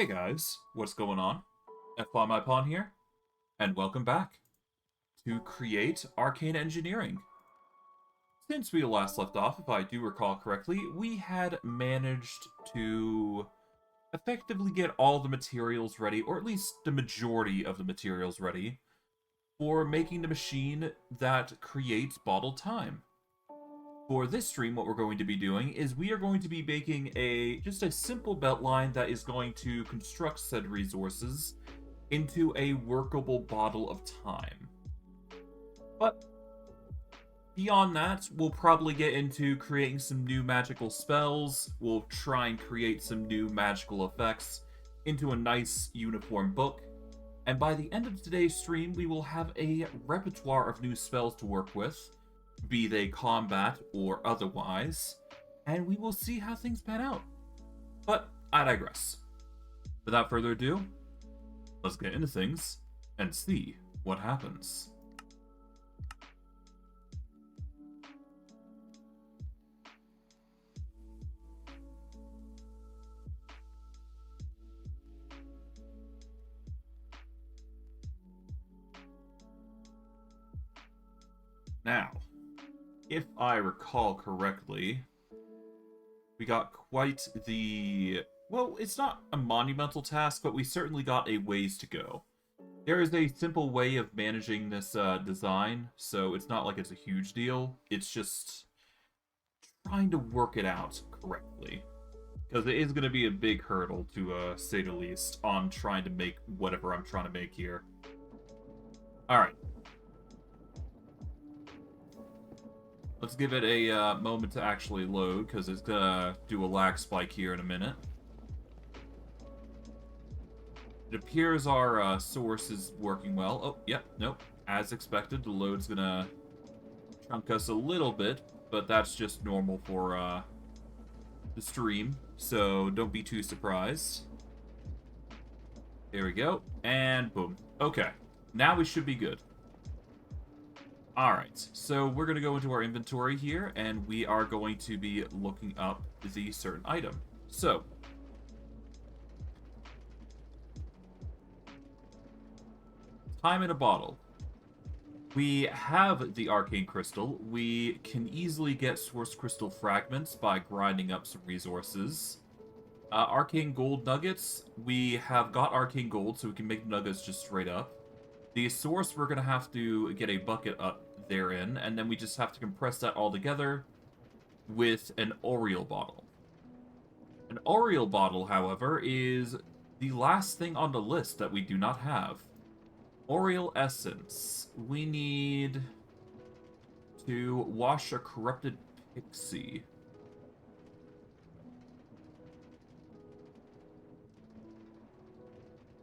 Hey guys, what's going on? FYMyPawn here, and welcome back to Create Arcane Engineering. Since we last left off, if I do recall correctly, we had managed to effectively get all the materials ready, or at least the majority of the materials ready, for making the machine that creates bottled time. For this stream, what we're going to be doing is we are going to be making just a simple beltline that is going to construct said resources into a workable bottle of time. But beyond that, we'll probably get into creating some new magical spells. We'll try and create some new magical effects into a nice uniform book. And by the end of today's stream, we will have a repertoire of new spells to work with, be they combat or otherwise, and we will see how things pan out. But I digress. Without further ado, let's get into things and see what happens. Now, if I recall correctly, we got quite the... well, it's not a monumental task, but we certainly got a ways to go. There is a simple way of managing this design, so it's not like it's a huge deal. It's just trying to work it out correctly. Because it is going to be a big hurdle, to say the least, on trying to make whatever I'm trying to make here. Alright. Let's give it a moment to actually load, because it's going to do a lag spike here in a minute. It appears our source is working well. Oh, yep, nope. As expected, the load's going to chunk us a little bit, but that's just normal for the stream, so don't be too surprised. There we go, and boom. Okay, now we should be good. Alright, so we're going to go into our inventory here, and we are going to be looking up the certain item. So, time in a bottle. We have the Arcane Crystal. We can easily get Source Crystal Fragments by grinding up some resources. Arcane Gold Nuggets. We have got Arcane Gold, so we can make nuggets just straight up. The source, we're going to have to get a bucket up therein, and then we just have to compress that all together with an Oriole bottle. An Oriole bottle, however, is the last thing on the list that we do not have. Oriole Essence. We need to wash a corrupted pixie.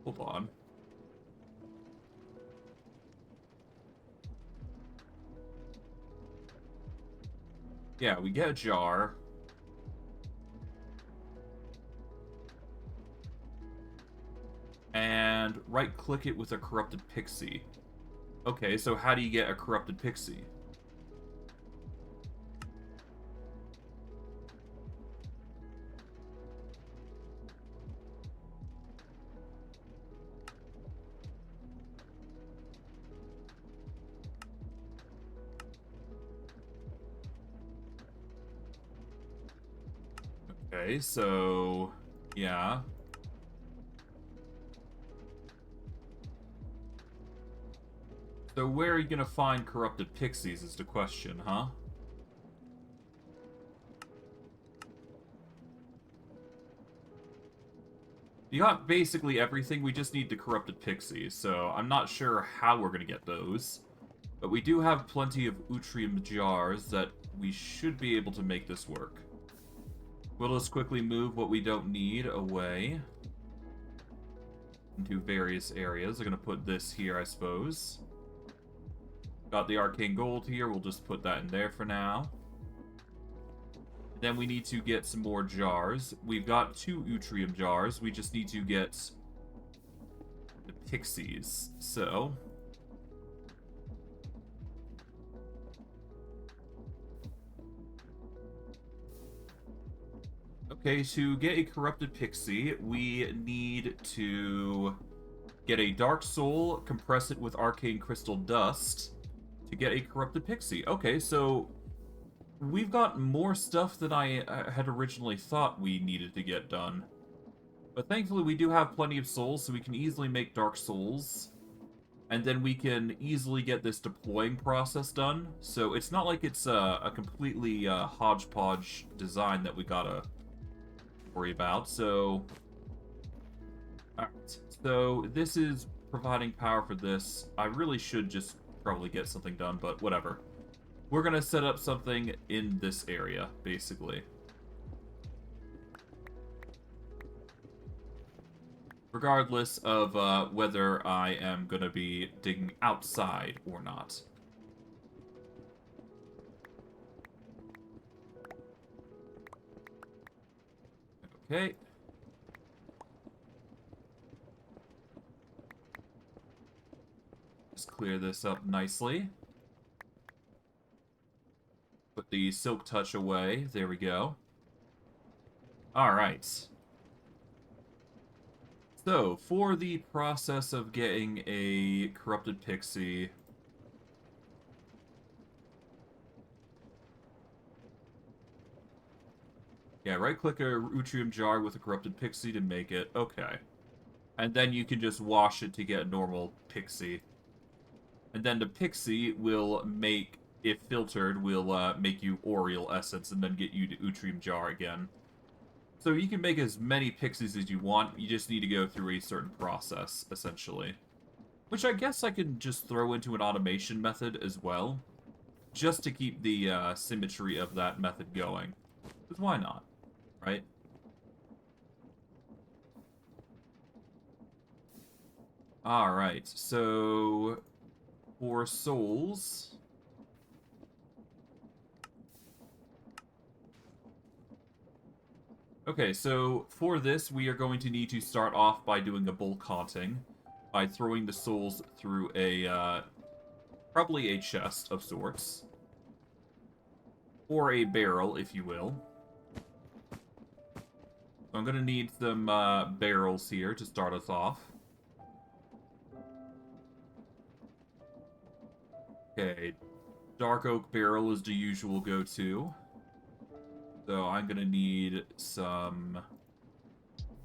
Hold on. Yeah, we get a jar. And right-click it with a corrupted pixie. Okay, so how do you get a corrupted pixie? Okay, so... yeah. So where are you gonna find corrupted pixies is the question, huh? You got basically everything, we just need the corrupted pixies, so I'm not sure how we're gonna get those. But we do have plenty of Atrium jars that we should be able to make this work. We'll just quickly move what we don't need away into various areas. I'm gonna put this here, I suppose. Got the Arcane Gold here, we'll just put that in there for now. Then we need to get some more jars. We've got 2 Atrium jars, we just need to get the pixies. So... Okay, to get a corrupted pixie, we need to get a dark soul, compress it with arcane crystal dust to get a corrupted pixie. Okay, so we've got more stuff than I had originally thought we needed to get done. But thankfully we do have plenty of souls, so we can easily make dark souls. And then we can easily get this deploying process done. So it's not like it's a completely hodgepodge design that we gotta worry about. So, alright. So this is providing power for this. I really should just probably get something done, but whatever. We're gonna set up something in this area, basically. Regardless of whether I am going to be digging outside or not. Okay. Just clear this up nicely. Put the silk touch away. There we go. Alright. So, for the process of getting a corrupted pixie... Yeah, right-click a Atrium jar with a corrupted pixie to make it. Okay. And then you can just wash it to get a normal pixie. And then the pixie will make, if filtered, will make you Aureal Essence and then get you to Atrium jar again. So you can make as many pixies as you want, you just need to go through a certain process, essentially. Which I guess I can just throw into an automation method as well, just to keep the symmetry of that method going. Because why not, right? Alright, so for souls... Okay, so for this, we are going to need to start off by doing a bulk haunting, by throwing the souls through a, probably a chest of sorts. Or a barrel, if you will. I'm going to need some barrels here to start us off. Okay, dark oak barrel is the usual go-to. So I'm gonna need some...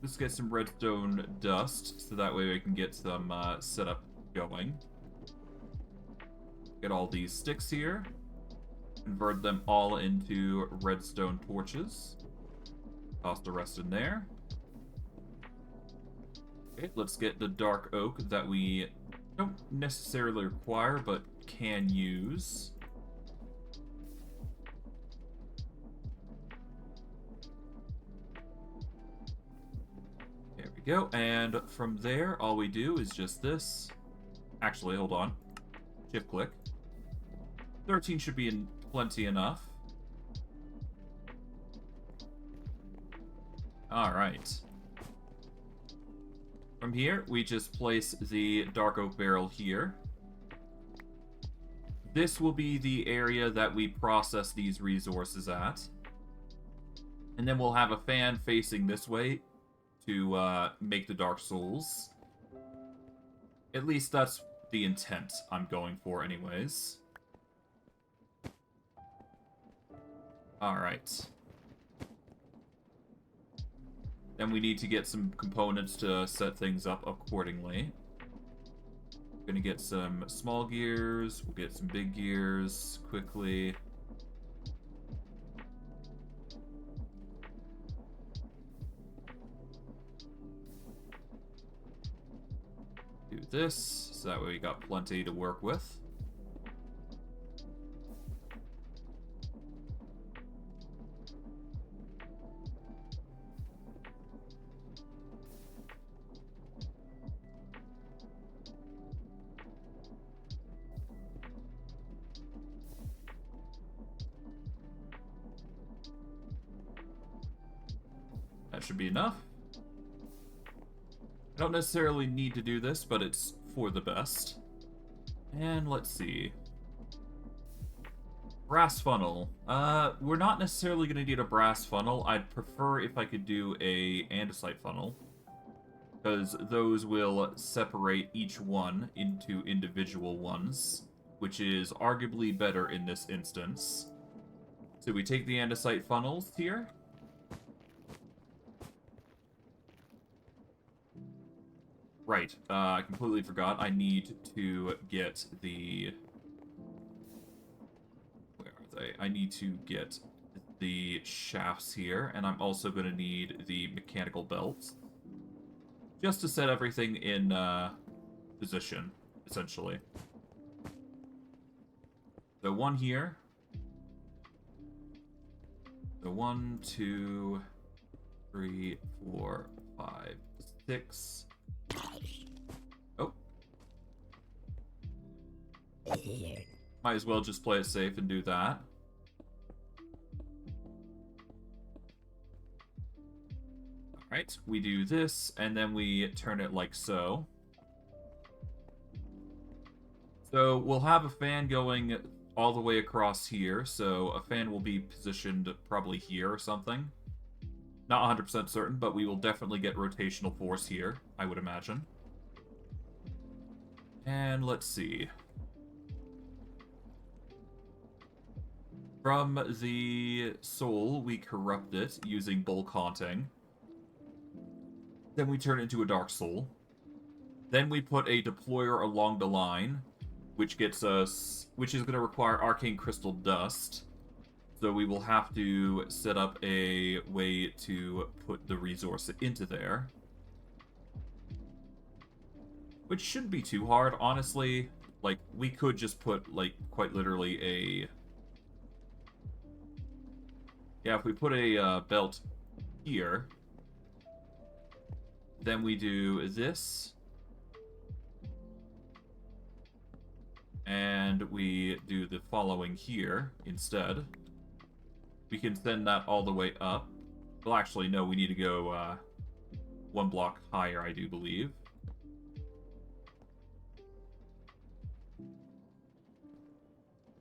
Let's get some redstone dust, so that way we can get some setup going. Get all these sticks here. Convert them all into redstone torches. Toss the rest in there. Okay, let's get the dark oak that we don't necessarily require, but can use. There we go, and from there, all we do is just this. Actually, hold on. Shift click. 13 should be plenty enough. Alright. From here, we just place the dark oak barrel here. This will be the area that we process these resources at. And then we'll have a fan facing this way to make the Dark Souls. At least that's the intent I'm going for anyways. Alright. Then we need to get some components to set things up accordingly. Gonna get some small gears, we'll get some big gears quickly. Do this, so that way we got plenty to work with. That should be enough. I don't necessarily need to do this, but it's for the best. And let's see. Brass funnel. We're not necessarily going to need a brass funnel. I'd prefer if I could do a andesite funnel, because those will separate each one into individual ones, which is arguably better in this instance. So we take the andesite funnels here. Right, I completely forgot. I need to get the... Where are they? I need to get the shafts here, and I'm also going to need the mechanical belts. Just to set everything in position, essentially. So one here. So 1, 2, 3, 4, 5, 6. Oh. Might as well just play it safe and do that. Alright, we do this, and then we turn it like so. So we'll have a fan going all the way across here, so a fan will be positioned probably here or something. Not 100% certain, but we will definitely get rotational force here, I would imagine. And let's see. From the soul, we corrupt it using bulk haunting. Then we turn it into a dark soul. Then we put a deployer along the line, which gets us, which is going to require arcane crystal dust. So we will have to set up a way to put the resource into there. Which shouldn't be too hard, honestly. Like, we could just put, like, quite literally a... Yeah, if we put a belt here, then we do this. And we do the following here instead. We can send that all the way up. Well, actually, no, we need to go one block higher, I do believe.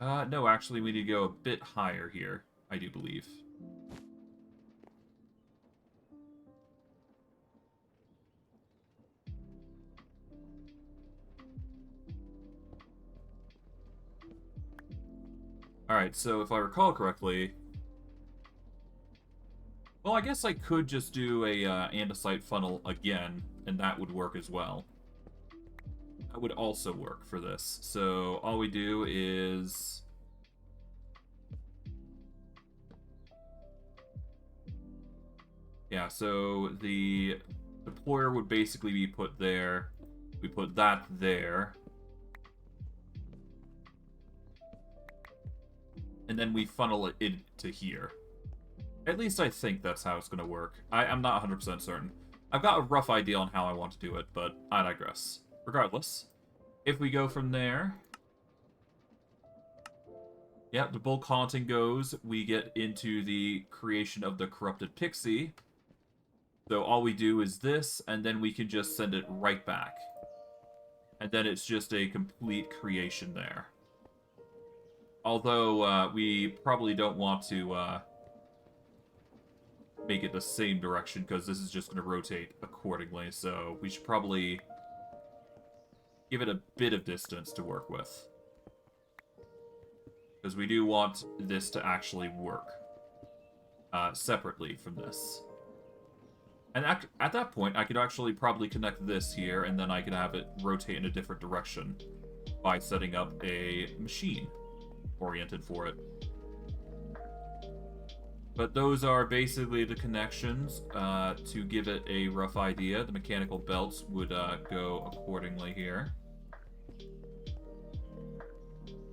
No, actually, we need to go a bit higher here, I do believe. Alright, so if I recall correctly... Well, I guess I could just do a andesite funnel again, and that would work as well. That would also work for this. So all we do is... Yeah, so the deployer would basically be put there. We put that there. And then we funnel it into here. At least I think that's how it's going to work. I'm not 100% certain. I've got a rough idea on how I want to do it, but I digress. Regardless, if we go from there... Yeah, the bulk haunting goes. We get into the creation of the corrupted pixie. So all we do is this, and then we can just send it right back. And then it's just a complete creation there. Although, we probably don't want to make it the same direction, because this is just going to rotate accordingly, so we should probably give it a bit of distance to work with. Because we do want this to actually work separately from this. And at that point, I could actually probably connect this here, and then I could have it rotate in a different direction by setting up a machine oriented for it. But those are basically the connections. To give it a rough idea, the mechanical belts would go accordingly here.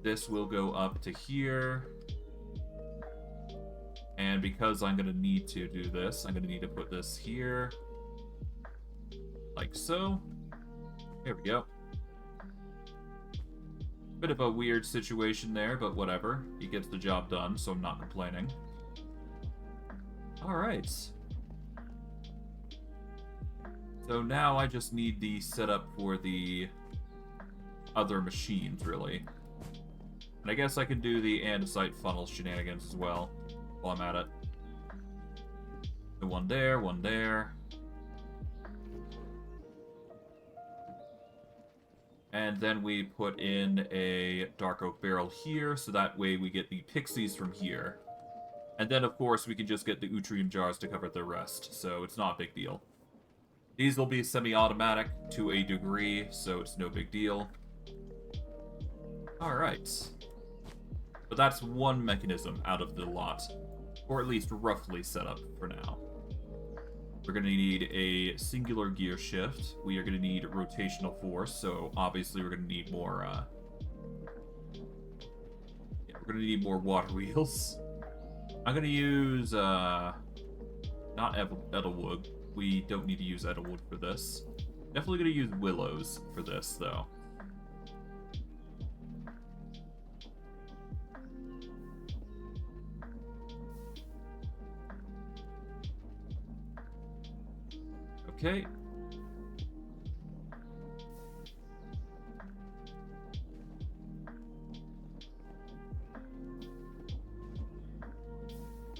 This will go up to here. And because I'm going to need to do this, I'm going to need to put this here. Like so. There we go. Bit of a weird situation there, but whatever. He gets the job done, so I'm not complaining. Alright. So now I just need the setup for the other machines, really. And I guess I can do the andesite funnel shenanigans as well while I'm at it. So one there, one there. And then we put in a dark oak barrel here, so that way we get the pixies from here. And then, of course, we can just get the Atrium jars to cover the rest, so it's not a big deal. These will be semi-automatic to a degree, so it's no big deal. Alright. But that's one mechanism out of the lot. Or at least roughly set up for now. We're going to need a singular gear shift. We are going to need rotational force, so obviously we're going to need more, yeah, we're going to need more water wheels. I'm going to use, not Edelwood. We don't need to use Edelwood for this. Definitely going to use willows for this, though. Okay.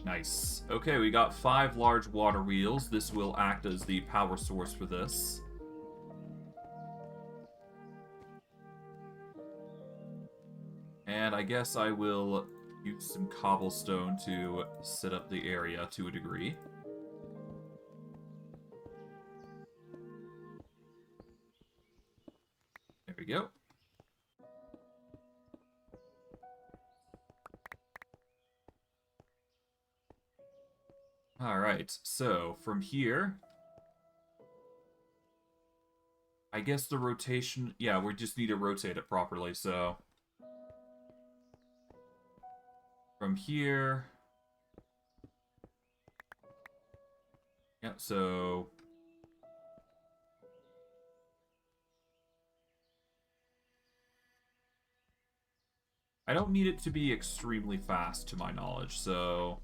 Nice. Okay, we got 5 large water wheels. This will act as the power source for this. And I guess I will use some cobblestone to set up the area to a degree. There we go. Alright, so from here, I guess the rotation, yeah, we just need to rotate it properly, so from here, yeah, so I don't need it to be extremely fast to my knowledge, so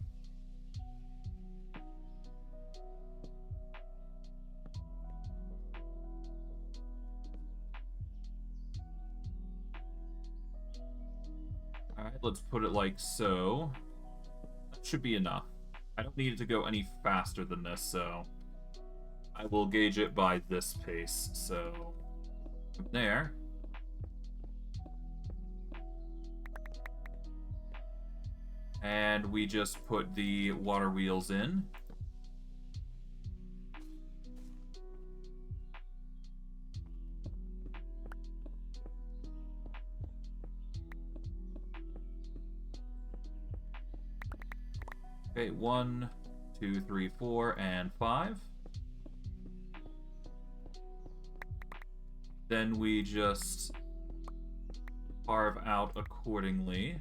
alright, let's put it like so. That should be enough. I don't need it to go any faster than this, so I will gauge it by this pace. So from there, and we just put the water wheels in. Okay, 1, 2, 3, 4, and 5. Then we just carve out accordingly.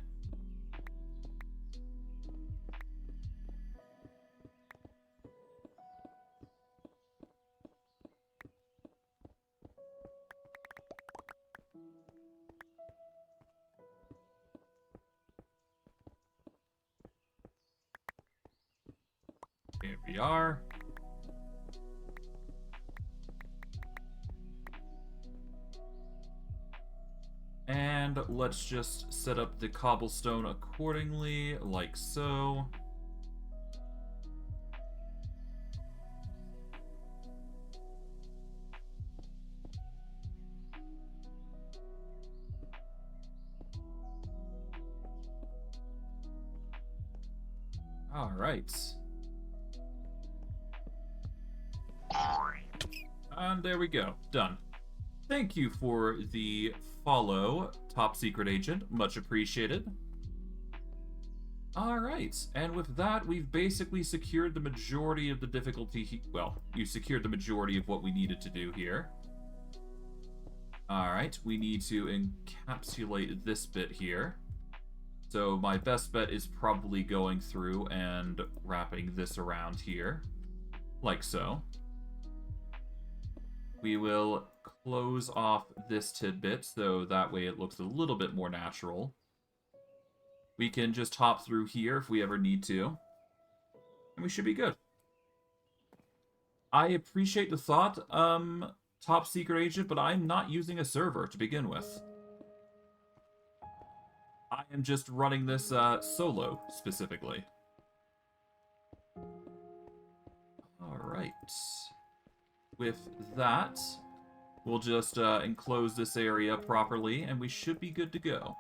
Here we are. And let's just set up the cobblestone accordingly, like so. All right. And there we go. Done. Thank you for the follow, Top Secret Agent. Much appreciated. Alright, and with that, we've basically secured the majority of the difficulty. Well, you secured the majority of what we needed to do here. Alright, we need to encapsulate this bit here. So my best bet is probably going through and wrapping this around here. Like so. We will close off this tidbit, so that way it looks a little bit more natural. We can just hop through here if we ever need to. And we should be good. I appreciate the thought, Top Secret Agent, but I'm not using a server to begin with. I am just running this solo, specifically. Alright. With that, we'll just enclose this area properly, and we should be good to go.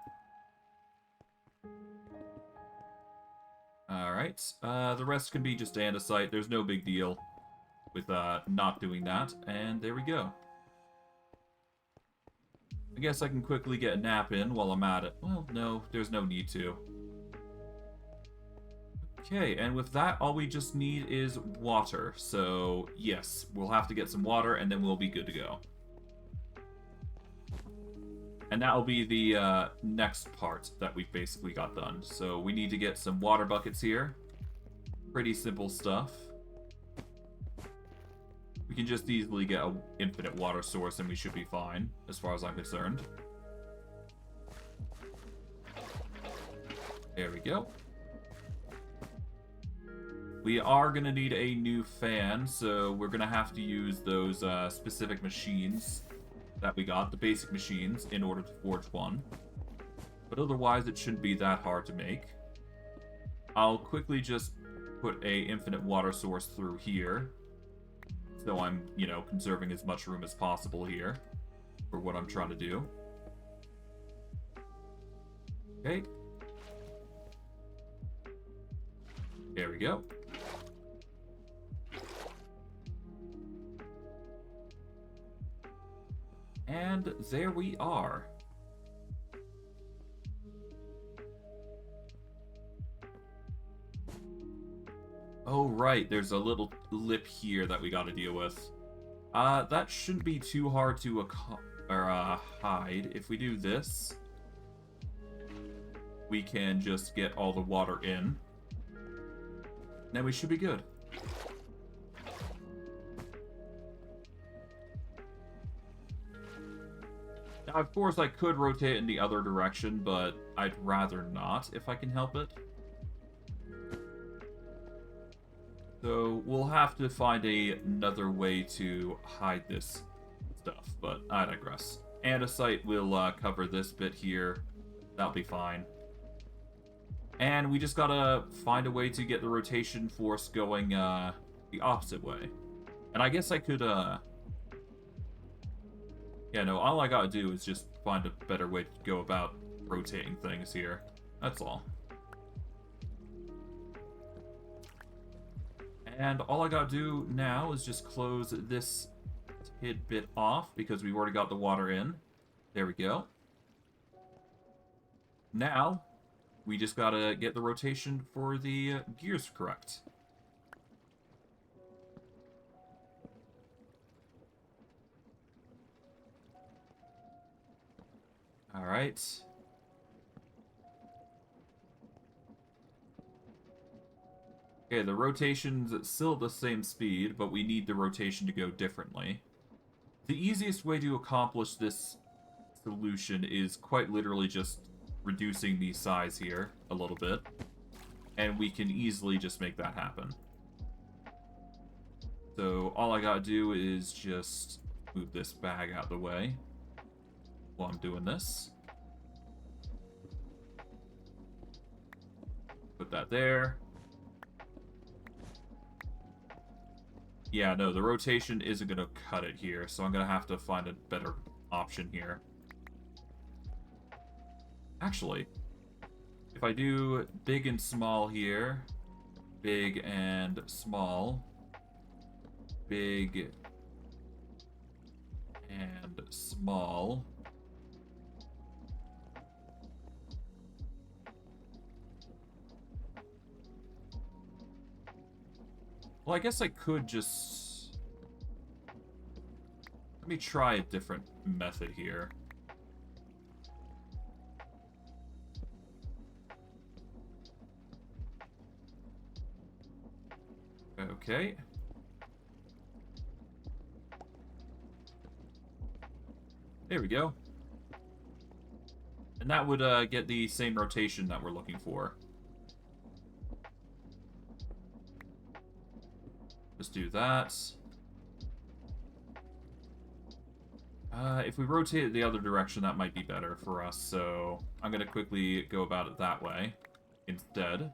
Alright, the rest can be just andesite. There's no big deal with not doing that, and there we go. I guess I can quickly get a nap in while I'm at it. Well, no, there's no need to. Okay, and with that, all we just need is water. So, yes, we'll have to get some water, and then we'll be good to go. And that'll be the next part that we've basically got done. So we need to get some water buckets here. Pretty simple stuff. We can just easily get an infinite water source and we should be fine, as far as I'm concerned. There we go. We are going to need a new fan, so we're going to have to use those specific machines that we got, the basic machines, in order to forge one. But otherwise, it shouldn't be that hard to make. I'll quickly just put a infinite water source through here. So I'm, you know, conserving as much room as possible here for what I'm trying to do. Okay. There we go. And there we are. Oh, right, there's a little lip here that we gotta deal with. That shouldn't be too hard to hide. If we do this, we can just get all the water in. Then we should be good. Now, of course, I could rotate in the other direction, but I'd rather not if I can help it. So we'll have to find another way to hide this stuff, but I digress. Andesite will cover this bit here. That'll be fine. And we just gotta find a way to get the rotation force going the opposite way. And I guess I could, yeah, no, all I gotta do is just find a better way to go about rotating things here. That's all. And all I gotta do now is just close this tidbit off because we've already got the water in. There we go. Now, we just gotta get the rotation for the gears correct. Alright. Okay, the rotation's still at the same speed, but we need the rotation to go differently. The easiest way to accomplish this solution is quite literally just reducing the size here a little bit, and we can easily just make that happen. So all I gotta do is just move this bag out of the way while I'm doing this. Put that there. Yeah, no, the rotation isn't going to cut it here, so I'm going to have to find a better option here. Actually, if I do big and small here, big and small, big and small, well, I guess I could just... Let me try a different method here. Okay. There we go. And that would get the same rotation that we're looking for. Just do that. If we rotate it the other direction, that might be better for us, so I'm going to quickly go about it that way instead.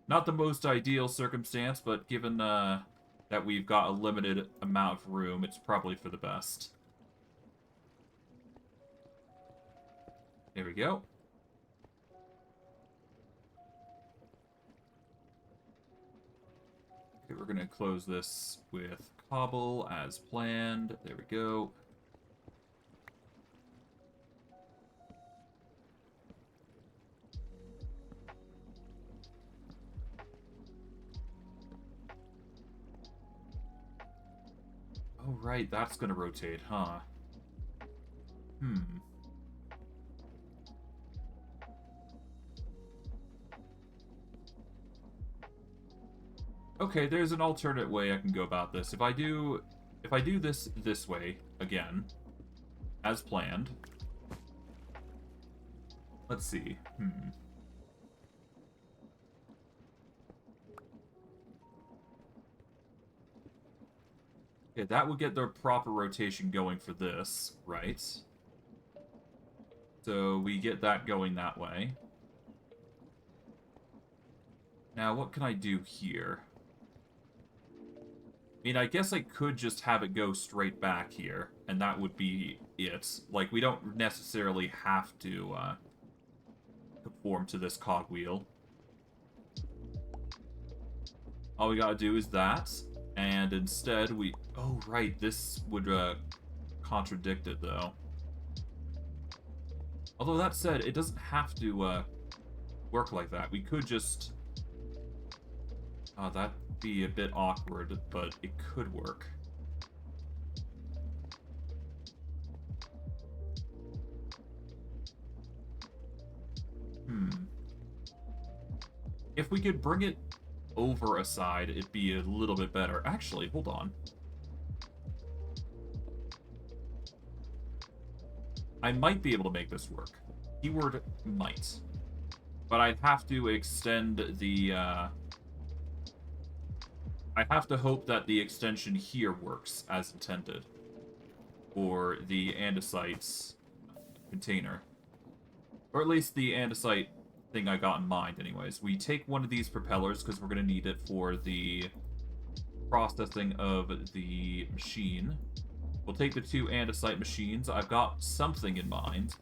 Not the most ideal circumstance, but given that we've got a limited amount of room, it's probably for the best. There we go. Okay, we're going to close this with cobble as planned. There we go. Oh, right, that's gonna rotate, huh? Okay, there's an alternate way I can go about this. If I do this way again, as planned. Let's see. Okay, that would get the proper rotation going for this, right? So we get that going that way. Now, what can I do here? I mean, I guess I could just have it go straight back here, and that would be it. Like, we don't necessarily have to conform to this cogwheel. All we gotta do is that, and instead we... Oh, right, this would contradict it, though. Although that said, it doesn't have to work like that. We could just... Oh, that'd be a bit awkward, but it could work. If we could bring it over a side, it'd be a little bit better. Actually, hold on. I might be able to make this work. Keyword might. But I'd have to extend the, I have to hope that the extension here works as intended. For the andesite container. Or at least the andesite thing I got in mind, anyways. We take one of these propellers, because we're going to need it for the processing of the machine. We'll take the 2 andesite machines. I've got something in mind.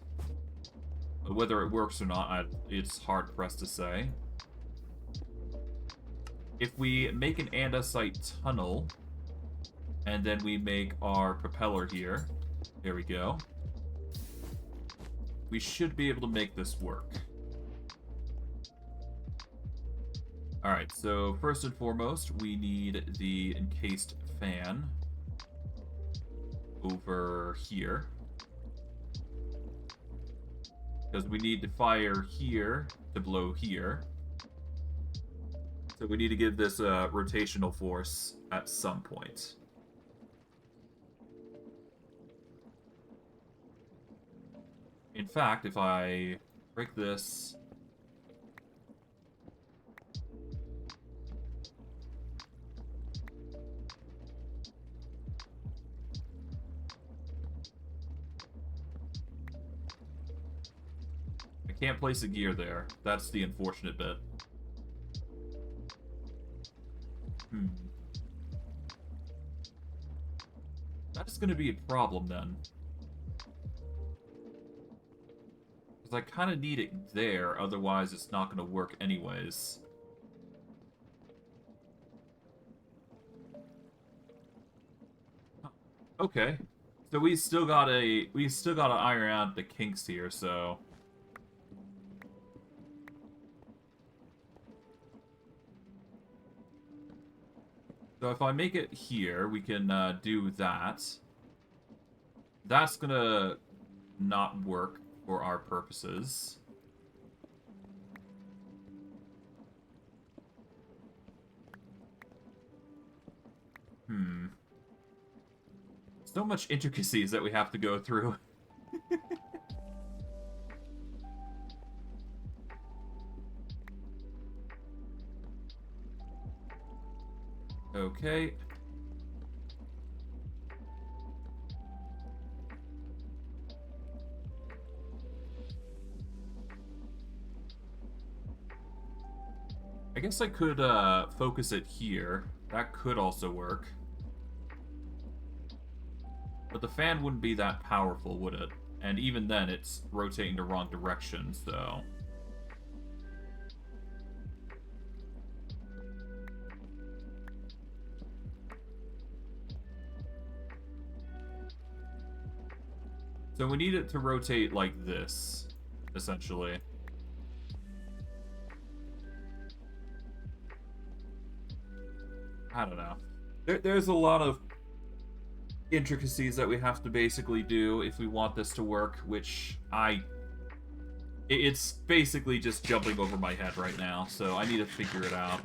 But whether it works or not, it's hard-pressed to say. If we make an andesite tunnel, and then we make our propeller here, there we go. We should be able to make this work. Alright, so first and foremost, we need the encased fan over here. Because we need to fire here to blow here. So we need to give this a rotational force at some point. In fact, if I break this... I can't place a gear there. That's the unfortunate bit. That is going to be a problem, then. Because I kind of need it there, otherwise it's not going to work anyways. Okay. So we still gotta iron out the kinks here, so... So if I make it here, we can do that. That's gonna not work for our purposes. So much intricacies that we have to go through. Okay. I guess I could focus it here. That could also work. But the fan wouldn't be that powerful, would it? And even then, it's rotating the wrong direction, so... So we need it to rotate like this, essentially. I don't know. There's a lot of intricacies that we have to basically do if we want this to work, which it's basically just jumping over my head right now, so I need to figure it out.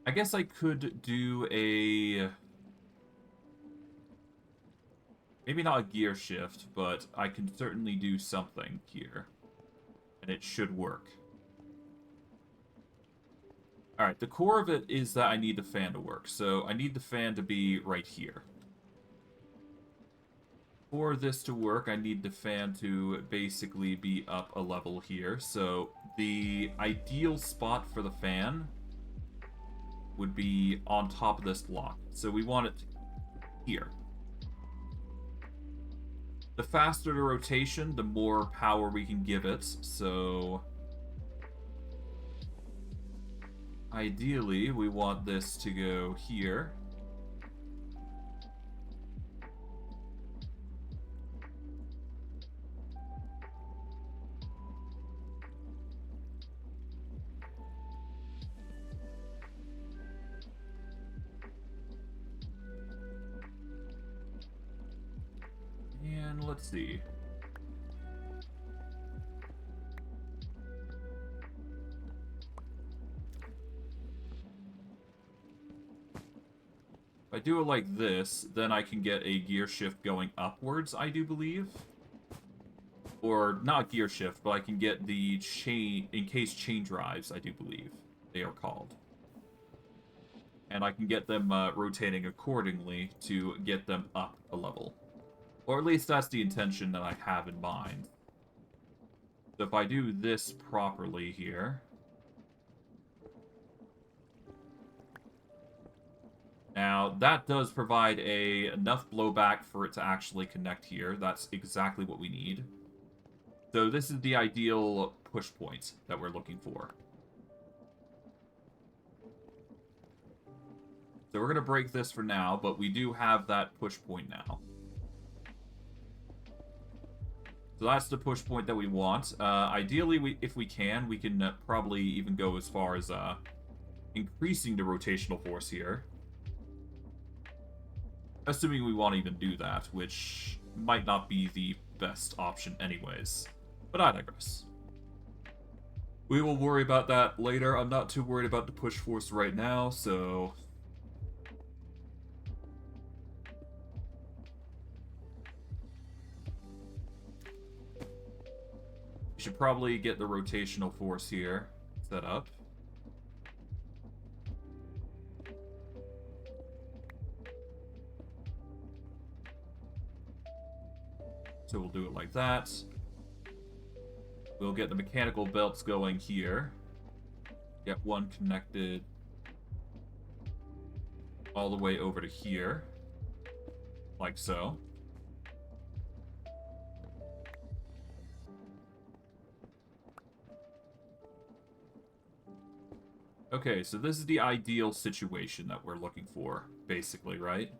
I guess I could do a... Maybe not a gear shift, but I can certainly do something here. And it should work. Alright, the core of it is that I need the fan to work, so I need the fan to be right here. For this to work, I need the fan to basically be up a level here, so the ideal spot for the fan would be on top of this block. So we want it here. The faster the rotation, the more power we can give it, so... Ideally, we want this to go here. And let's see. If I do it like this, then I can get a gear shift going upwards, I do believe. Or, not gear shift, but I can get the chain, encased chain drives, I do believe they are called. And I can get them rotating accordingly to get them up a level. Or at least that's the intention that I have in mind. So if I do this properly here... Now, that does provide enough blowback for it to actually connect here. That's exactly what we need. So this is the ideal push point that we're looking for. So we're going to break this for now, but we do have that push point now. So that's the push point that we want. Ideally, if we can probably even go as far as increasing the rotational force here. Assuming we want to even do that, which might not be the best option anyways. But I digress. We will worry about that later. I'm not too worried about the push force right now, so... We should probably get the rotational force here set up. So we'll do it like that. We'll get the mechanical belts going here. Get one connected all the way over to here. Like so. Okay, so this is the ideal situation that we're looking for, basically, right?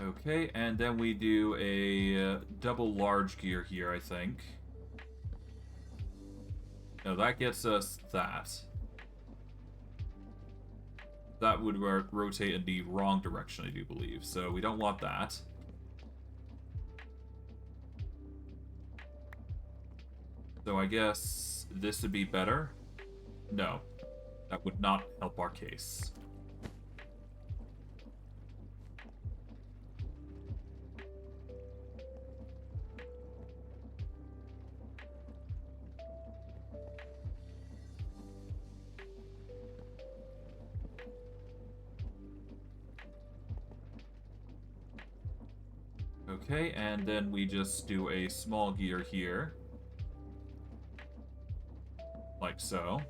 Okay, and then we do a double large gear here, I think. No, that gets us that. That would rotate in the wrong direction, I do believe. So we don't want that. So I guess this would be better? No. That would not help our case. Okay, and then we just do a small gear here. Like so.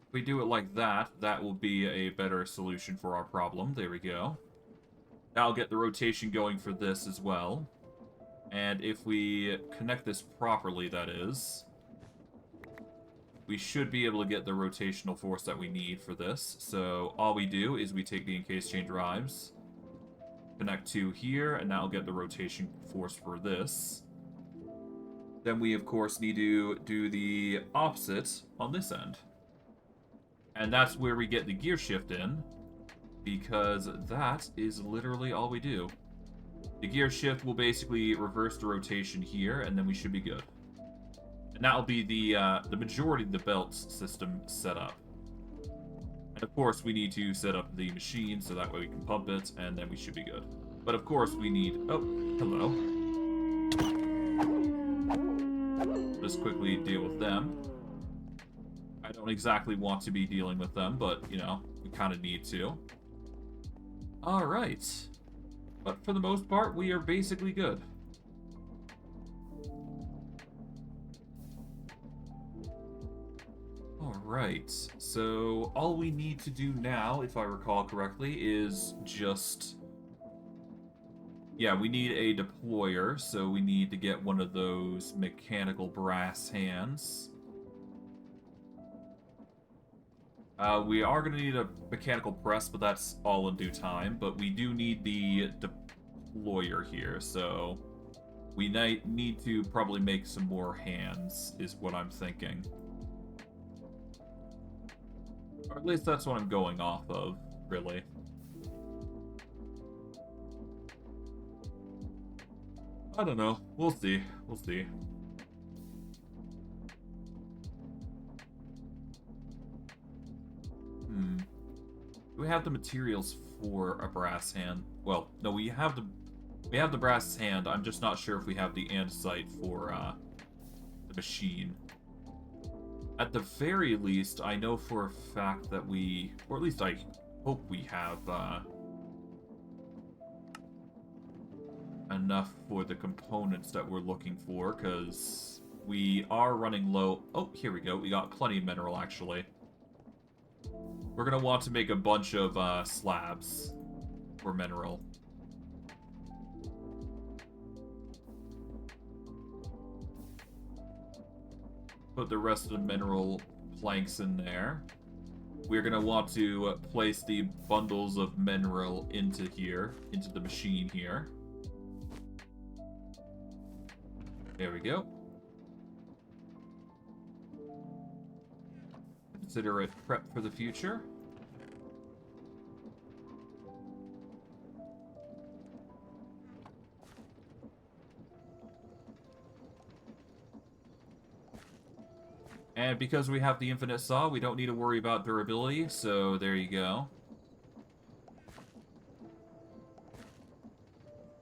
If we do it like that, that will be a better solution for our problem. There we go. That'll get the rotation going for this as well. And if we connect this properly, that is, we should be able to get the rotational force that we need for this. So all we do is we take the encased chain drives, connect to here, and that'll get the rotation force for this. Then we, of course, need to do the opposite on this end. And that's where we get the gear shift in, because that is literally all we do. The gear shift will basically reverse the rotation here, and then we should be good. And that'll be the majority of the belts system set up. And of course, we need to set up the machine so that way we can pump it, and then we should be good. But of course, we need... Oh, hello. Just quickly deal with them. I don't exactly want to be dealing with them, but, you know, we kind of need to. Alright. But for the most part, we are basically good. Alright, so all we need to do now, if I recall correctly, is just... Yeah, we need a deployer, so we need to get one of those mechanical brass hands. We are going to need a mechanical press, but that's all in due time. But we do need the deployer here, so we need to probably make some more hands, is what I'm thinking. Or at least that's what I'm going off of, really. I don't know. We'll see. We'll see. Do we have the materials for a brass hand? Well, no, we have the brass hand. I'm just not sure if we have the andesite for the machine. At the very least, I know for a fact that we, or at least I hope we have enough for the components that we're looking for, because we are running low. Oh, here we go. We got plenty of mineral, actually. We're going to want to make a bunch of slabs for mineral. Put the rest of the mineral planks in there. We're going to want to place the bundles of mineral into here, into the machine here. There we go. Consider it prep for the future. And because we have the infinite saw, we don't need to worry about durability, so there you go.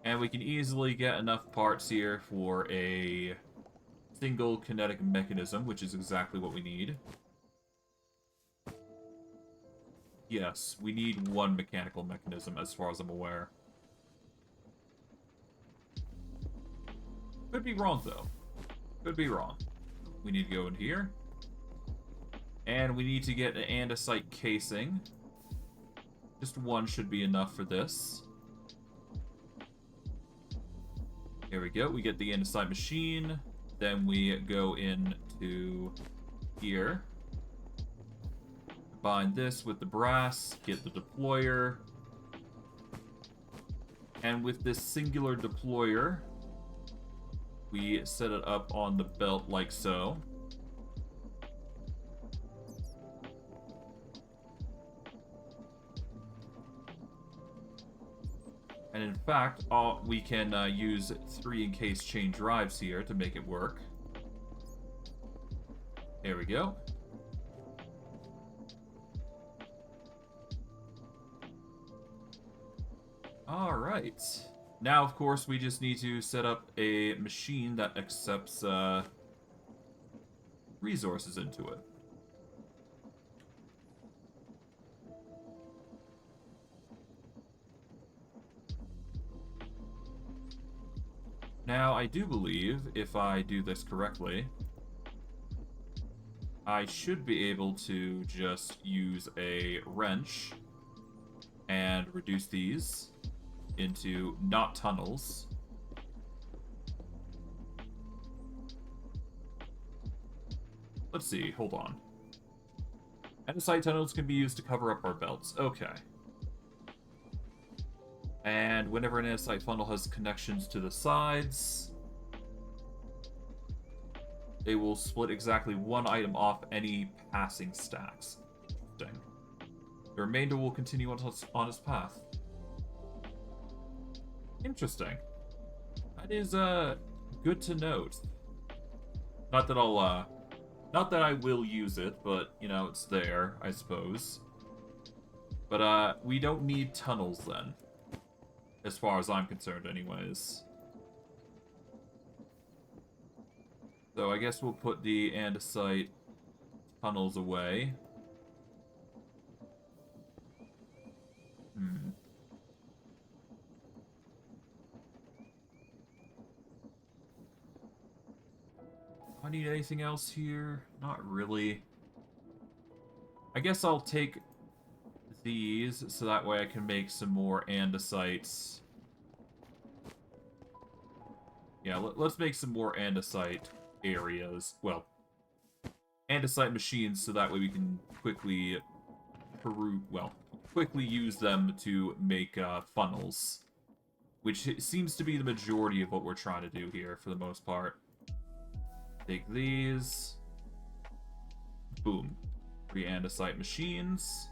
And we can easily get enough parts here for a single kinetic mechanism, which is exactly what we need. Yes, we need one mechanical mechanism, as far as I'm aware. Could be wrong, though. Could be wrong. We need to go in here. And we need to get an andesite casing. Just one should be enough for this. Here we go. We get the andesite machine. Then we go into here. Combine this with the brass. Get the deployer. And with this singular deployer, we set it up on the belt like so. And in fact, we can use 3 encased chain drives here to make it work. There we go. Alright. Now, of course, we just need to set up a machine that accepts resources into it. Now, I do believe, if I do this correctly, I should be able to just use a wrench and reduce these into not tunnels. Let's see, hold on. Andesite tunnels can be used to cover up our belts. Okay. And whenever an andesite funnel has connections to the sides, they will split exactly one item off any passing stacks. Interesting. The remainder will continue on its path. Interesting. That is, good to note. Not that I'll, not that I will use it, but, you know, it's there, I suppose. But, we don't need tunnels then. As far as I'm concerned, anyways. So I guess we'll put the andesite tunnels away. Do I need anything else here? Not really. I guess I'll take these so that way I can make some more andesites. Yeah, let's make some more andesite areas. Well, andesite machines so that way we can quickly quickly use them to make funnels, which seems to be the majority of what we're trying to do here for the most part. Take these. Boom. 3 andesite machines.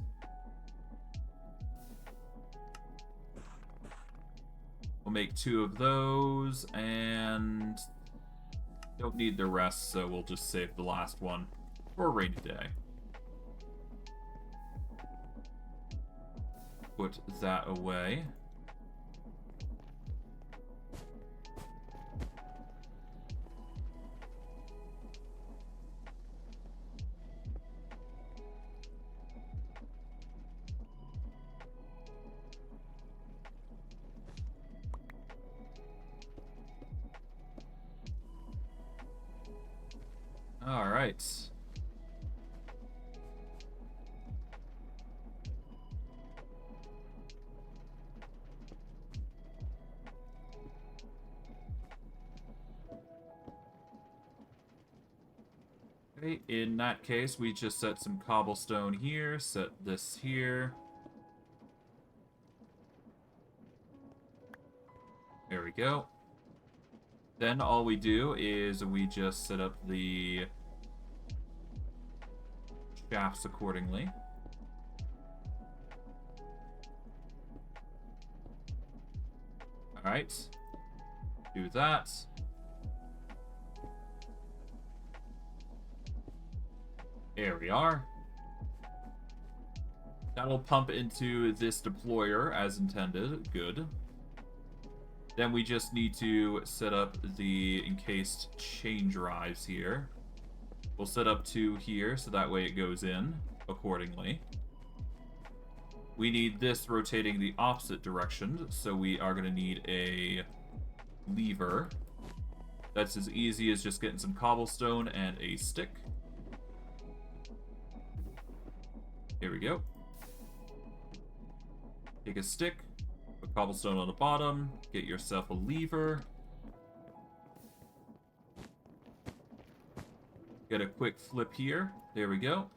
We'll make 2 of those, and don't need the rest, so we'll just save the last one for a rainy day. Put that away. All right. Okay, in that case, we just set some cobblestone here, set this here. There we go. Then all we do is we just set up the shafts accordingly. Alright. Do that. There we are. That'll pump into this deployer as intended. Good. Then we just need to set up the encased chain drives here. We'll set up 2 here, so that way it goes in accordingly. We need this rotating the opposite direction, so we are going to need a lever. That's as easy as just getting some cobblestone and a stick. Here we go. Take a stick. Put cobblestone on the bottom, get yourself a lever. Get a quick flip here. There we go.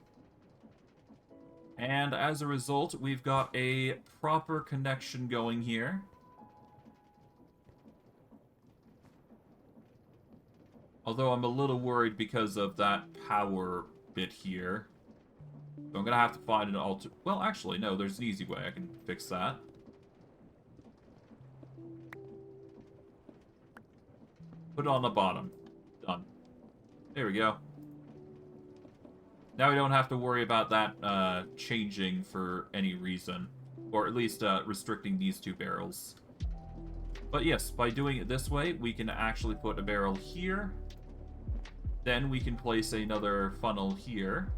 And as a result, we've got a proper connection going here. Although I'm a little worried because of that power bit here. So I'm gonna have to find an alter... Well, actually, no, there's an easy way I can fix that. Put it on the bottom. Done. There we go. Now we don't have to worry about that changing for any reason. Or at least restricting these 2 barrels. But yes, by doing it this way, we can actually put a barrel here. Then we can place another funnel here,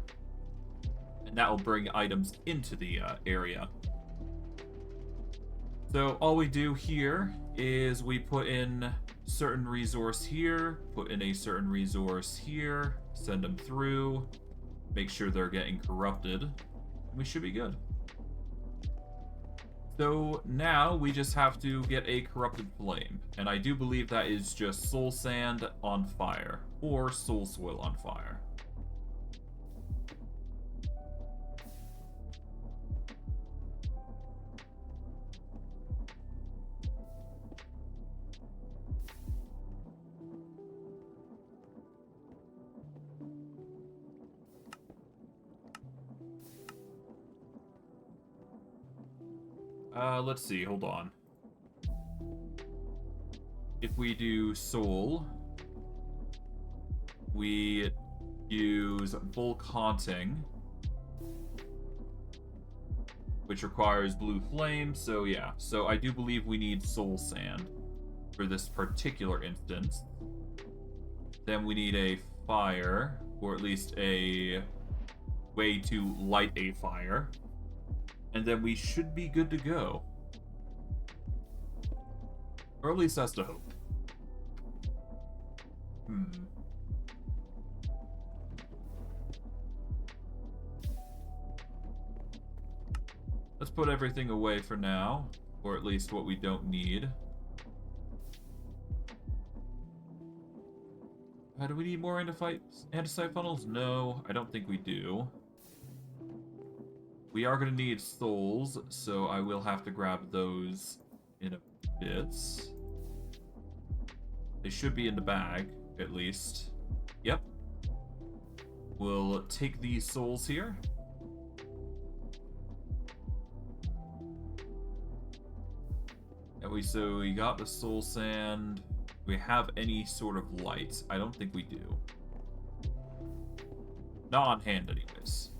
and that will bring items into the area. So all we do here is we put in certain resource here, put in a certain resource here, send them through, make sure they're getting corrupted, and we should be good. So now we just have to get a corrupted flame, and I do believe that is just soul sand on fire, or soul soil on fire. Let's see, hold on. If we do soul, we use bulk haunting, which requires blue flame, so yeah. So I do believe we need soul sand for this particular instance. Then we need a fire, or at least a way to light a fire. And then we should be good to go. Or at least that's the hope. Let's put everything away for now. Or at least what we don't need. Do we need more andesite funnels? No, I don't think we do. We are going to need souls, so I will have to grab those in a bit. They should be in the bag, at least. Yep. We'll take these souls here. And so we got the soul sand. Do we have any sort of light? I don't think we do. Not on hand, anyways.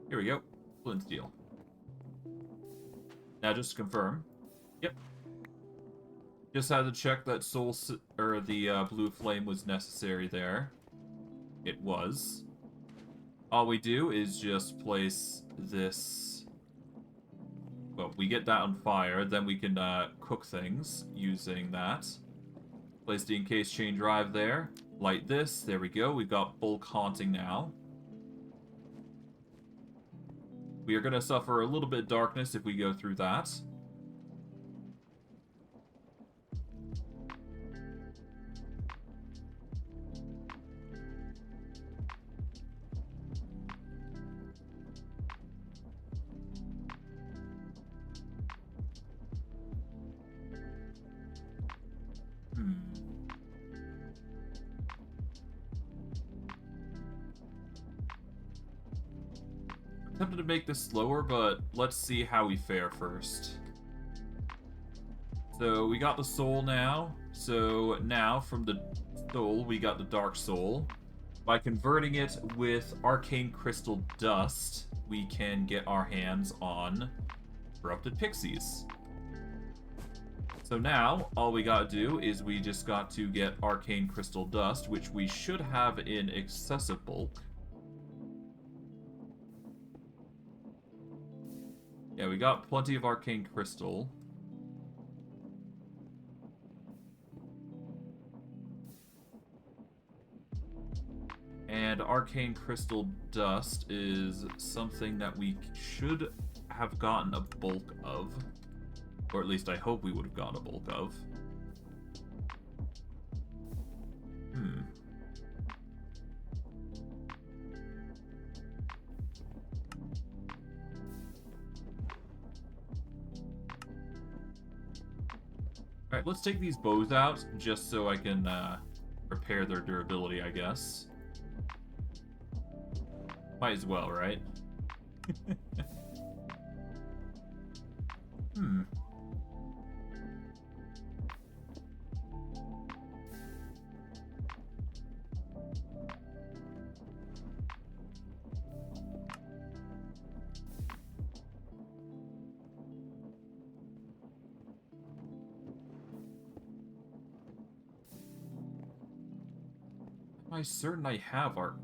Here we go. Flint steel. Now just to confirm. Yep. Just had to check that the blue flame was necessary there. It was. All we do is just place this. Well, we get that on fire, then we can cook things using that. Place the encased chain drive there. Light this. There we go. We've got bulk haunting now. We are going to suffer a little bit of darkness if we go through that. Tempted to make this slower, but let's see how we fare first. So we got the soul now. So now from the soul, we got the dark soul. By converting it with arcane crystal dust, we can get our hands on corrupted pixies. So now, all we gotta do is we just got to get arcane crystal dust, which we should have in excessive bulk. Yeah, we got plenty of arcane crystal. And arcane crystal dust is something that we should have gotten a bulk of. Or at least I hope we would have gotten a bulk of. Alright, let's take these bows out, just so I can repair their durability, I guess. Might as well, right? Am I certain I have Arcane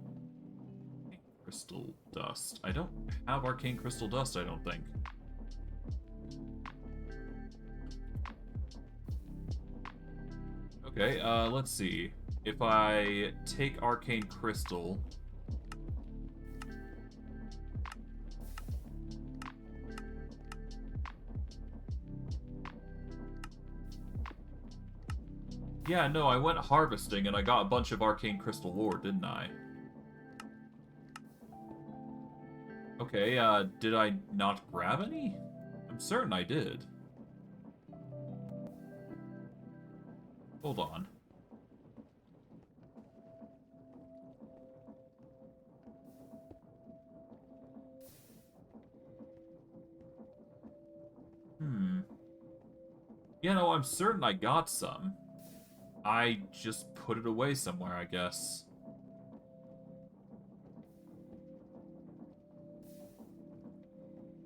Crystal Dust? I don't have Arcane Crystal Dust, I don't think. Okay, let's see. If I take Arcane Crystal... Yeah, no, I went harvesting and I got a bunch of Arcane Crystal ore, didn't I? Okay, did I not grab any? I'm certain I did. Hold on. You know, I'm certain I got some. I just put it away somewhere, I guess.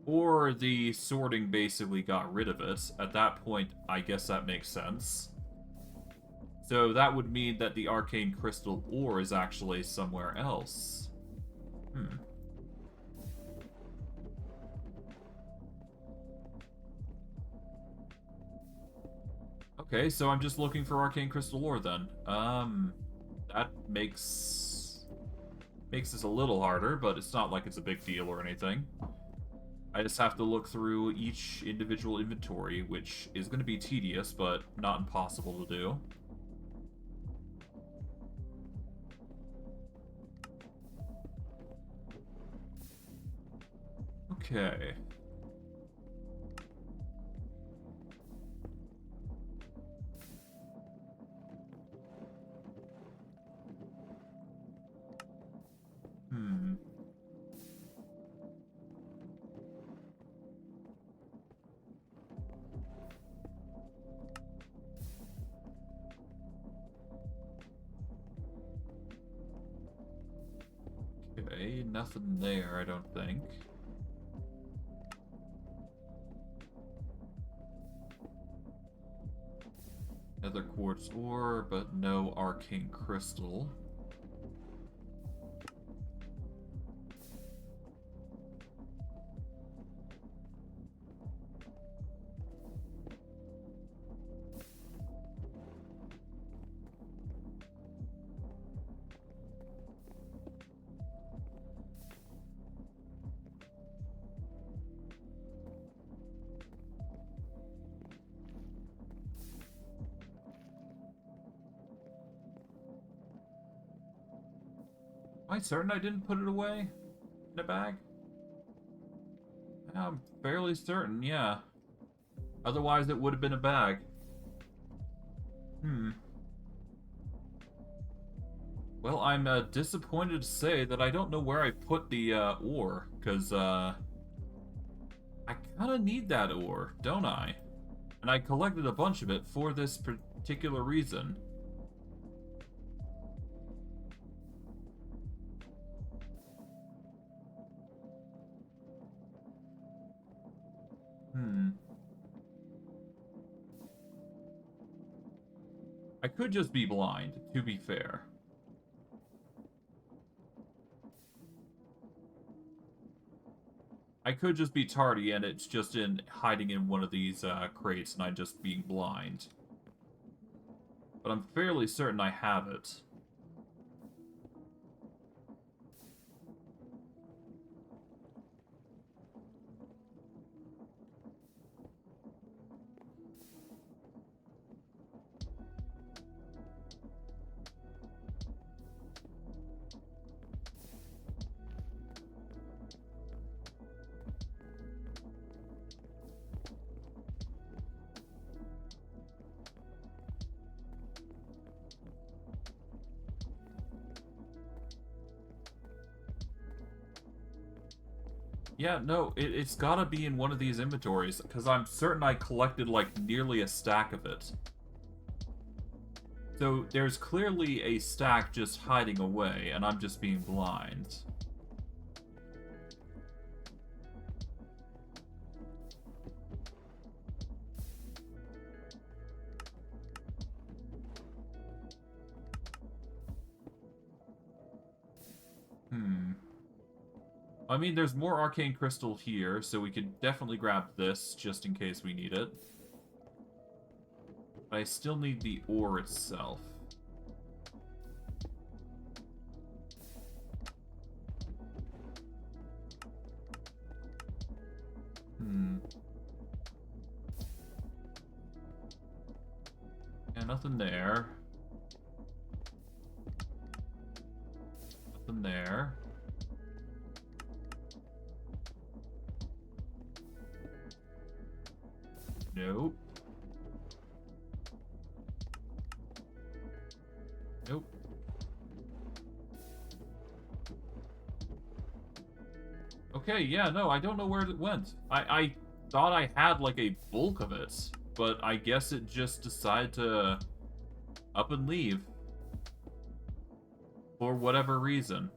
Or the sorting basically got rid of it. At that point, I guess that makes sense. So that would mean that the Arcane Crystal ore is actually somewhere else. Okay, so I'm just looking for Arcane Crystal ore then. That makes this a little harder, but it's not like it's a big deal or anything. I just have to look through each individual inventory, which is going to be tedious, but not impossible to do. Okay. Okay, nothing there, I don't think. Nether quartz ore, but no arcane crystal. Am I certain I didn't put it away in a bag? I'm fairly certain, yeah. Otherwise, it would have been a bag. Well, I'm disappointed to say that I don't know where I put the ore, because I kind of need that ore, don't I? And I collected a bunch of it for this particular reason. I could just be blind, to be fair. I could just be tardy and it's just hiding in one of these crates and I'm just being blind. But I'm fairly certain I have it. Yeah, no, it's gotta be in one of these inventories, because I'm certain I collected, like, nearly a stack of it. So, there's clearly a stack just hiding away, and I'm just being blind. Hmm. I mean, there's more arcane crystal here, so we could definitely grab this just in case we need it. But I still need the ore itself. Hmm. Yeah, nothing there. Nothing there. Nope. Nope. Okay, yeah, no, I don't know where it went. I thought I had, like, a bulk of it, but I guess it just decided to up and leave. For whatever reason.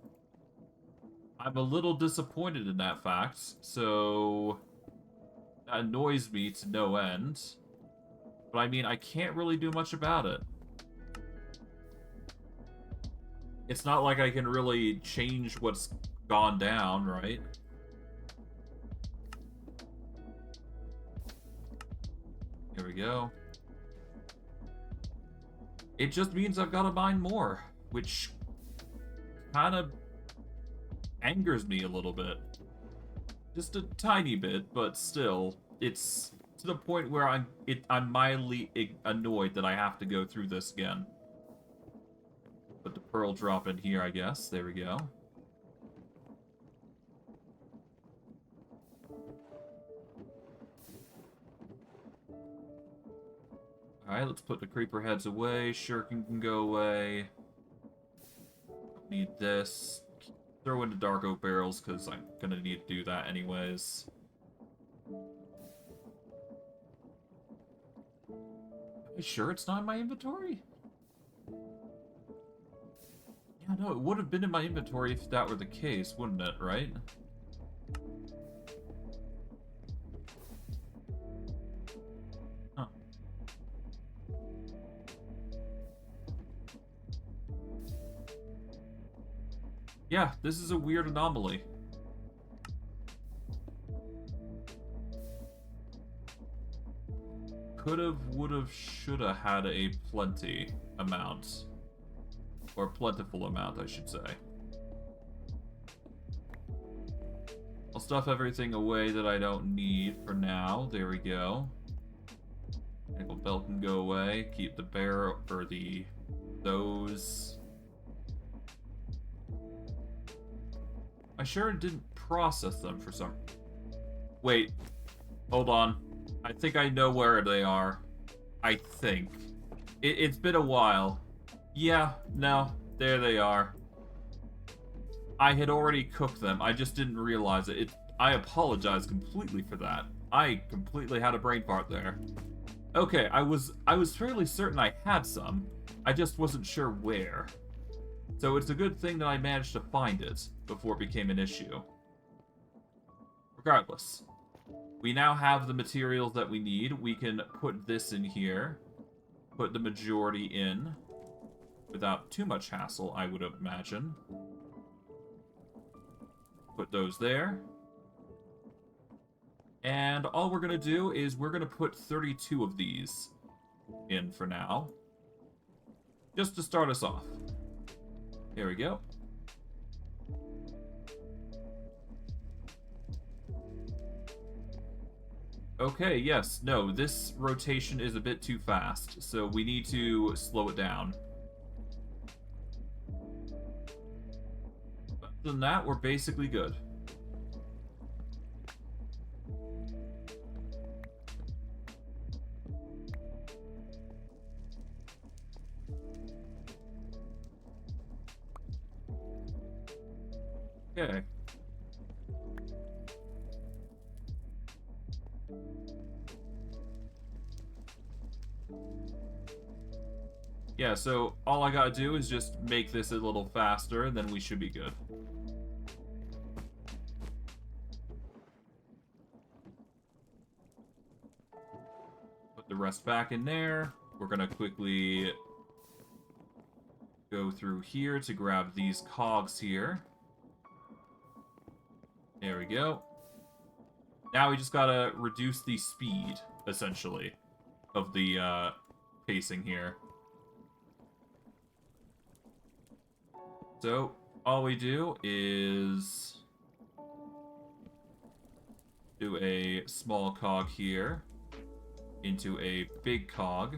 I'm a little disappointed in that fact, so that annoys me to no end. But I mean, I can't really do much about it. It's not like I can really change what's gone down, right? Here we go. It just means I've got to mine more, which kind of angers me a little bit. Just a tiny bit, but still, it's to the point where I'm mildly annoyed that I have to go through this again. Put the pearl drop in here, I guess. There we go. Alright, let's put the creeper heads away. Shuriken can go away. Need this. Throw into dark oak barrels, because I'm gonna need to do that anyways. Are you sure it's not in my inventory? Yeah, no, it would have been in my inventory if that were the case, wouldn't it, right? Huh. Yeah, this is a weird anomaly. Could've, would've, shoulda had a plenty amount. Or plentiful amount, I should say. I'll stuff everything away that I don't need for now. There we go. Nickel belt can go away. Keep the barrel, or those. I sure didn't process them for some... Wait. Hold on. I think I know where they are. I think. It's been a while. Yeah, no. There they are. I had already cooked them. I just didn't realize it. I apologize completely for that. I completely had a brain fart there. Okay, I was fairly certain I had some. I just wasn't sure where. So it's a good thing that I managed to find it before it became an issue. Regardless, we now have the materials that we need. We can put this in here, put the majority in, without too much hassle, I would imagine. Put those there. And all we're going to do is we're going to put 32 of these in for now. Just to start us off. There we go. Okay, yes, no, this rotation is a bit too fast, so we need to slow it down. Other than that, we're basically good. Okay. Yeah, so all I gotta do is just make this a little faster, and then we should be good. Put the rest back in there. We're gonna quickly go through here to grab these cogs here. There we go. Now we just gotta reduce the speed, essentially, of the pacing here. So, all we do is do a small cog here into a big cog.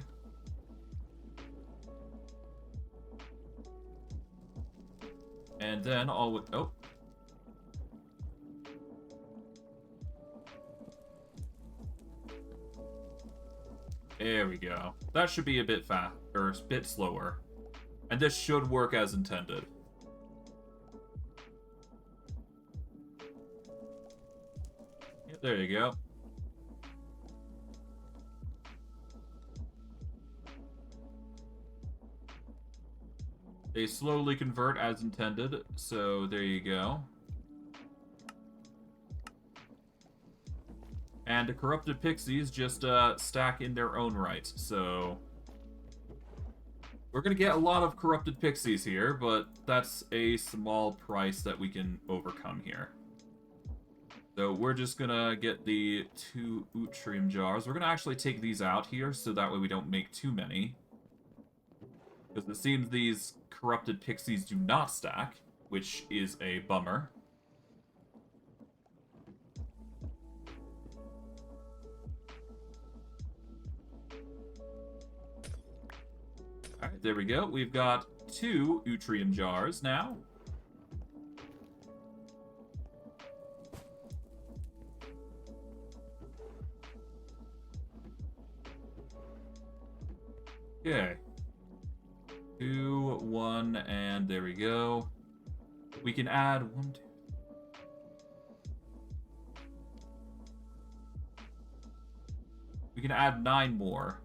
And then all we... Oh. There we go. That should be a bit fast, or a bit slower. And this should work as intended. Yep, there you go. They slowly convert as intended, so there you go. And the corrupted pixies just stack in their own right, so... We're gonna get a lot of corrupted pixies here, but that's a small price that we can overcome here. So we're just gonna get the 2 Atrium jars. We're gonna actually take these out here, so that way we don't make too many. Because it seems these corrupted pixies do not stack, which is a bummer. Alright, there we go. We've got 2 Atrium jars now. Okay. 2, 1, and there we go. We can add 1, 2. We can add 9 more.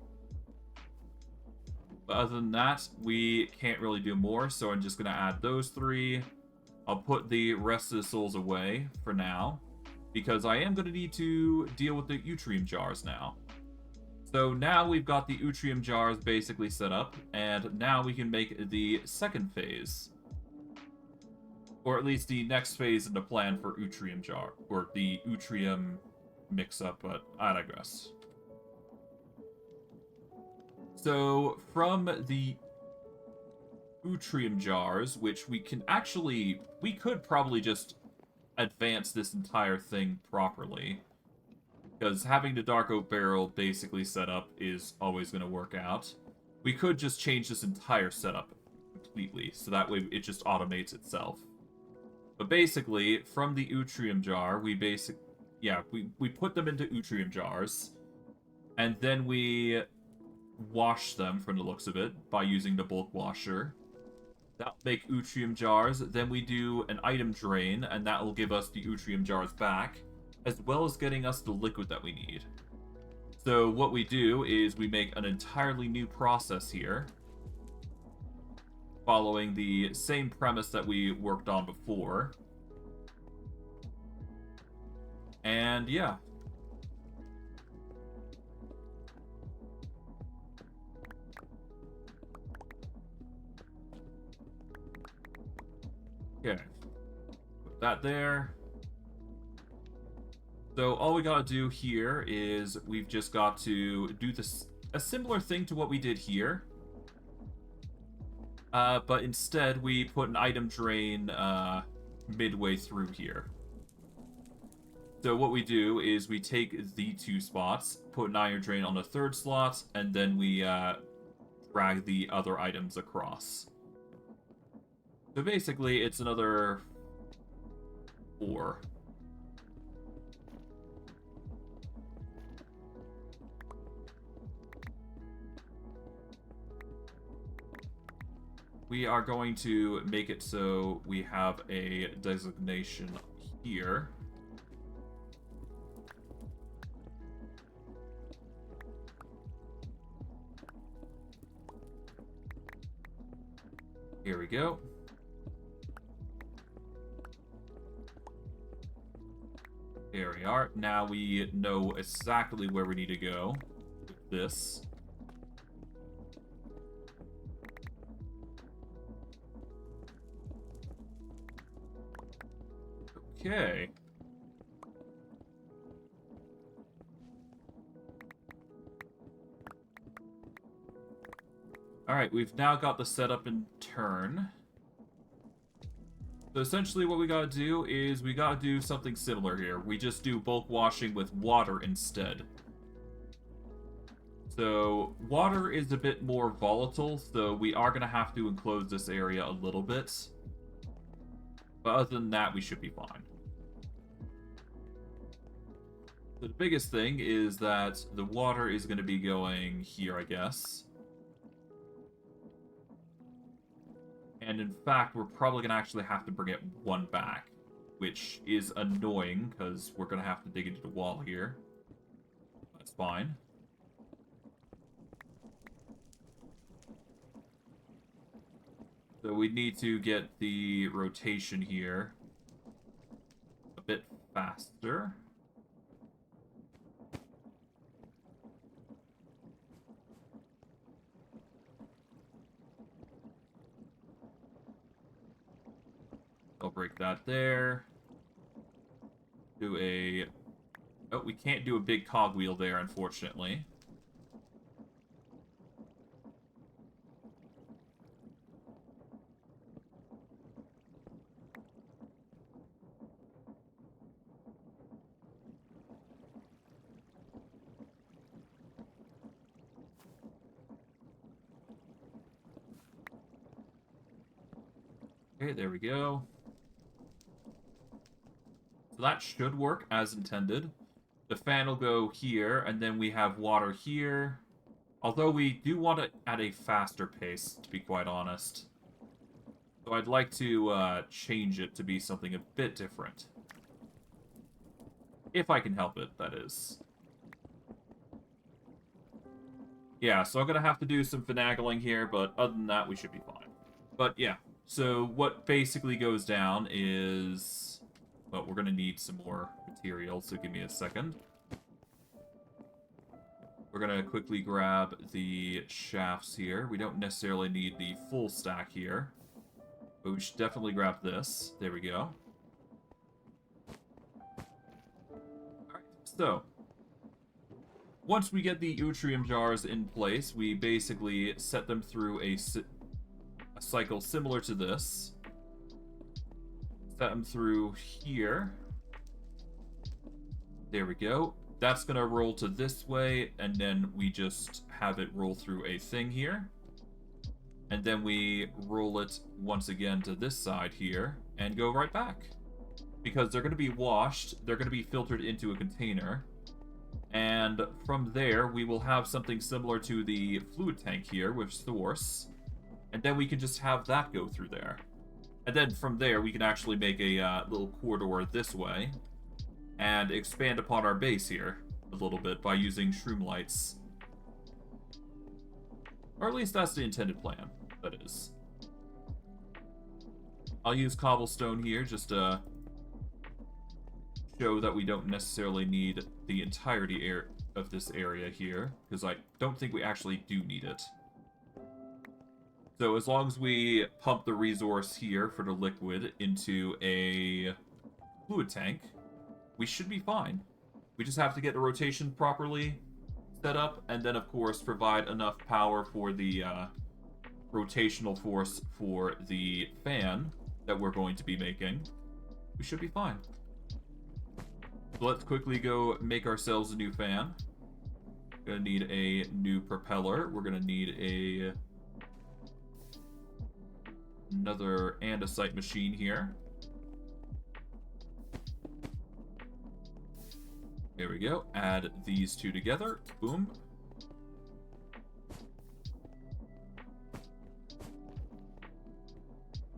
But other than that, we can't really do more, so I'm just going to add those 3. I'll put the rest of the souls away for now, because I am going to need to deal with the Atrium jars now. So now we've got the Atrium jars basically set up, and now we can make the second phase. Or at least the next phase in the plan for Atrium jar, or the Atrium mix-up, but I digress. So, from the Atrium jars, which we can actually... We could probably just advance this entire thing properly. Because having the Dark Oak Barrel basically set up is always going to work out. We could just change this entire setup completely, so that way it just automates itself. But basically, from the Atrium jar, we put them into Atrium jars, and then we wash them from the looks of it by using the bulk washer. That'll make Atrium jars. Then we do an item drain, and that will give us the Atrium jars back, as well as getting us the liquid that we need. So what we do is we make an entirely new process here, following the same premise that we worked on before. And yeah. Okay, put that there. So all we gotta do here is we've just got to do this, a similar thing to what we did here. But instead we put an item drain midway through here. So what we do is we take the 2 spots, put an item drain on the 3rd slot, and then we drag the other items across. So basically, it's another 4. We are going to make it so we have a designation here. Here we go. There we are. Now we know exactly where we need to go with this. Okay. Alright, we've now got the setup in turn. So essentially what we gotta do is we gotta do something similar here. We just do bulk washing with water instead. So water is a bit more volatile, so we are gonna have to enclose this area a little bit. But other than that, we should be fine. The biggest thing is that the water is going to be going here, I guess. And in fact, we're probably going to actually have to bring it one back, which is annoying because we're going to have to dig into the wall here. That's fine. So we need to get the rotation here a bit faster. I'll break that there. Do a... Oh, we can't do a big cogwheel there, unfortunately. Okay, there we go. So that should work as intended. The fan will go here, and then we have water here. Although we do want it at a faster pace, to be quite honest. So I'd like to change it to be something a bit different. If I can help it, that is. Yeah, so I'm going to have to do some finagling here, but other than that, we should be fine. But yeah, so what basically goes down is... Well, we're going to need some more material, so give me a second. We're going to quickly grab the shafts here. We don't necessarily need the full stack here, but we should definitely grab this. There we go. Alright, so... Once we get the Atrium jars in place, we basically set them through a cycle similar to this. Set them through here. There we go. That's going to roll to this way, and then we just have it roll through a thing here. And then we roll it once again to this side here, and go right back. Because they're going to be washed, they're going to be filtered into a container. And from there, we will have something similar to the fluid tank here with source. And then we can just have that go through there. And then from there, we can actually make a little corridor this way. And expand upon our base here a little bit by using shroom lights. Or at least that's the intended plan, that is. I'll use cobblestone here just to show that we don't necessarily need the entirety of this area here, because I don't think we actually do need it. So as long as we pump the resource here for the liquid into a fluid tank, we should be fine. We just have to get the rotation properly set up, and then of course provide enough power for the rotational force for the fan that we're going to be making. We should be fine. So let's quickly go make ourselves a new fan. Gonna need a new propeller. We're gonna need another andesite machine here. There we go. Add these two together. Boom.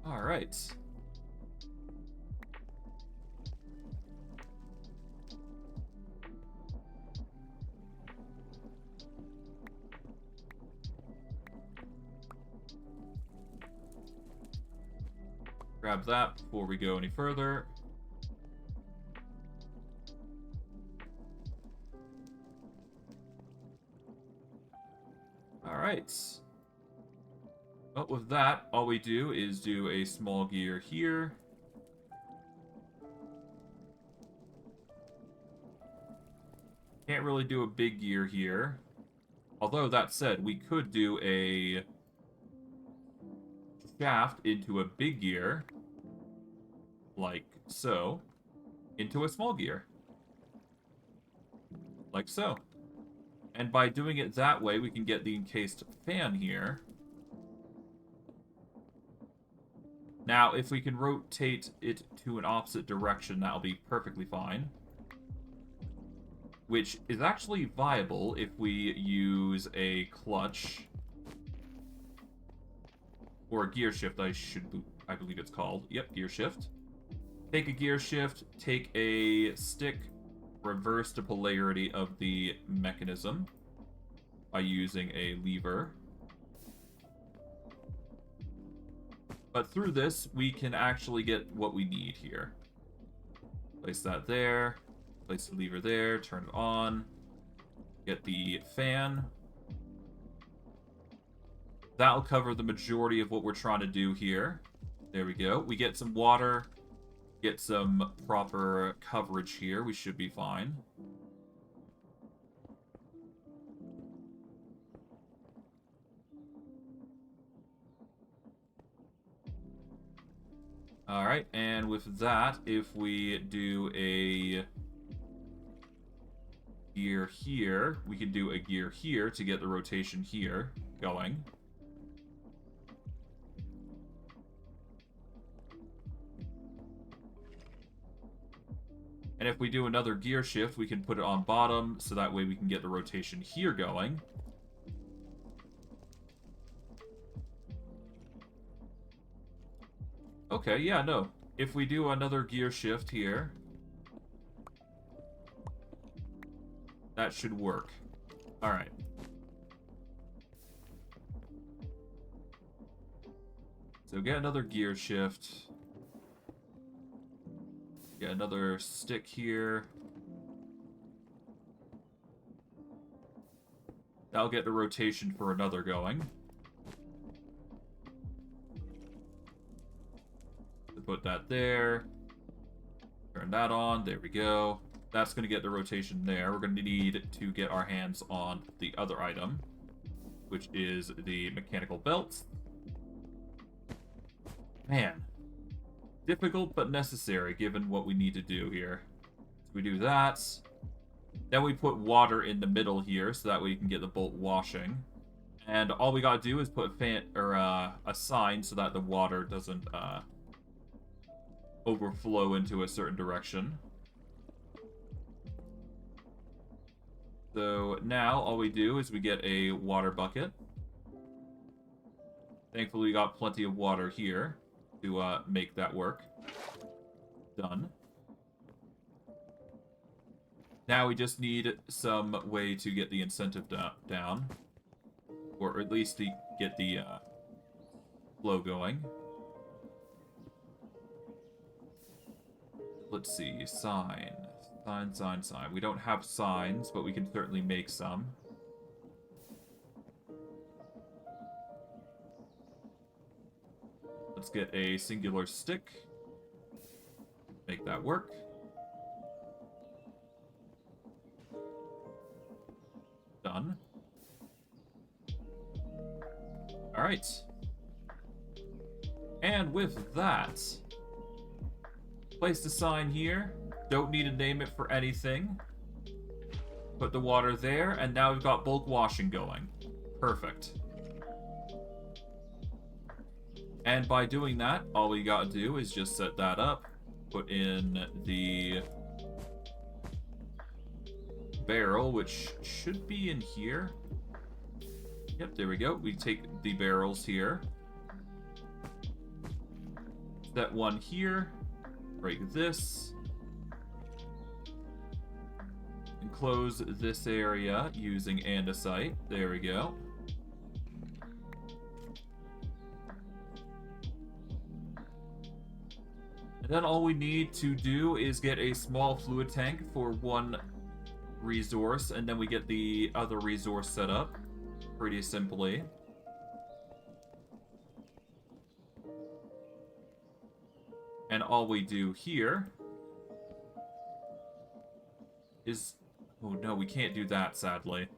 All right. Grab that before we go any further. Alright. Well, with that, all we do is do a small gear here. Can't really do a big gear here. Although, that said, we could do a shaft into a big gear, like so, into a small gear, like so. And by doing it that way, we can get the encased fan here. Now, if we can rotate it to an opposite direction, that'll be perfectly fine. Which is actually viable if we use a clutch. Or a gear shift, I believe it's called. Yep, gear shift. Take a gear shift, take a stick, reverse the polarity of the mechanism by using a lever. But through this, we can actually get what we need here. Place that there. Place the lever there. Turn it on. Get the fan. That'll cover the majority of what we're trying to do here. There we go. We get some water. Get some proper coverage here. We should be fine. Alright, and with that, if we do a gear here, we can do a gear here to get the rotation here going. And if we do another gear shift, we can put it on bottom, so that way we can get the rotation here going. Okay, yeah, no. If we do another gear shift here, that should work. Alright. So get another gear shift. Get another stick here. That'll get the rotation for another going. Put that there. Turn that on. There we go. That's going to get the rotation there. We're going to need to get our hands on the other item, which is the mechanical belt. Man. Difficult, but necessary, given what we need to do here. So we do that. Then we put water in the middle here, so that way you can get the bolt washing. And all we gotta do is put a sign so that the water doesn't overflow into a certain direction. So now all we do is we get a water bucket. Thankfully we got plenty of water here to make that work. Done. Now we just need some way to get the incentive down. Or at least to get the flow going. Let's see. Sign. Sign. We don't have signs, but we can certainly make some. Let's get a singular stick. Make that work. Done. Alright. And with that, place the sign here. Don't need to name it for anything. Put the water there, and now we've got bulk washing going. Perfect. And by doing that, all we gotta do is just set that up. Put in the barrel, which should be in here. Yep, there we go. We take the barrels here. Set one here. Break this. And close this area using andesite. There we go. And then all we need to do is get a small fluid tank for one resource, and then we get the other resource set up pretty simply. And all we do here is... Oh no, we can't do that, sadly.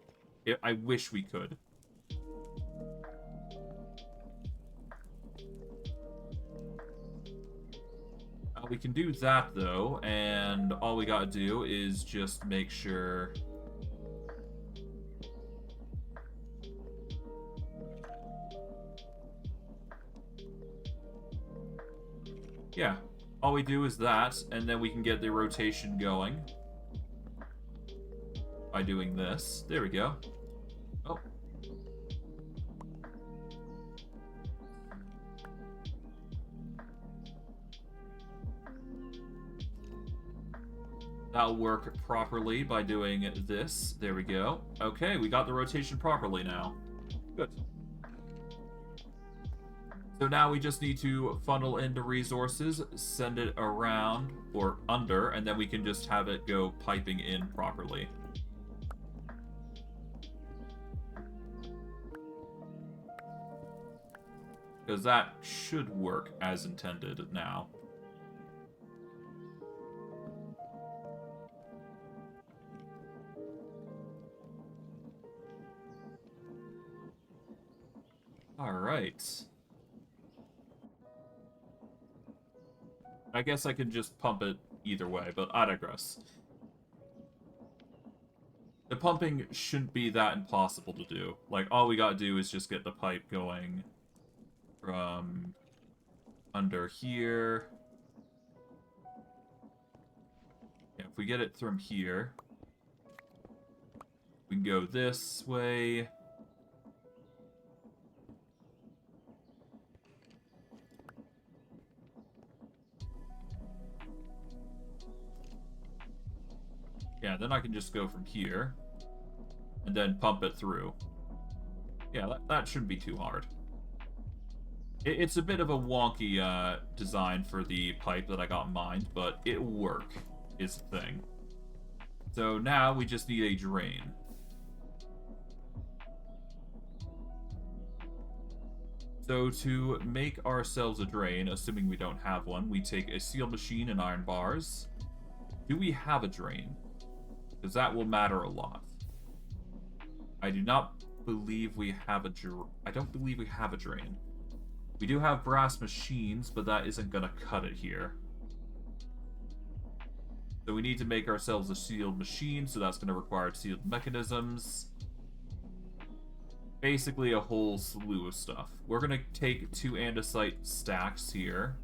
I wish we could. We can do that, though, and all we gotta do is just make sure... Yeah, all we do is that, and then we can get the rotation going by doing this. There we go. Oh. That'll work properly by doing this. There we go. Okay, we got the rotation properly now. Good. So now we just need to funnel into resources, send it around, or under, and then we can just have it go piping in properly. Because that should work as intended now. Alright. I guess I could just pump it either way, but I digress. The pumping shouldn't be that impossible to do. Like, all we gotta do is just get the pipe going from under here. Yeah, if we get it from here, we can go this way. Yeah, then I can just go from here and then pump it through. Yeah, that shouldn't be too hard. It's a bit of a wonky design for the pipe that I got in mind, but it'll work, is the thing. So now we just need a drain. So to make ourselves a drain, assuming we don't have one, we take a sealed machine and iron bars. Do we have a drain? Because that will matter a lot. I do not believe we have a I don't believe we have a drain. We do have brass machines, but that isn't going to cut it here. So we need to make ourselves a sealed machine, so that's going to require sealed mechanisms. Basically a whole slew of stuff. We're going to take 2 andesite stacks here,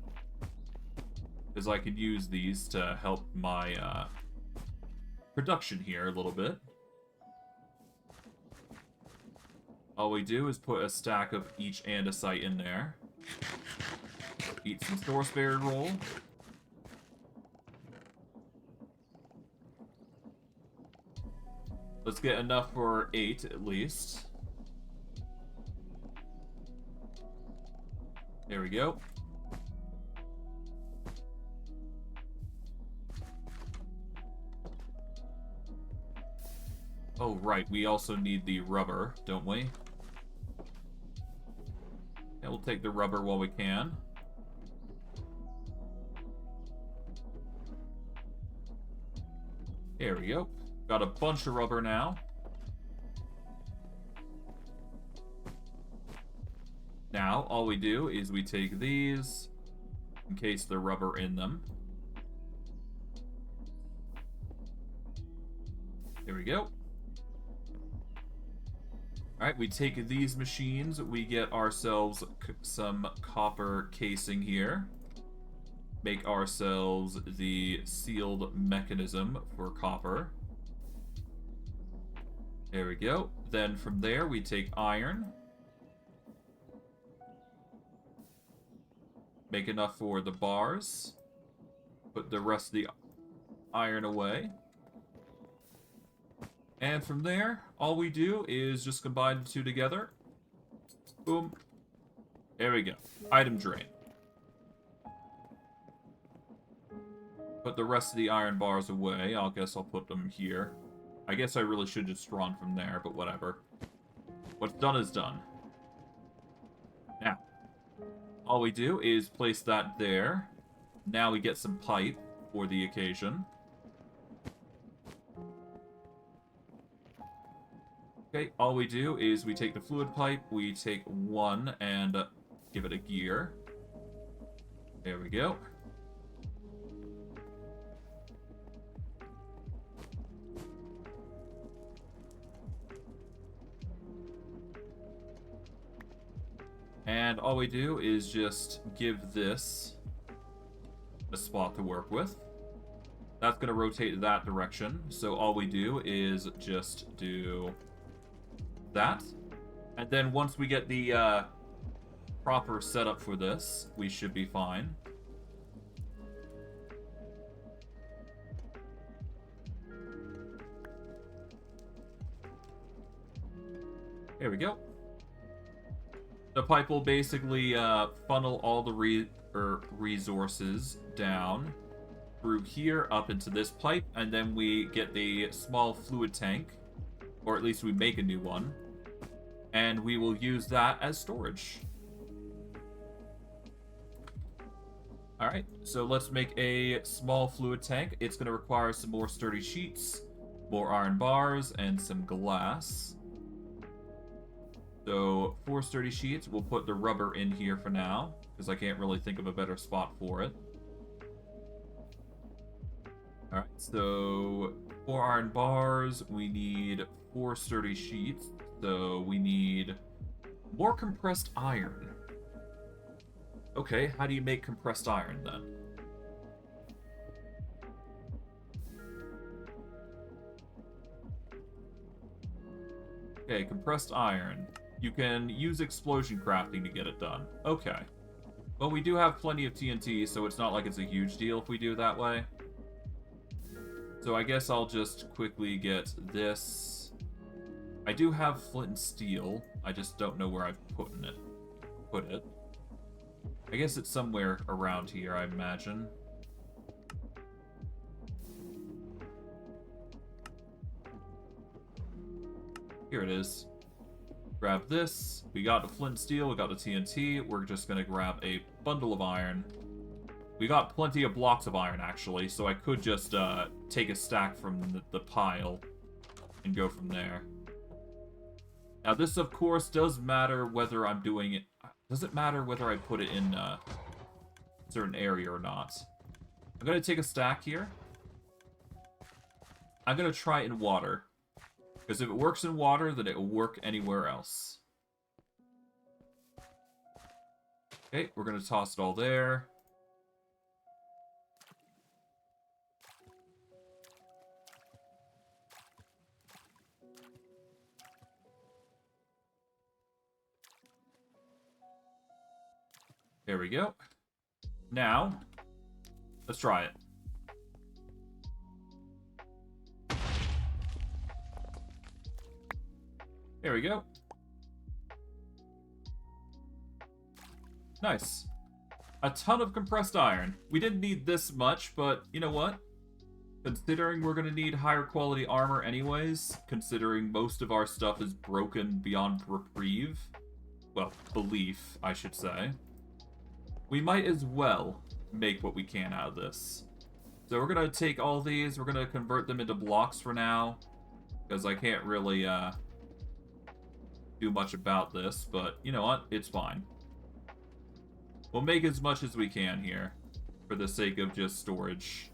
because I could use these to help my production here a little bit. All we do is put a stack of each andesite in there. Eat some Thorspberry roll. Let's get enough for 8 at least. There we go. Oh, right. We also need the rubber, don't we? Yeah, we'll take the rubber while we can. There we go. Got a bunch of rubber now. Now, all we do is we take these, encase the rubber in them. There we go. Alright, we take these machines, we get ourselves some copper casing here. Make ourselves the sealed mechanism for copper. There we go. Then from there, we take iron. Make enough for the bars. Put the rest of the iron away. And from there, all we do is just combine the two together. Boom. There we go. Item drain. Put the rest of the iron bars away. I guess I'll put them here. I guess I really should just drawn from there, but whatever. What's done is done. Now, all we do is place that there. Now we get some pipe for the occasion. Okay, all we do is we take the fluid pipe, we take one and give it a gear. There we go. And all we do is just give this a spot to work with. That's going to rotate that direction. So all we do is just do that. And then once we get the proper setup for this, we should be fine. There we go. The pipe will basically funnel all the resources down through here up into this pipe, and then we get the small fluid tank, or at least we make a new one, and we will use that as storage. Alright, so let's make a small fluid tank. It's going to require some more sturdy sheets, more iron bars, and some glass. So, 4 sturdy sheets. We'll put the rubber in here for now, because I can't really think of a better spot for it. Alright, so 4 iron bars. We need 4 sturdy sheets. So, we need more compressed iron. Okay, how do you make compressed iron then? Okay, compressed iron. You can use explosion crafting to get it done. Okay. Well, we do have plenty of TNT, so it's not like it's a huge deal if we do it that way. So I guess I'll just quickly get this. I do have flint and steel. I just don't know where I've put it. I guess it's somewhere around here, I imagine. Here it is. Grab this. We got the flint and steel. We got the TNT. We're just going to grab a bundle of iron. We got plenty of blocks of iron, actually, so I could just take a stack from the pile and go from there. Now, this, of course, does matter whether I'm doing it... Does it matter whether I put it in a certain area or not? I'm going to take a stack here. I'm going to try it in water. Because if it works in water, then it will work anywhere else. Okay, we're going to toss it all there. There we go. Now, let's try it. There we go. Nice. A ton of compressed iron. We didn't need this much, but you know what? Considering we're going to need higher quality armor anyways, considering most of our stuff is broken beyond reprieve, well, belief, I should say, we might as well make what we can out of this. So we're going to take all these, we're going to convert them into blocks for now, because I can't really, do much about this, but you know what? It's fine. We'll make as much as we can here for the sake of just storage.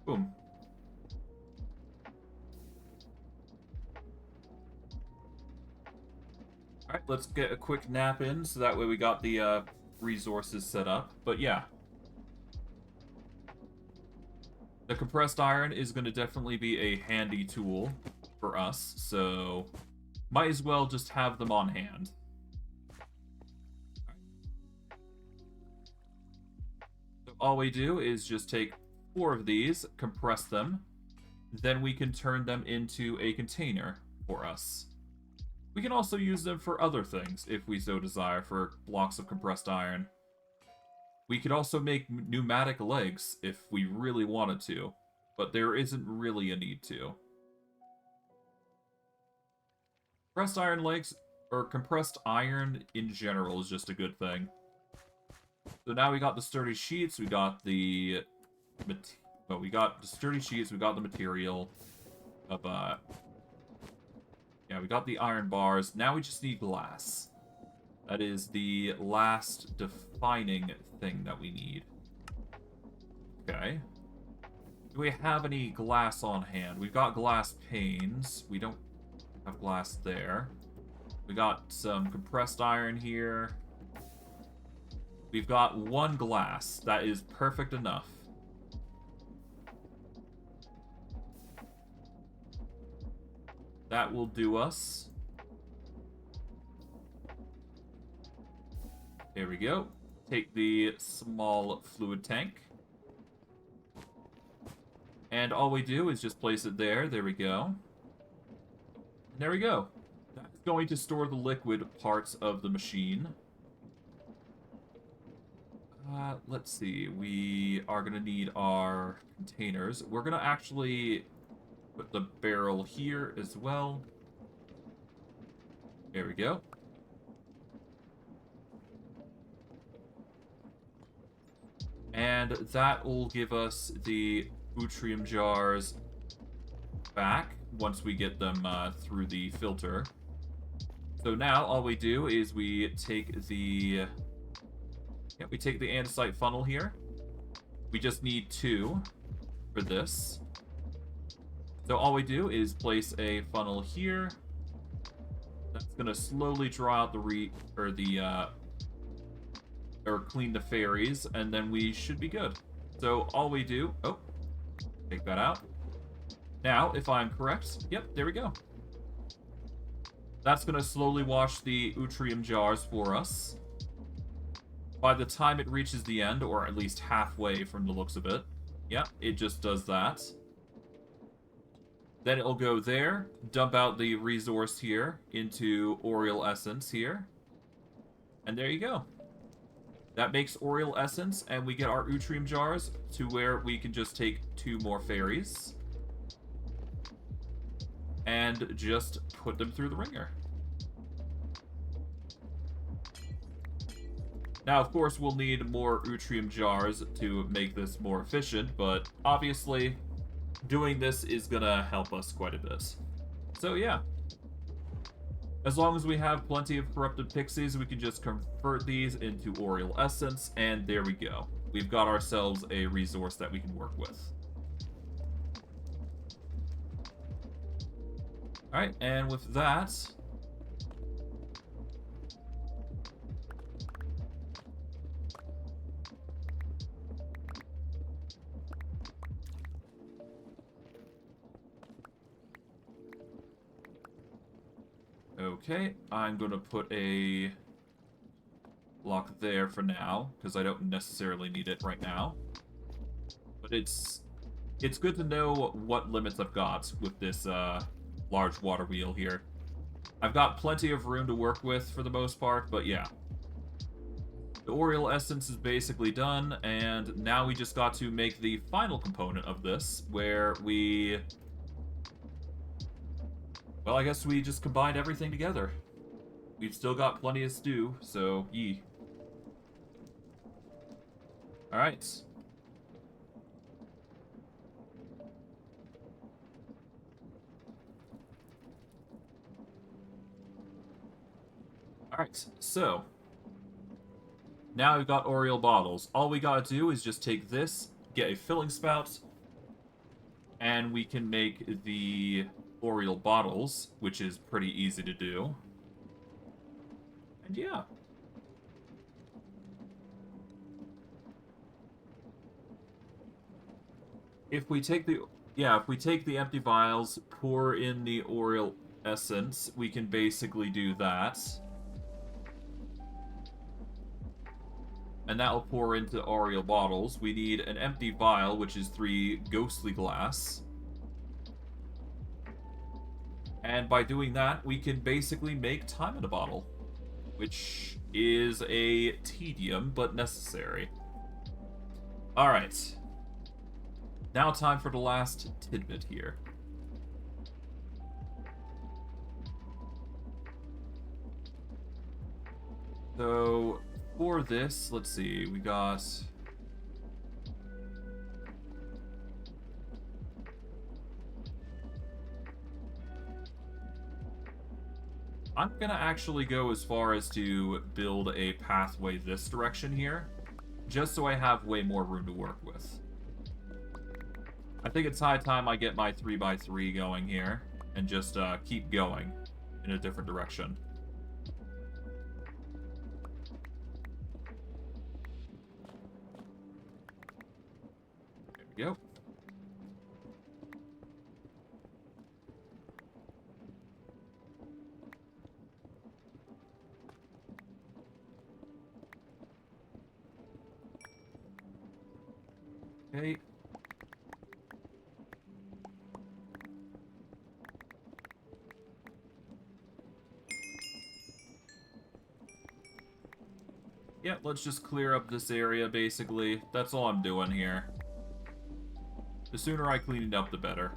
Boom. Alright, let's get a quick nap in so that way we got the resources set up. But yeah. The compressed iron is going to definitely be a handy tool for us, so might as well just have them on hand. So all we do is just take 4 of these, compress them, then we can turn them into a container for us. We can also use them for other things if we so desire, for blocks of compressed iron. We could also make pneumatic legs if we really wanted to, but there isn't really a need to. Compressed iron legs, or compressed iron in general, is just a good thing. So now we got the sturdy sheets, we got the... Well, we got the sturdy sheets, we got the material of, yeah, we got the iron bars. Now we just need glass. That is the last defining thing that we need. Okay. Do we have any glass on hand? We've got glass panes. We don't... Have glass there. We got some compressed iron here. We've got 1 glass. That is perfect enough. That will do us. There we go. Take the small fluid tank. And all we do is just place it there. There we go. There we go. That's going to store the liquid parts of the machine. Let's see. We are going to need our containers. We're going to actually put the barrel here as well. There we go. And that will give us the Atrium jars back once we get them through the filter. So now all we do is we take the andesite funnel here. We just need 2 for this. So all we do is place a funnel here. That's gonna slowly draw out or clean the fairies, and then we should be good. So all we do, take that out. Now, if I'm correct, yep, there we go. That's gonna slowly wash the Atrium jars for us. By the time it reaches the end, or at least halfway from the looks of it, yep, it just does that. Then it'll go there, dump out the resource here into Oriel Essence here. And there you go. That makes Oriel Essence, and we get our Atrium jars to where we can just take 2 more fairies. And just put them through the ringer. Now, of course, we'll need more Atrium jars to make this more efficient, but obviously, doing this is gonna help us quite a bit. So, yeah. As long as we have plenty of corrupted pixies, we can just convert these into Oriel Essence, and there we go. We've got ourselves a resource that we can work with. Alright, and with that... Okay, I'm going to put a block there for now, because I don't necessarily need it right now. But it's good to know what limits I've got with this large water wheel here. I've got plenty of room to work with for the most part, but yeah. The Oriel Essence is basically done, and now we just got to make the final component of this, where we... Well, I guess we just combined everything together. We've still got plenty of stew, so yee. Alright. Alright, so... Now we've got Oriel bottles. All we gotta do is just take this, get a filling spout, and we can make the Oriel bottles, which is pretty easy to do. And yeah. If we take the empty vials, pour in the Oriel Essence, we can basically do that. And that will pour into Oriel bottles. We need an empty vial, which is 3 ghostly glass. And by doing that, we can basically make time in a bottle. Which is a tedium, but necessary. Alright. Now time for the last tidbit here. So... for this, let's see, we got... I'm gonna actually go as far as to build a pathway this direction here, just so I have way more room to work with. I think it's high time I get my 3x3 going here, and just keep going in a different direction. There we go. Okay. Yeah, let's just clear up this area, basically. That's all I'm doing here. The sooner I clean it up, the better.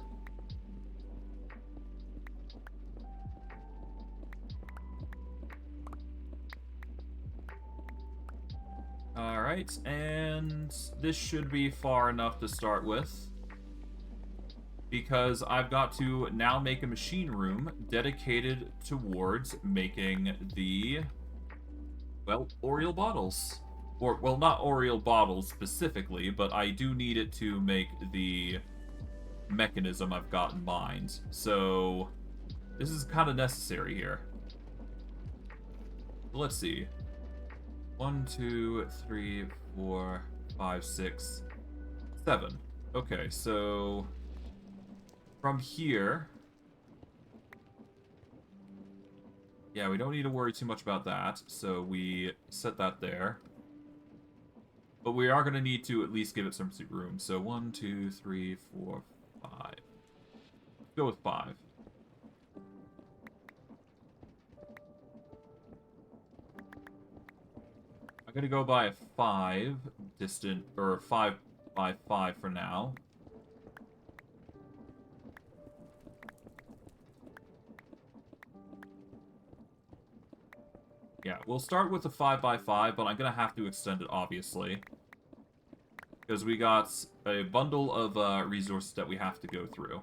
Alright, and this should be far enough to start with. Because I've got to now make a machine room dedicated towards making the, well, Oriel bottles. Or, well, not Oriel bottles specifically, but I do need it to make the mechanism I've got in mind. So, this is kind of necessary here. Let's see. 1, 2, 3, 4, 5, 6, 7. Okay, so from here, yeah, we don't need to worry too much about that. So we set that there. But we are going to need to at least give it some room. So 1, 2, 3, 4, 5. Let's go with 5. I'm going to go by a 5 distant, or 5 by 5 for now. Yeah, we'll start with a 5 by 5, but I'm going to have to extend it, obviously. Because we got a bundle of resources that we have to go through.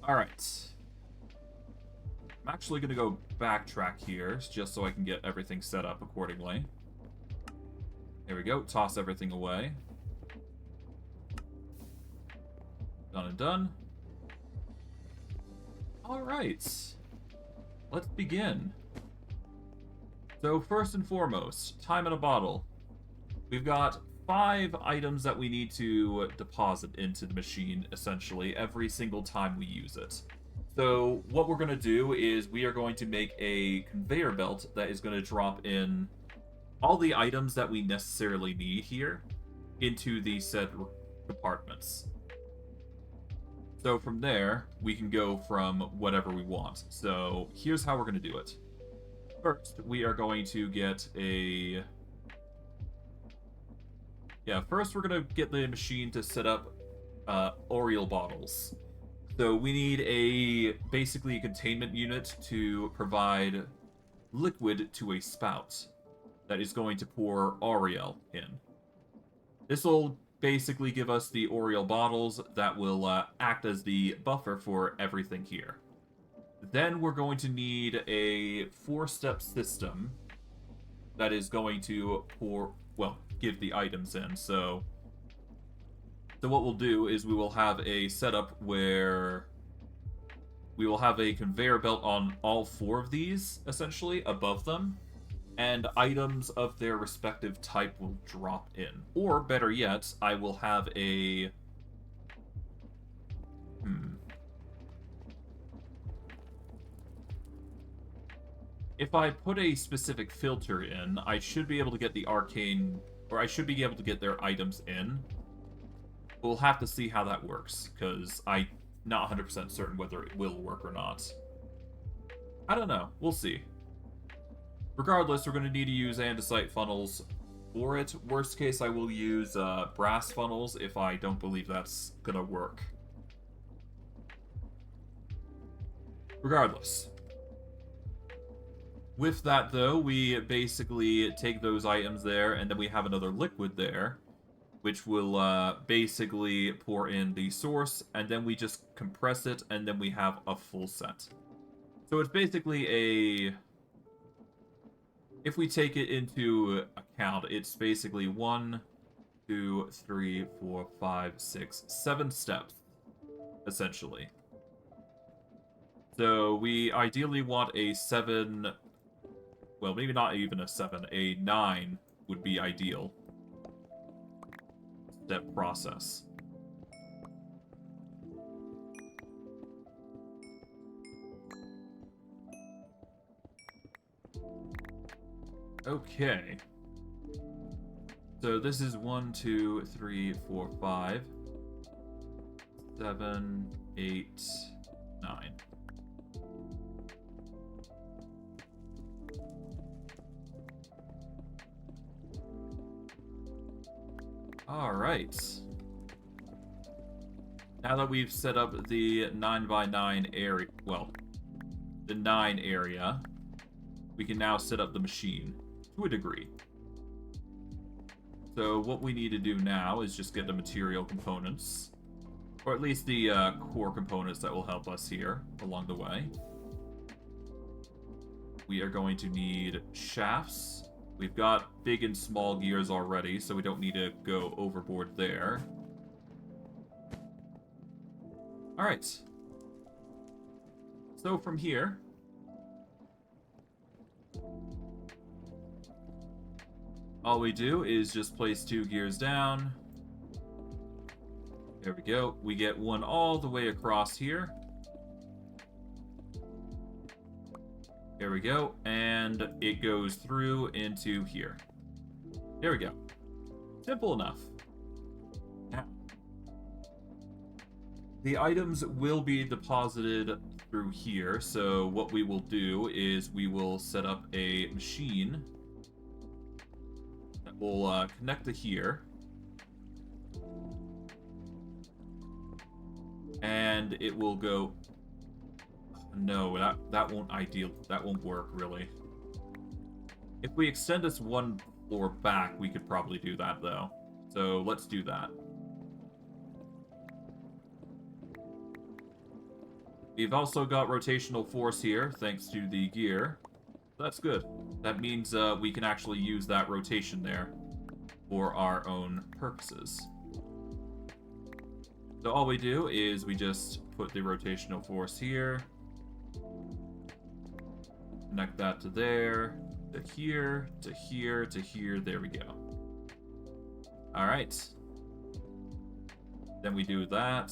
Alright. I'm actually going to go backtrack here, just so I can get everything set up accordingly. There we go. Toss everything away. Done and done. Alright. Let's begin. So, first and foremost, time in a bottle. We've got 5 items that we need to deposit into the machine, essentially, every single time we use it. So what we're going to do is we are going to make a conveyor belt that is going to drop in all the items that we necessarily need here into the said compartments. So from there, we can go from whatever we want. So here's how we're going to do it. First, we are going to get a... Yeah, first we're going to get the machine to set up Oriel bottles. So we need basically a containment unit to provide liquid to a spout that is going to pour Oriel in. This will basically give us the Oriel bottles that will act as the buffer for everything here. Then we're going to need a 4-step system that is going to give the items in. So what we'll do is we will have a setup where we will have a conveyor belt on all 4 of these, essentially, above them, and items of their respective type will drop in. Or, better yet, I will have a... If I put a specific filter in, I should be able to get the arcane... Or I should be able to get their items in. We'll have to see how that works, because I'm not 100% certain whether it will work or not. I don't know. We'll see. Regardless, we're going to need to use andesite funnels for it. Worst case, I will use brass funnels if I don't believe that's going to work. Regardless. With that, though, we basically take those items there, and then we have another liquid there, which will basically pour in the source, and then we just compress it, and then we have a full set. So it's basically a... If we take it into account, it's basically 1, 2, 3, 4, 5, 6, 7 steps, essentially. So we ideally want a 7, well, maybe not even a 7, a 9 would be ideal step process. Okay. So this is 1, 2, 3, 4, 5, 7, 8, 9. Alright. Now that we've set up the 9x9 area, well, the 9 area, we can now set up the machine to a degree. So what we need to do now is just get the material components, or at least the core components that will help us here along the way. We are going to need shafts. We've got big and small gears already, so we don't need to go overboard there. Alright. So from here, all we do is just place 2 gears down. There we go. We get one all the way across here. There we go. And it goes through into here. There we go. Simple enough. Now, the items will be deposited through here. So what we will do is we will set up a machine that will connect to here. And it will go... No, that won't work, really. If we extend this one floor back, we could probably do that, though. So let's do that. We've also got rotational force here, thanks to the gear. That's good. That means we can actually use that rotation there for our own purposes. So all we do is we just put the rotational force here. Connect that to there, to here, to here, to here. There we go. Alright. Then we do that.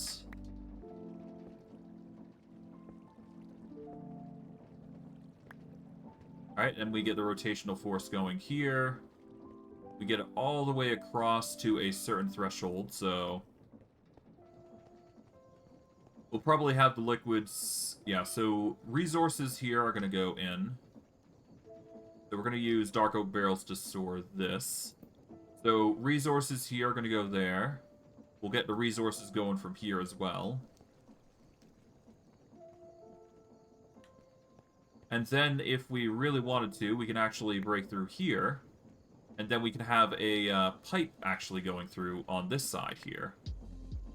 Alright, and we get the rotational force going here. We get it all the way across to a certain threshold, so... We'll probably have the liquids... Yeah, so resources here are going to go in. So we're going to use dark oak barrels to store this. So resources here are going to go there. We'll get the resources going from here as well. And then if we really wanted to, we can actually break through here. And then we can have a pipe actually going through on this side here.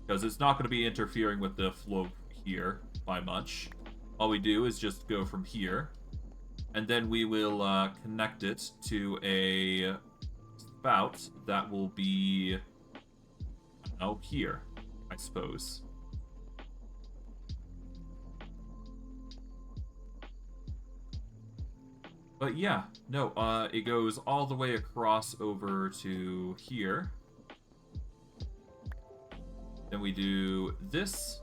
Because it's not going to be interfering with the flow here by much. All we do is just go from here. And then we will connect it to a spout that will be, I don't know, here, I suppose. But yeah, no, it goes all the way across over to here. Then we do this.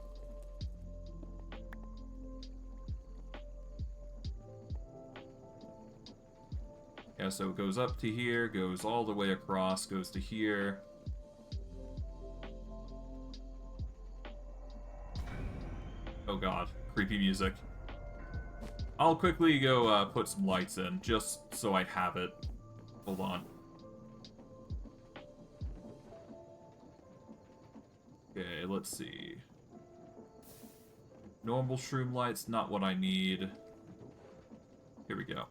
Yeah, so it goes up to here, goes all the way across, goes to here. Oh god, creepy music. I'll quickly go put some lights in, just so I have it. Hold on. Okay, let's see. Normal shroom lights, not what I need. Here we go.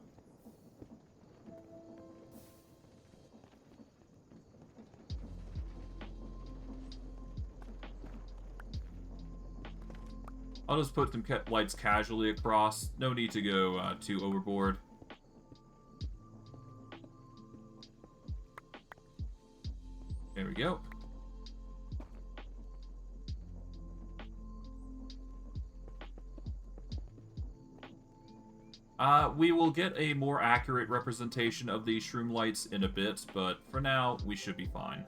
I'll just put some lights casually across. No need to go too overboard. Okay, There we go. We will get a more accurate representation of the shroom lights in a bit, but for now, we should be fine.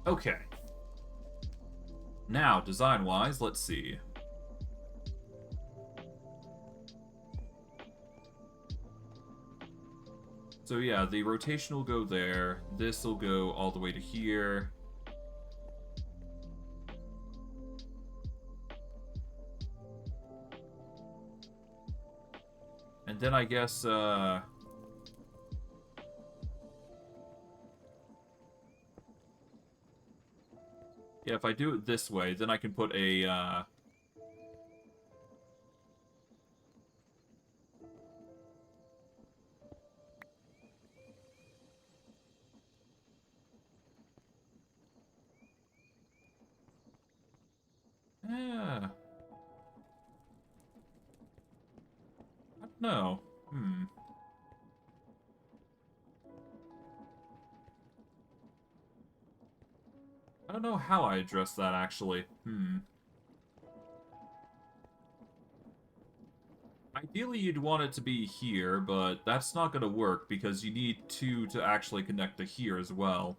Okay. Now, design-wise, let's see. So yeah, the rotation will go there. This will go all the way to here. And then I guess, yeah, if I do it this way, then I can put a, yeah. I don't know. I don't know how I address that, actually. Ideally, you'd want it to be here, but that's not going to work because you need two to actually connect to here as well.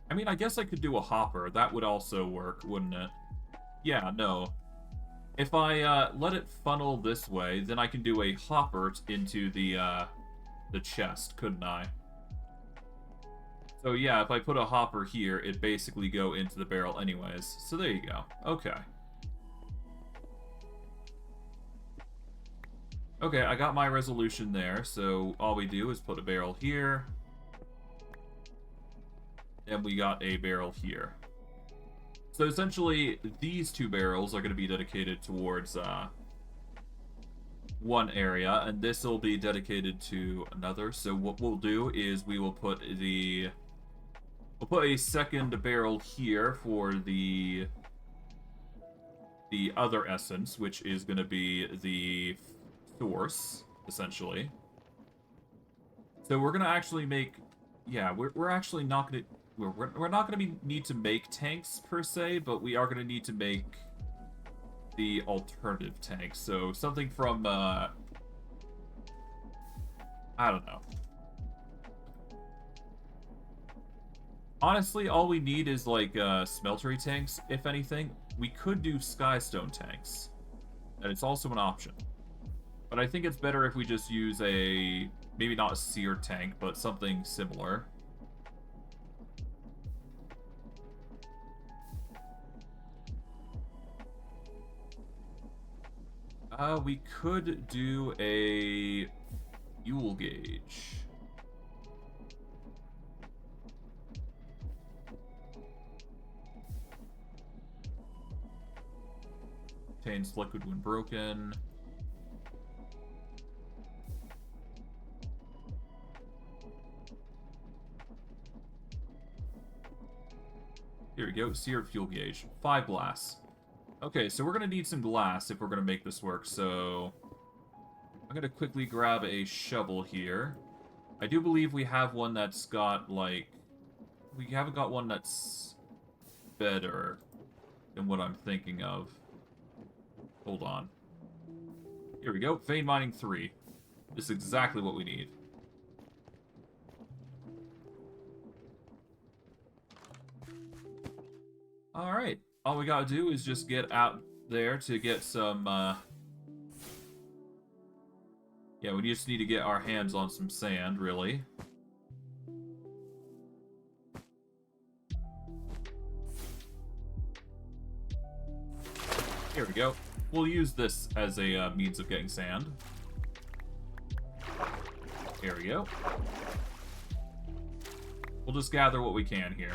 I mean, I guess I could do a hopper. That would also work, wouldn't it? Yeah, no. If I let it funnel this way, then I can do a hopper into the chest, couldn't I? So yeah, if I put a hopper here, it basically go into the barrel anyways. So there you go. Okay. Okay, I got my resolution there, so all we do is put a barrel here. And we got a barrel here. So essentially, these two barrels are going to be dedicated towards one area, and this will be dedicated to another. So what we'll do is we will put a second barrel here for the other essence, which is going to be the source, essentially. So we're going to actually make, yeah, we're actually not going to. We're not going to need to make tanks, per se, but we are going to need to make the alternative tanks. So, something from, I don't know. Honestly, all we need is, like, smeltery tanks, if anything. We could do skystone tanks. And it's also an option. But I think it's better if we just use a, maybe not a seer tank, but something similar. We could do a fuel gauge. Contains liquid when broken. Here we go, seared fuel gauge. 5 glass. Okay, so we're going to need some glass if we're going to make this work, so I'm going to quickly grab a shovel here. I do believe we have one that's got, like, we haven't got one that's better than what I'm thinking of. Hold on. Here we go, vein mining 3. This is exactly what we need. Alright. All we gotta do is just get out there to get some, yeah, we just need to get our hands on some sand, really. Here we go. We'll use this as a means of getting sand. Here we go. We'll just gather what we can here.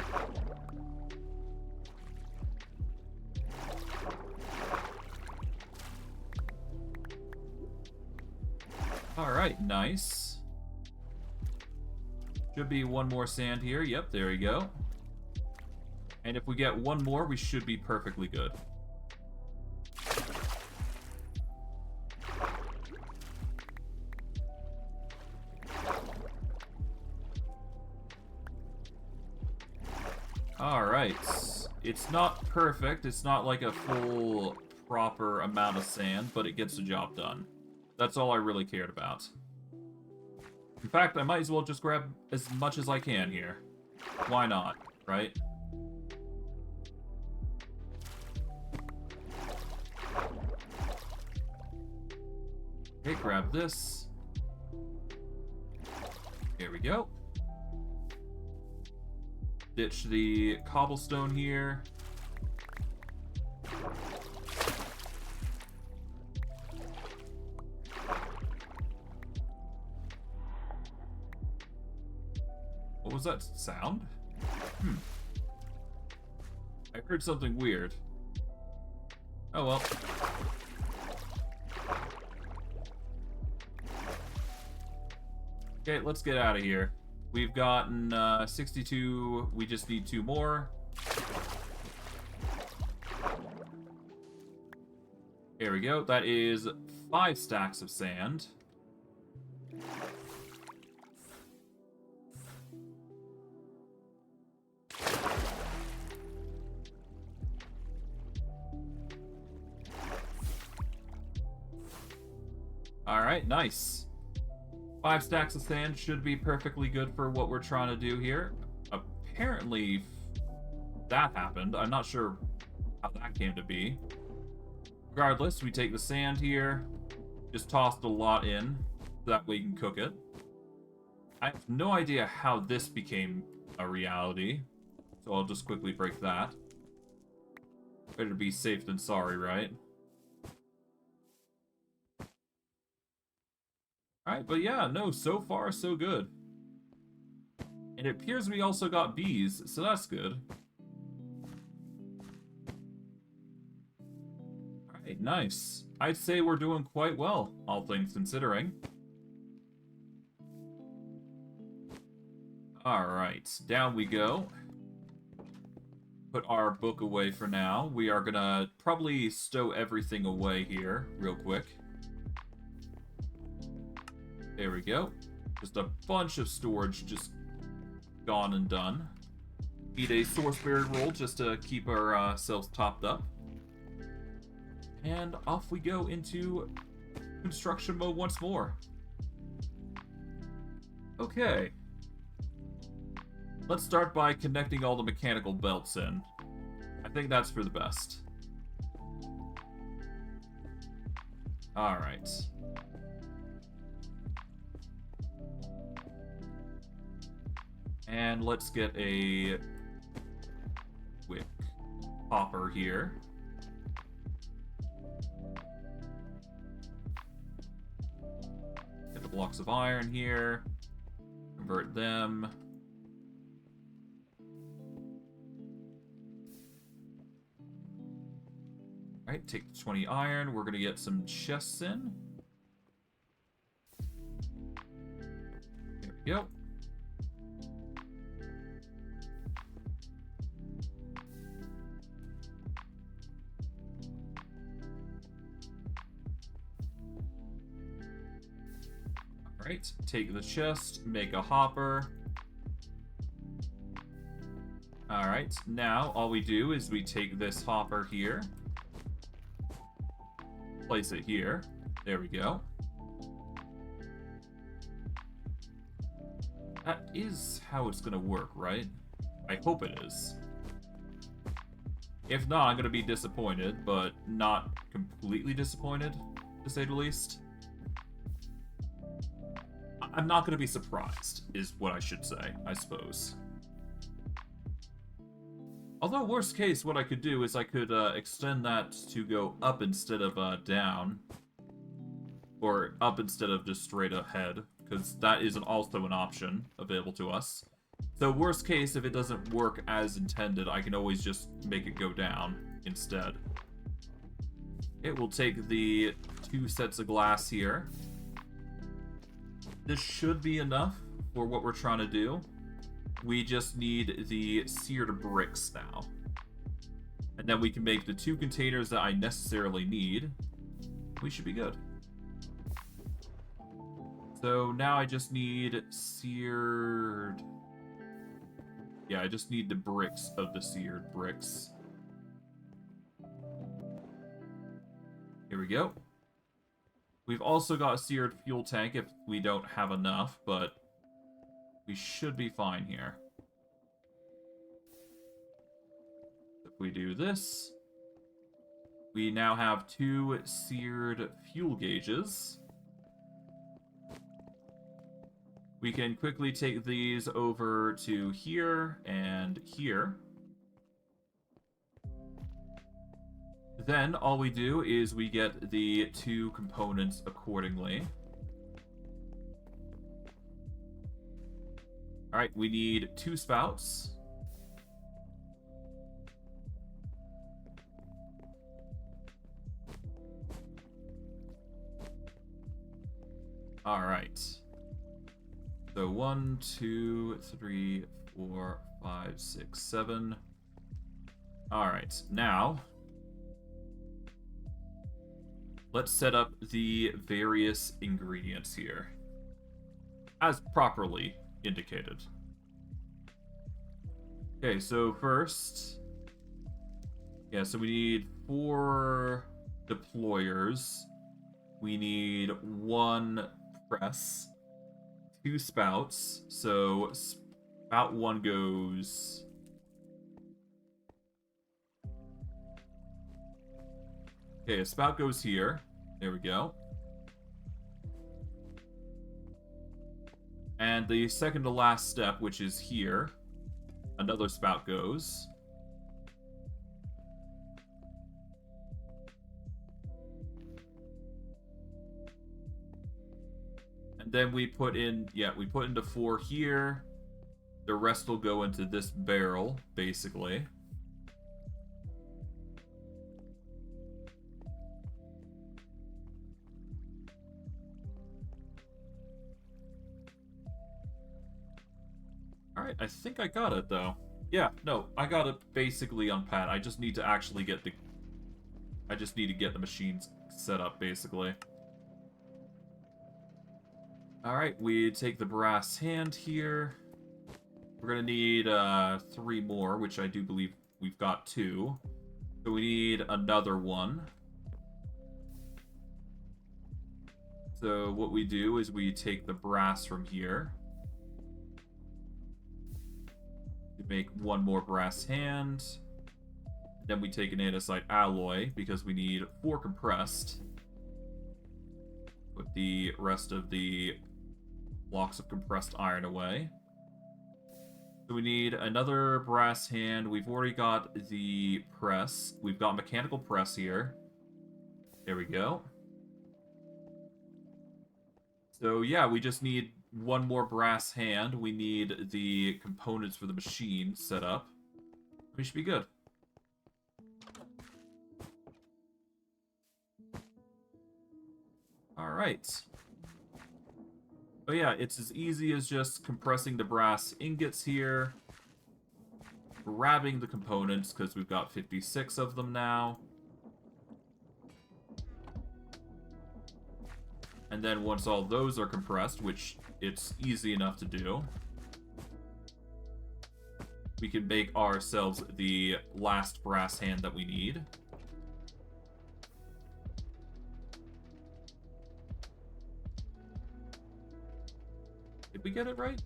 Alright, nice. Should be one more sand here. Yep, there we go. And if we get one more, we should be perfectly good. Alright. It's not perfect. It's not like a full, proper amount of sand, but it gets the job done. That's all I really cared about. In fact, I might as well just grab as much as I can here. Why not, right? Okay, grab this. Here we go. Ditch the cobblestone here. What was that sound? I heard something weird. Oh well. Okay, let's get out of here. We've gotten 62. We just need 2 more. Here we go. That is 5 stacks of sand. Alright, nice. 5 stacks of sand should be perfectly good for what we're trying to do here. Apparently, that happened. I'm not sure how that came to be. Regardless, we take the sand here. Just tossed a lot in, so that way you can cook it. I have no idea how this became a reality, so I'll just quickly break that. Better be safe than sorry, right? Alright, but yeah, no, so far so good. And it appears we also got bees, so that's good. Alright, nice. I'd say we're doing quite well, all things considering. Alright, down we go. Put our book away for now. We are gonna probably stow everything away here real quick. There we go. Just a bunch of storage just gone and done. Need a sourceberry roll just to keep ourselves topped up. And off we go into construction mode once more. Okay. Let's start by connecting all the mechanical belts in. I think that's for the best. Alright. And let's get a quick hopper here. Get the blocks of iron here. Convert them. Alright, take the 20 iron. We're going to get some chests in. There we go. Alright, take the chest, make a hopper. Alright, now all we do is we take this hopper here. Place it here. There we go. That is how it's gonna work, right? I hope it is. If not, I'm gonna be disappointed, but not completely disappointed, to say the least. I'm not gonna be surprised, is what I should say, I suppose. Although, worst case, what I could do is I could extend that to go up instead of down. Or up instead of just straight ahead, because that is also an option available to us. So worst case, if it doesn't work as intended, I can always just make it go down instead. It will take the 2 sets of glass here. This should be enough for what we're trying to do. we just need the seared bricks now. And then we can make the 2 containers that I necessarily need. We should be good. So now I just need seared... Yeah, I just need the bricks of the seared bricks. Here we go. We've also got a seared fuel tank if we don't have enough, but we should be fine here. If we do this, we now have 2 seared fuel gauges. We can quickly take these over to here and here. Then all we do is we get the 2 components accordingly. Alright, we need 2 spouts. Alright. So 1, 2, 3, 4, 5, 6, 7. Alright, now let's set up the various ingredients here as properly indicated. Okay, so first, yeah, so we need 4 deployers. We need 1 press, 2 spouts. So spout 1 goes... Okay, a spout goes here. There we go. And the second to last step, which is here, another spout goes. And then we put in, yeah, we put into 4 here. The rest will go into this barrel, basically. Alright, I think I got it, though. Yeah, no, I got it basically on pat. I just need to actually get the... I just need to get the machines set up, basically. Alright, we take the brass hand here. We're gonna need 3 more, which I do believe we've got 2. So we need another one. So what we do is we take the brass from here. We make 1 more brass hand. Then we take an andesite alloy because we need 4 compressed. Put the rest of the blocks of compressed iron away. So we need another brass hand. We've already got the press. We've got mechanical press here. There we go. So yeah, we just need 1 more brass hand. We need the components for the machine set up. We should be good. Alright. But yeah, it's as easy as just compressing the brass ingots here, grabbing the components, because we've got 56 of them now. And then once all those are compressed, which it's easy enough to do, we can make ourselves the last brass hand that we need. Did we get it right?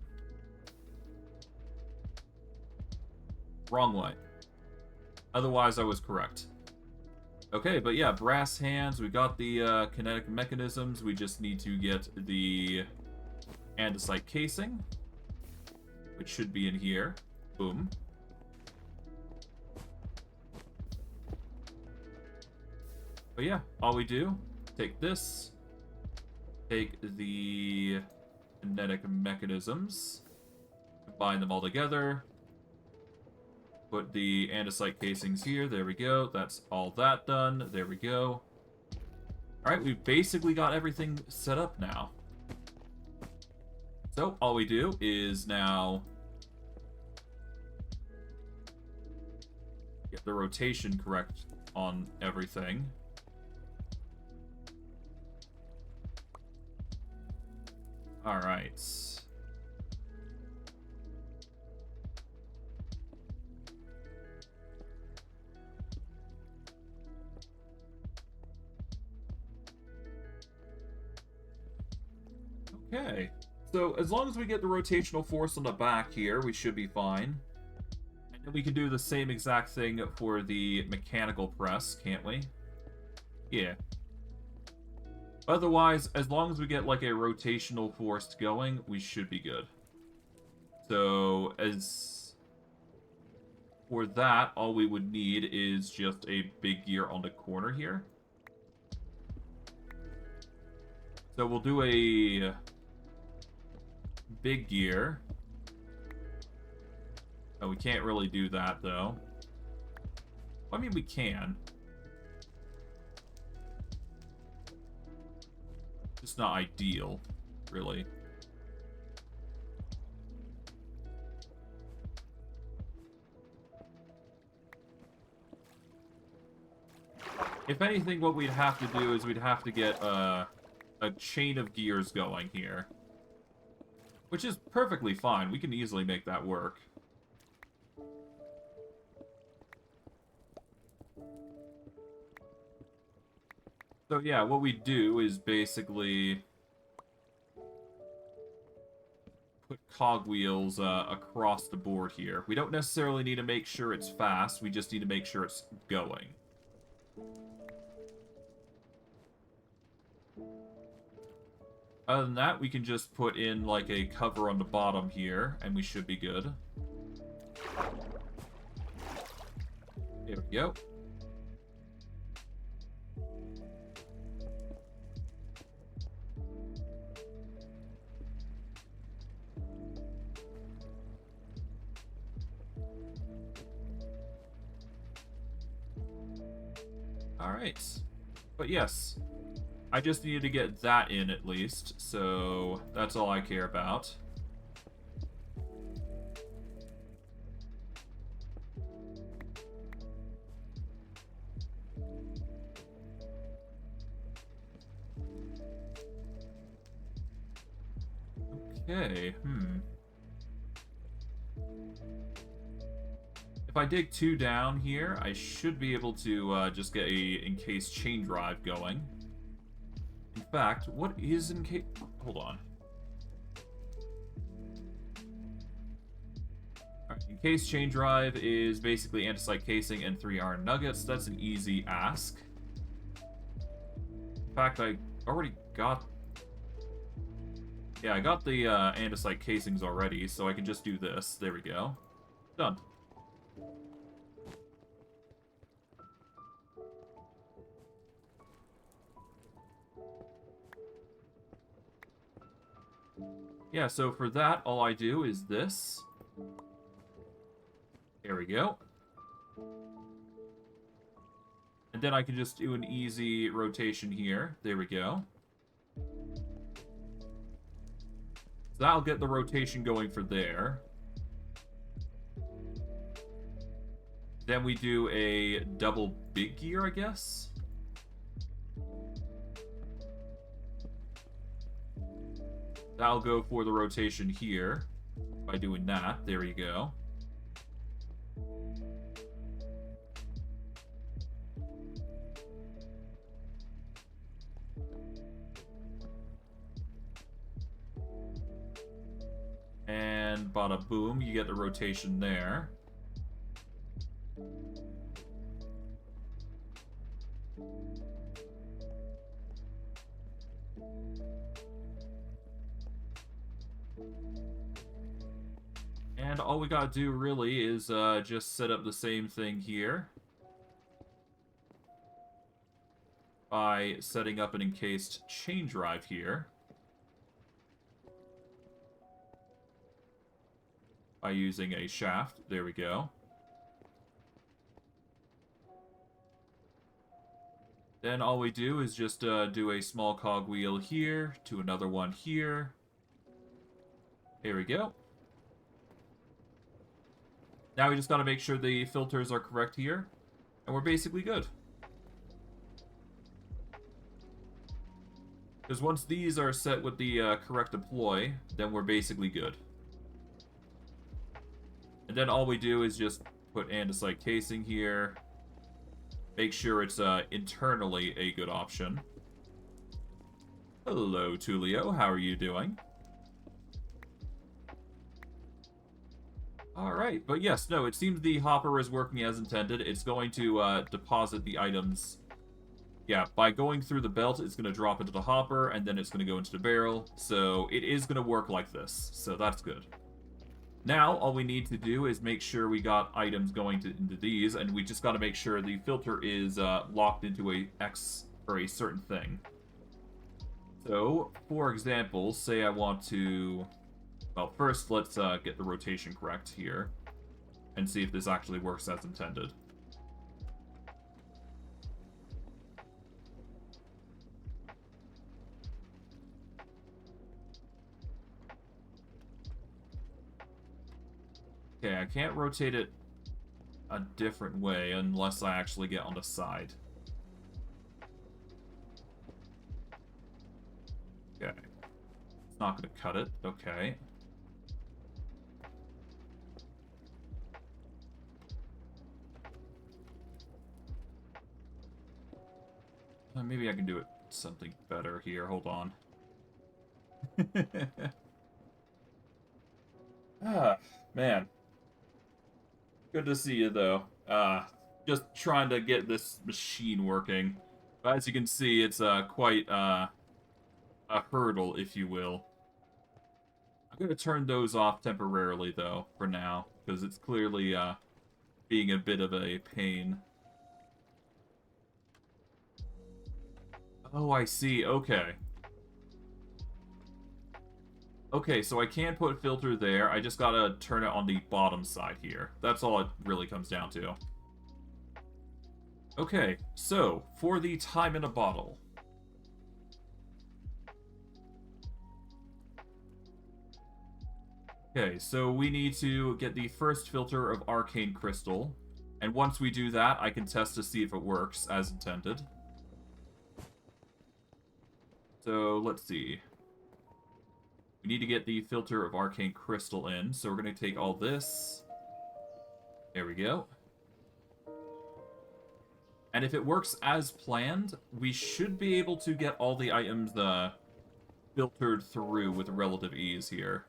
Wrong way. Otherwise, I was correct. Okay, but yeah, brass hands. We got the kinetic mechanisms. We just need to get the andesite casing, which should be in here. Boom. But yeah, all we do, take this, take the kinetic mechanisms, combine them all together, put the andesite casings here. There we go. That's all that done. There we go. Alright, we've basically got everything set up now. So all we do is now the rotation correct on everything. Alright. Okay. So, as long as we get the rotational force on the back here, we should be fine. And we can do the same exact thing for the mechanical press, can't we? Yeah. Otherwise, as long as we get, like, a rotational force going, we should be good. So, as for that, all we would need is just a big gear on the corner here. So we'll do a big gear. Oh, we can't really do that, though. I mean, we can. Just not ideal, really. If anything, what we'd have to do is we'd have to get a chain of gears going here. Which is perfectly fine. We can easily make that work. So yeah, what we do is basically put cogwheels across the board here. We don't necessarily need to make sure it's fast, we just need to make sure it's going. Other than that, we can just put in like a cover on the bottom here, and we should be good. There we go. Alright. But yes, I just needed to get that in at least, so that's all I care about. Okay, If I dig 2 down here, I should be able to just get a encased chain drive going. In fact, what is encased... Hold on. Alright, encased chain drive is basically andesite casing and 3 iron nuggets. That's an easy ask. In fact, I already got... Yeah, I got the andesite casings already, so I can just do this. There we go. Done. Yeah, so for that, all I do is this. There we go. And then I can just do an easy rotation here. There we go. So that'll get the rotation going for there. Then we do a double big gear, I guess. That'll go for the rotation here by doing that. There you go. And bada boom, you get the rotation there. And all we gotta do really is just set up the same thing here by setting up an encased chain drive here by using a shaft. There we go. Then all we do is just do a small cogwheel here to another one here. Here we go. Now we just gotta make sure the filters are correct here, and we're basically good. Because once these are set with the correct deploy, then we're basically good. And then all we do is just put andesite casing here. Make sure it's internally a good option. Hello, Tulio. How are you doing? Alright, but yes, no, it seems the hopper is working as intended. It's going to deposit the items. Yeah, by going through the belt, it's going to drop into the hopper, and then it's going to go into the barrel. So it is going to work like this. So that's good. Now, all we need to do is make sure we got items going into these, and we just got to make sure the filter is locked into a X or a certain thing. So, for example, say I want to... Well, first, let's get the rotation correct here, and see if this actually works as intended. Okay, I can't rotate it a different way unless I actually get on the side. Okay. It's not going to cut it. Okay. Maybe I can do it something better here. Hold on. Ah, man. Good to see you, though. Just trying to get this machine working. But as you can see, it's quite a hurdle, if you will. I'm going to turn those off temporarily, though, for now. Because it's clearly being a bit of a pain. Oh, I see. Okay. Okay, so I can put a filter there. I just gotta turn it on the bottom side here. That's all it really comes down to. Okay, so for the time in a bottle. Okay, so we need to get the first filter of Arcane Crystal. And once we do that, I can test to see if it works as intended. So, let's see. We need to get the filter of Arcane Crystal in, so we're going to take all this. There we go. And if it works as planned, we should be able to get all the items filtered through with relative ease here.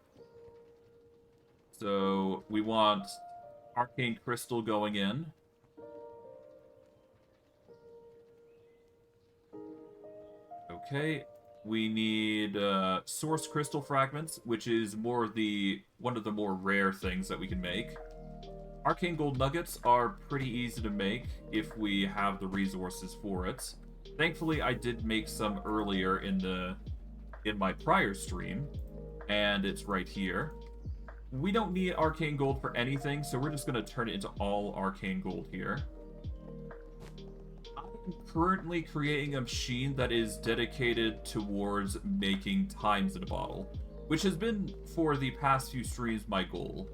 So, we want Arcane Crystal going in. Okay. We need source crystal fragments, which is one of the more rare things that we can make. Arcane Gold Nuggets are pretty easy to make if we have the resources for it. Thankfully, I did make some earlier in my prior stream, and it's right here. We don't need Arcane Gold for anything, so we're just going to turn it into all Arcane Gold here. I'm currently creating a machine that is dedicated towards making times in a bottle, which has been, for the past few streams, my goal.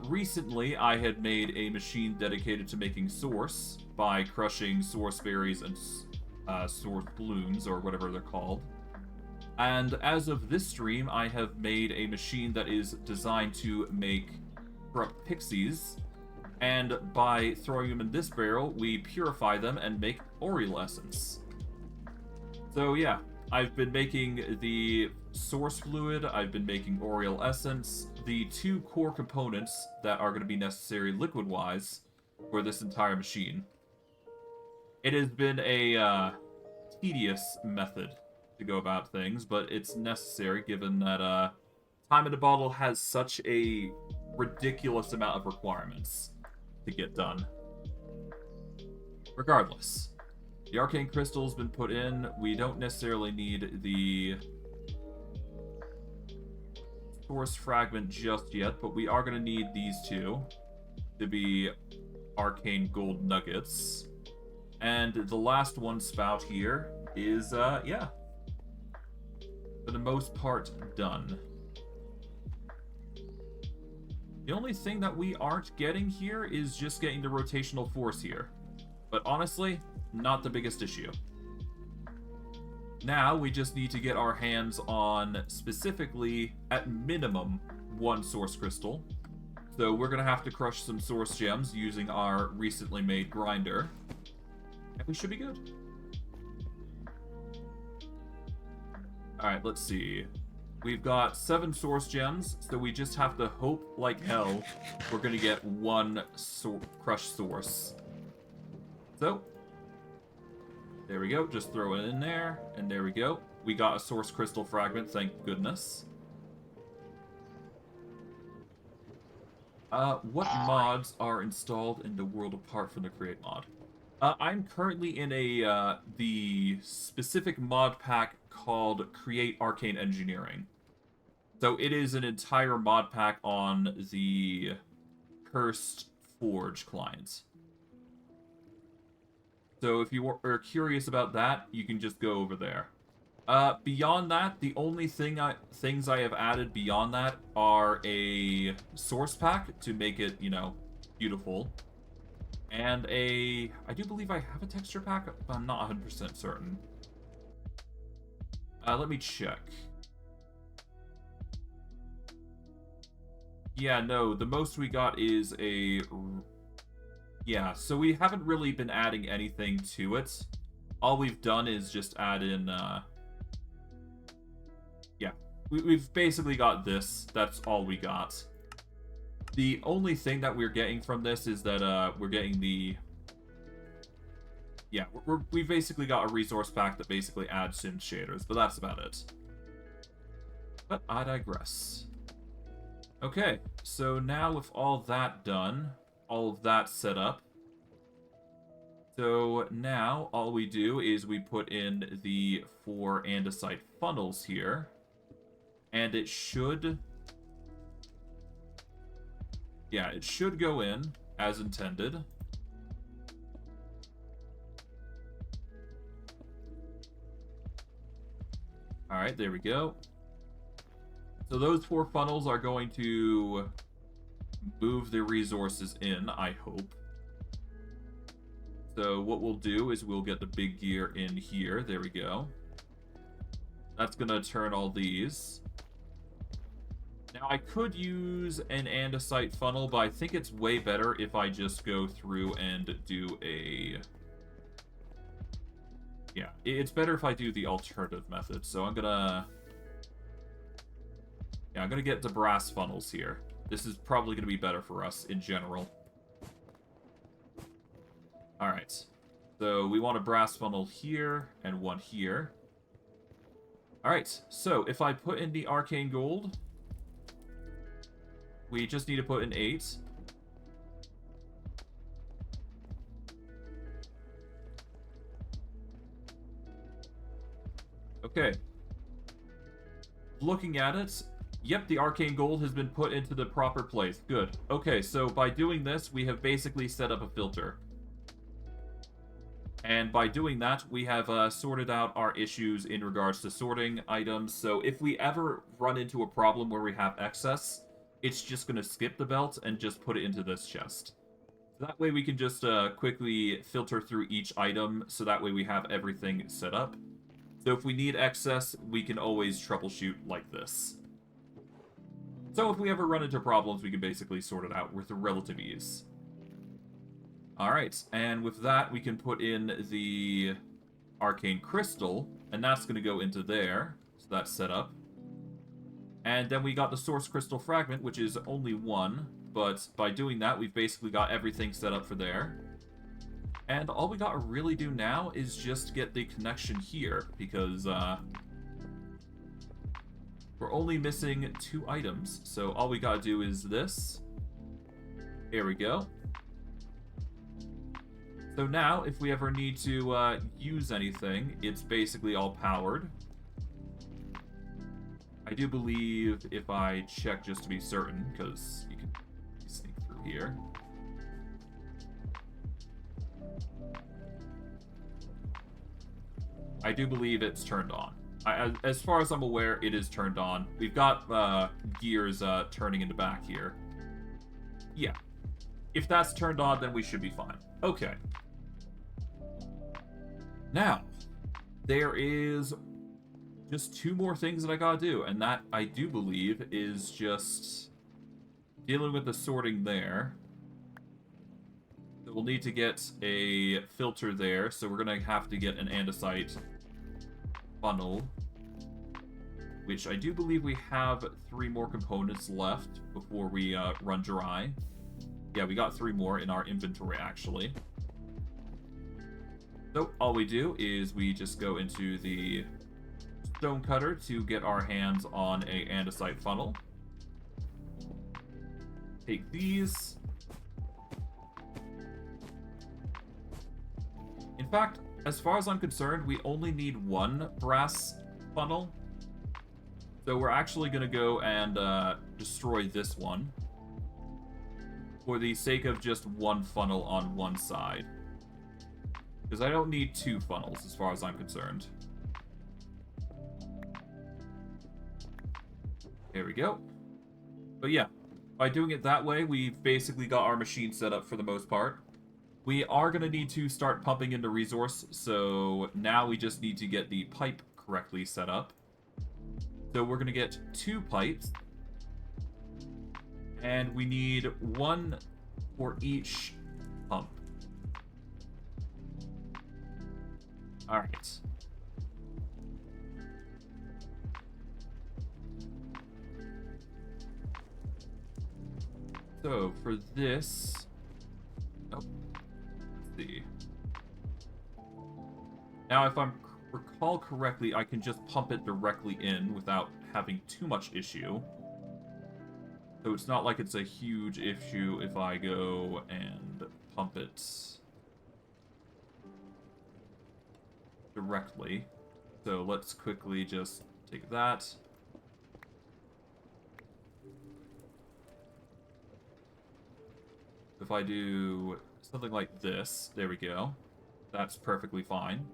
Recently, I had made a machine dedicated to making source by crushing source berries and source blooms, or whatever they're called. And as of this stream, I have made a machine that is designed to make corrupt pixies, and by throwing them in this barrel, we purify them and make Oriel essence. So yeah, I've been making the source fluid, I've been making Oriel essence, the two core components that are going to be necessary liquid-wise for this entire machine. It has been a tedious method to go about things, but it's necessary given that time in a bottle has such a ridiculous amount of requirements to get done. Regardless, the Arcane Crystal's been put in. We don't necessarily need the source fragment just yet, but we are going to need these two to be Arcane Gold Nuggets. And the last one spout here is, yeah, for the most part, done. The only thing that we aren't getting here is just getting the rotational force here. But honestly, not the biggest issue. Now we just need to get our hands on, specifically, at minimum, 1 source crystal. So we're going to have to crush some source gems using our recently made grinder. And we should be good. Alright, let's see. We've got 7 source gems, so we just have to hope like hell we're going to get 1 crushed source. So, there we go. Just throw it in there, and there we go. We got a source crystal fragment, thank goodness. What mods are installed in the world apart from the create mod? I'm currently in the specific mod pack called Create Arcane Engineering. So it is an entire mod pack on the Cursed Forge client. So if you are curious about that, you can just go over there. Beyond that, the only things I have added beyond that are a source pack to make it, you know, beautiful. And I do believe I have a texture pack, but I'm not 100% certain. Let me check. Yeah, no, the most we got is a... Yeah, so we haven't really been adding anything to it. All we've done is just add in, yeah, we've basically got this. That's all we got. The only thing that we're getting from this is that, we're getting the... Yeah, we've basically got a resource pack that basically adds synth shaders, but that's about it. But I digress. Okay, so now with all that done, all of that set up, so now all we do is we put in the 4 andesite funnels here, and it should... Yeah, it should go in as intended. Alright, there we go. So those 4 funnels are going to move the resources in, I hope. So what we'll do is we'll get the big gear in here. There we go. That's going to turn all these. Now, I could use an andesite funnel, but I think it's way better if I just go through and do a... Yeah, it's better if I do the alternative method. So I'm gonna... Yeah, I'm gonna get the brass funnels here. This is probably gonna be better for us in general. Alright. So we want a brass funnel here and 1 here. Alright, so if I put in the Arcane Gold... We just need to put in 8. Okay. Looking at it, yep, the Arcane Gold has been put into the proper place. Good. Okay, so by doing this, we have basically set up a filter. And by doing that, we have sorted out our issues in regards to sorting items. So if we ever run into a problem where we have excess, it's just going to skip the belt and just put it into this chest. That way we can just quickly filter through each item, so that way we have everything set up. So if we need excess, we can always troubleshoot like this. So if we ever run into problems, we can basically sort it out with relative ease. Alright, and with that, we can put in the Arcane Crystal, and that's going to go into there. So that's set up. And then we got the Source Crystal Fragment, which is only 1, but by doing that, we've basically got everything set up for there. And all we gotta really do now is just get the connection here, because we're only missing 2 items. So all we gotta do is this. Here we go. So now, if we ever need to use anything, it's basically all powered. I do believe if I check just to be certain, because you can sneak through here. I do believe it's turned on. As far as I'm aware, it is turned on. We've got gears turning into back here. Yeah. If that's turned on, then we should be fine. Okay. Now, there is just 2 more things that I gotta do, and that, I do believe, is just dealing with the sorting there. So we'll need to get a filter there, so we're gonna have to get an andesite funnel, which I do believe we have 3 more components left before we run dry. Yeah, we got 3 more in our inventory, actually. So all we do is we just go into the stone cutter to get our hands on a andesite funnel. Take these. In fact, as far as I'm concerned, we only need 1 brass funnel. So we're actually going to go and destroy this one for the sake of just 1 funnel on one side. Because I don't need 2 funnels as far as I'm concerned. There we go. But yeah, by doing it that way, we've basically got our machine set up for the most part. We are going to need to start pumping into resource, so now we just need to get the pipe correctly set up. So we're going to get 2 pipes, and we need 1 for each pump. Alright. So, for this... Oh, let's see. Now, if I recall correctly, I can just pump it directly in without having too much issue. So it's not like it's a huge issue if I go and pump it directly. So let's quickly just take that. If I do something like this, there we go. That's perfectly fine.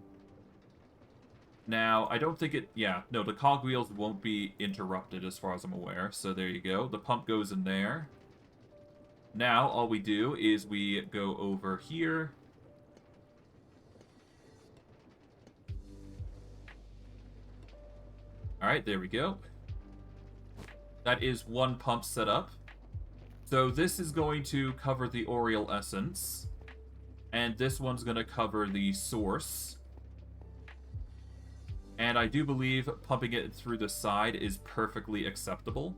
Now, I don't think it... Yeah, no, the cogwheels won't be interrupted as far as I'm aware. So there you go. The pump goes in there. Now, all we do is we go over here. Alright, there we go. That is 1 pump set up. So this is going to cover the Aureal Essence. And this one's going to cover the source. And I do believe pumping it through the side is perfectly acceptable.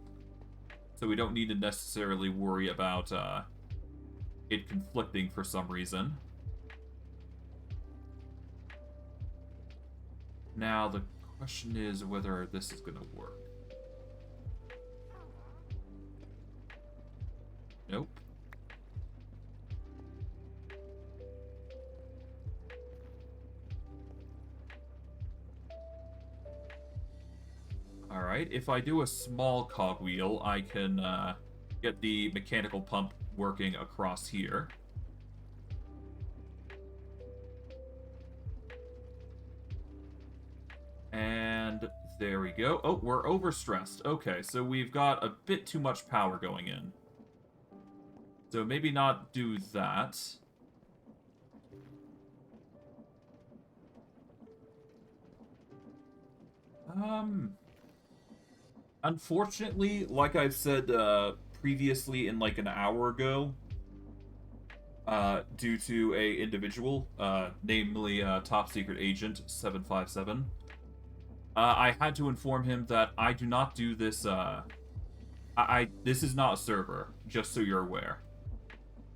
So we don't need to necessarily worry about it conflicting for some reason. Now the question is whether this is going to work. Nope. Alright, if I do a small cogwheel, I can get the mechanical pump working across here. And there we go. Oh, we're overstressed. Okay, so we've got a bit too much power going in. So maybe not do that. Unfortunately, like I've said previously in like an hour ago, due to a individual, namely Top Secret Agent 757, I had to inform him that I do not do this, this is not a server, just so you're aware.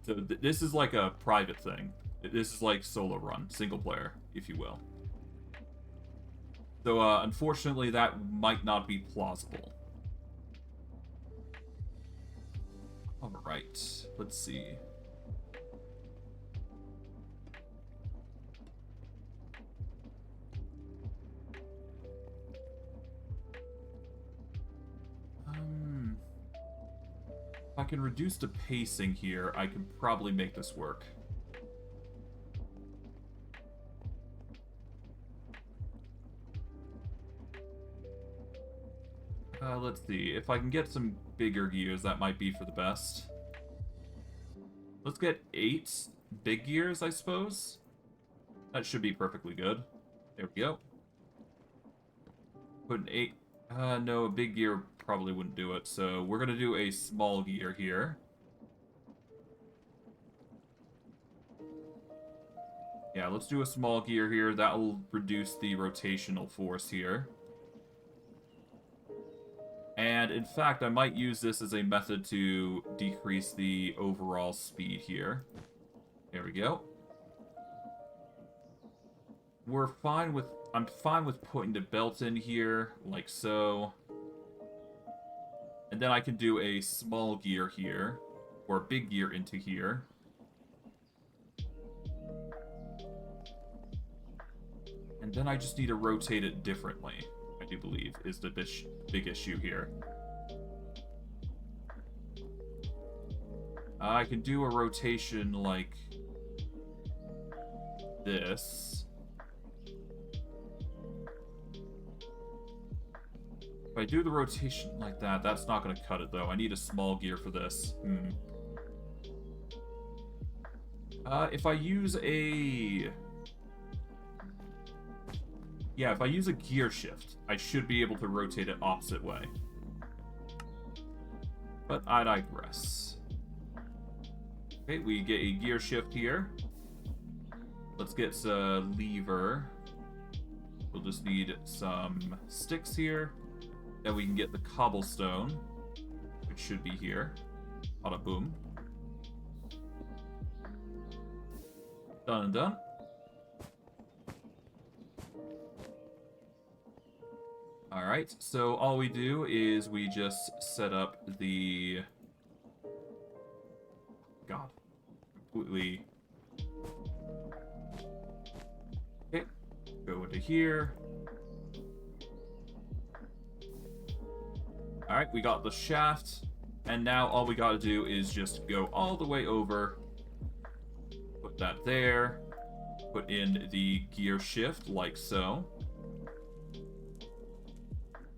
So this is like a private thing. This is like solo run, single player, if you will. So, unfortunately, that might not be plausible. Alright, let's see. If I can reduce the pacing here, I can probably make this work. Let's see. If I can get some bigger gears, that might be for the best. Let's get 8 big gears, I suppose. That should be perfectly good. There we go. Put an 8. No, a big gear probably wouldn't do it, so we're gonna do a small gear here. Yeah, let's do a small gear here. That will reduce the rotational force here. And in fact, I might use this as a method to decrease the overall speed here. There we go. I'm fine with putting the belt in here, like so. And then I can do a small gear here, or a big gear into here. And then I just need to rotate it differently, I do believe, is the big issue here. I can do a rotation like this. If I do the rotation like that, that's not going to cut it, though. I need a small gear for this. If I use a... Yeah, if I use a gear shift, I should be able to rotate it opposite way. But I digress. Okay, we get a gear shift here. Let's get a lever. We'll just need some sticks here. Then we can get the cobblestone, which should be here. Bada boom. Done and done. Alright, so all we do is we just set up the... God. Completely... Okay. Go into here. Alright, we got the shaft. And now all we gotta do is just go all the way over. Put that there. Put in the gear shift, like so.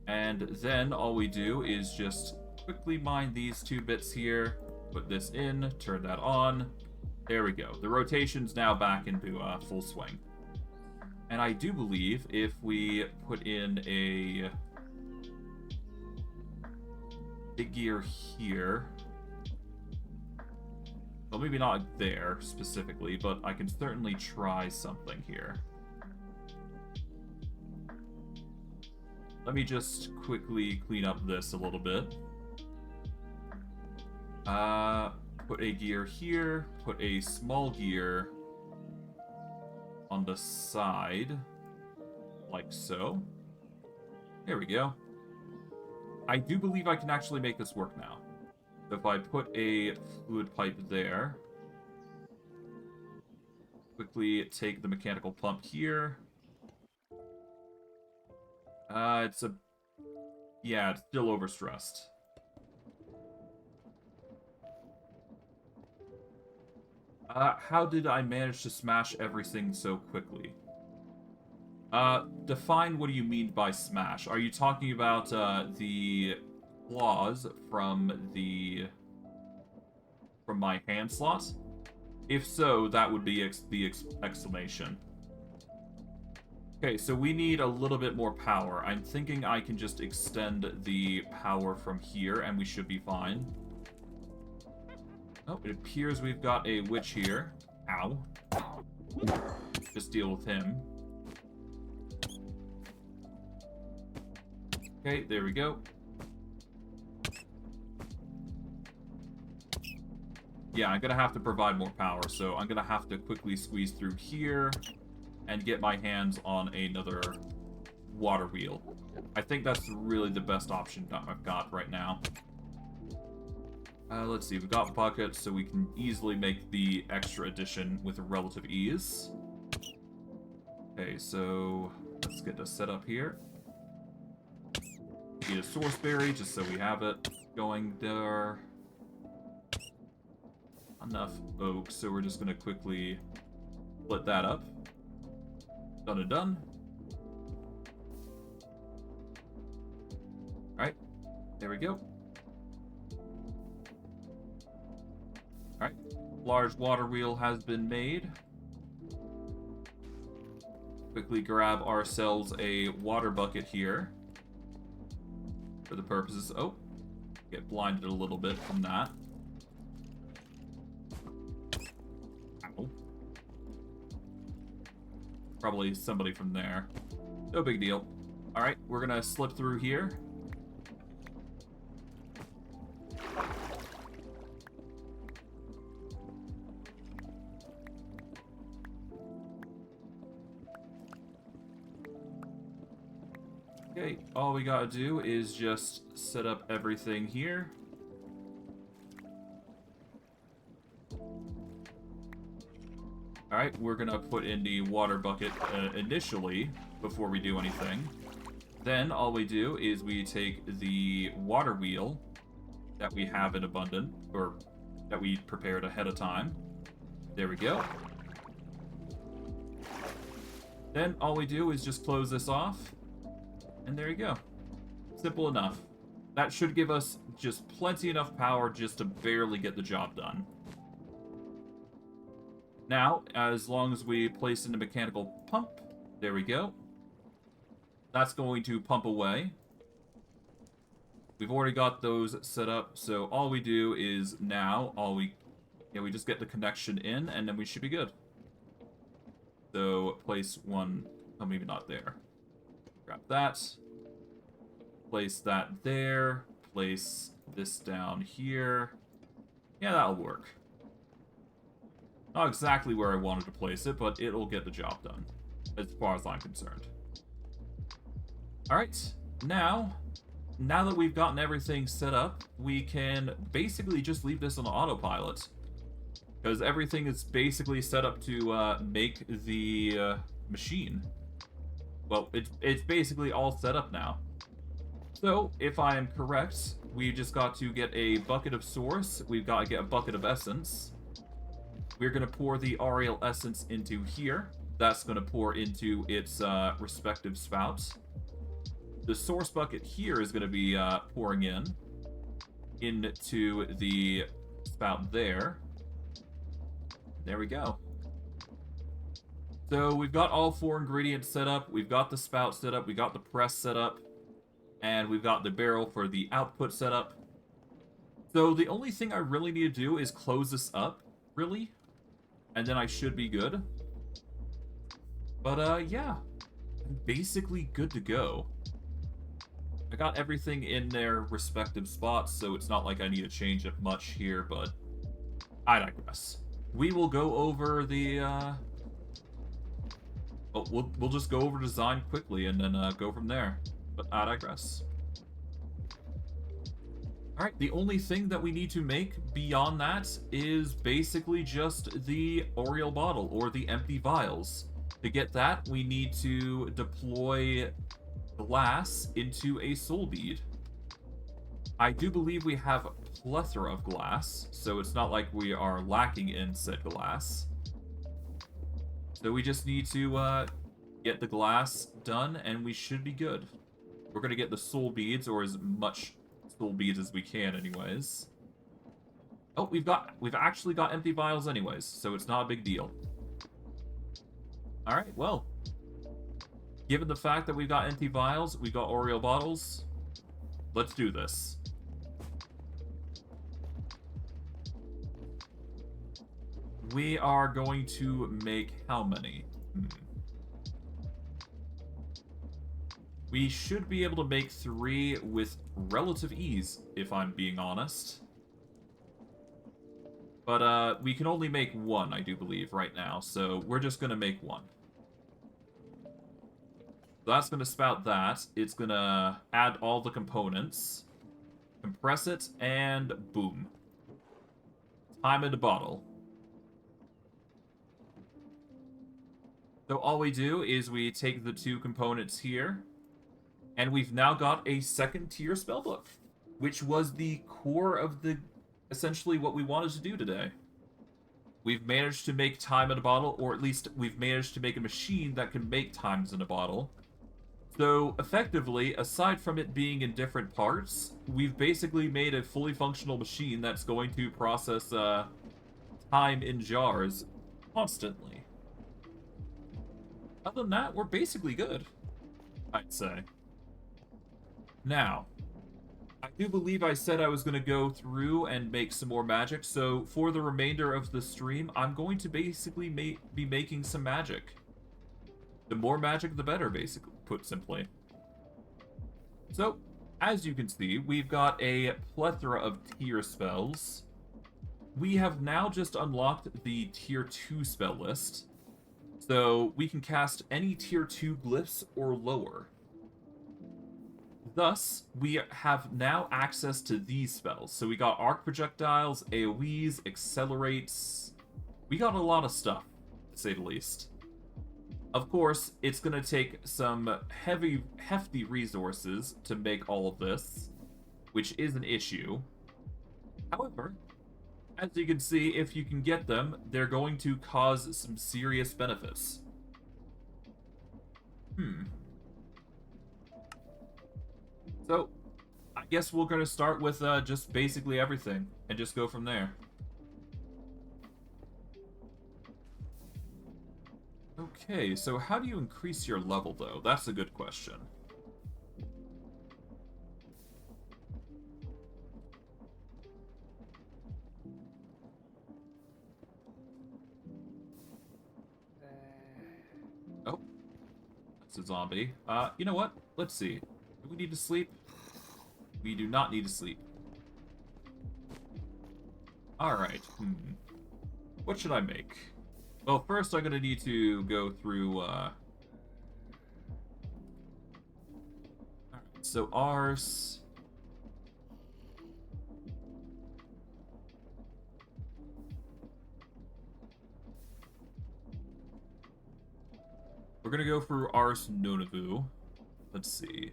And then all we do is just quickly mine these 2 bits here. Put this in, turn that on. There we go. The rotation's now back into full swing. And I do believe if we put in a big gear here, well, maybe not there specifically, but I can certainly try something here. Let me just quickly clean up this a little bit. Put a gear here, put a small gear on the side, like so. There we go. I do believe I can actually make this work now. So if I put a fluid pipe there, quickly take the mechanical pump here. Yeah, it's still overstressed. How did I manage to smash everything so quickly? Define what do you mean by smash? Are you talking about, the claws from my hand slot? If so, that would be the exclamation. Okay, so we need a little bit more power. I'm thinking I can just extend the power from here, and we should be fine. Oh, it appears we've got a witch here. Ow. Just deal with him. Okay, there we go. Yeah, I'm gonna have to provide more power, so I'm gonna have to quickly squeeze through here and get my hands on another water wheel. I think that's really the best option I've got right now. Let's see, we've got buckets, so we can easily make the extra addition with relative ease. Okay, so let's get this set up here. Need a source berry, just so we have it going there. Enough oak, so we're just gonna quickly split that up. Done and done. Alright, there we go. Alright, Large water wheel has been made. Quickly grab ourselves a water bucket here. For the purposes... Oh, get blinded a little bit from that. Ow. Probably somebody from there. No big deal. Alright, we're gonna slip through here. Okay, all we gotta do is just set up everything here. Alright, we're gonna put in the water bucket initially, before we do anything. Then, all we do is we take the water wheel that we have in abundance, or that we prepared ahead of time. There we go. Then, all we do is just close this off. And there you go. Simple enough. That should give us just plenty enough power just to barely get the job done. Now, as long as we place in the mechanical pump, there we go. That's going to pump away. We've already got those set up, so all we do is now, we just get the connection in, and then we should be good. So, place one, oh, maybe not there. Grab that. Place that there. Place this down here. Yeah, that'll work. Not exactly where I wanted to place it, but it'll get the job done, as far as I'm concerned. Alright, now that we've gotten everything set up, we can basically just leave this on autopilot. Because everything is basically set up to make the machine. Well, it's basically all set up now. So, if I am correct, we just got to get a bucket of source, we've got to get a bucket of essence. We're going to pour the Aureal essence into here. That's going to pour into its respective spouts. The source bucket here is going to be pouring into the spout there. There we go. So we've got all 4 ingredients set up. We've got the spout set up. We got the press set up. And we've got the barrel for the output set up. So the only thing I really need to do is close this up, really. And then I should be good. But, yeah. I'm basically good to go. I got everything in their respective spots, so it's not like I need to change it much here, but I digress. We will go over the, we'll just go over design quickly and then go from there. But I digress. Alright, the only thing that we need to make beyond that is basically just the Aureal bottle, or the empty vials. To get that, we need to deploy glass into a soul bead. I do believe we have a plethora of glass, so it's not like we are lacking in said glass. So we just need to get the glass done, and we should be good. We're going to get the soul beads, or as much soul beads as we can anyways. Oh, we've actually got empty vials anyways, so it's not a big deal. Alright, well. Given the fact that we've got empty vials, we've got Aureal bottles, let's do this. We are going to make how many? We should be able to make 3 with relative ease, if I'm being honest. But, we can only make 1, I do believe, right now, so we're just gonna make 1. So that's gonna spout that. It's gonna add all the components, compress it, and boom. Time in the bottle. So all we do is we take the 2 components here, and we've now got a 2nd tier spellbook, which was the core of the, essentially what we wanted to do today. We've managed to make time in a bottle, or at least we've managed to make a machine that can make times in a bottle. So effectively, aside from it being in different parts, we've basically made a fully functional machine that's going to process time in jars constantly. Other than that, we're basically good, I'd say. Now, I do believe I said I was going to go through and make some more magic, so for the remainder of the stream, I'm going to basically be making some magic. The more magic, the better, basically, put simply. So, as you can see, we've got a plethora of tier spells. We have now just unlocked the tier 2 spell list, so we can cast any tier 2 glyphs or lower. Thus, we have now access to these spells. So we got arc projectiles, AoEs, accelerates. We got a lot of stuff, to say the least. Of course, it's going to take some hefty resources to make all of this, which is an issue. However, as you can see, if you can get them, they're going to cause some serious benefits. So, I guess we're going to start with just basically everything, and just go from there. Okay, so how do you increase your level, though? That's a good question. Oh, that's a zombie. You know what? Let's see. Do we need to sleep? We do not need to sleep. Alright, What should I make? Well, first I'm gonna need to go through, Alright, so Ars... We're gonna go through Ars Noueavu. Let's see.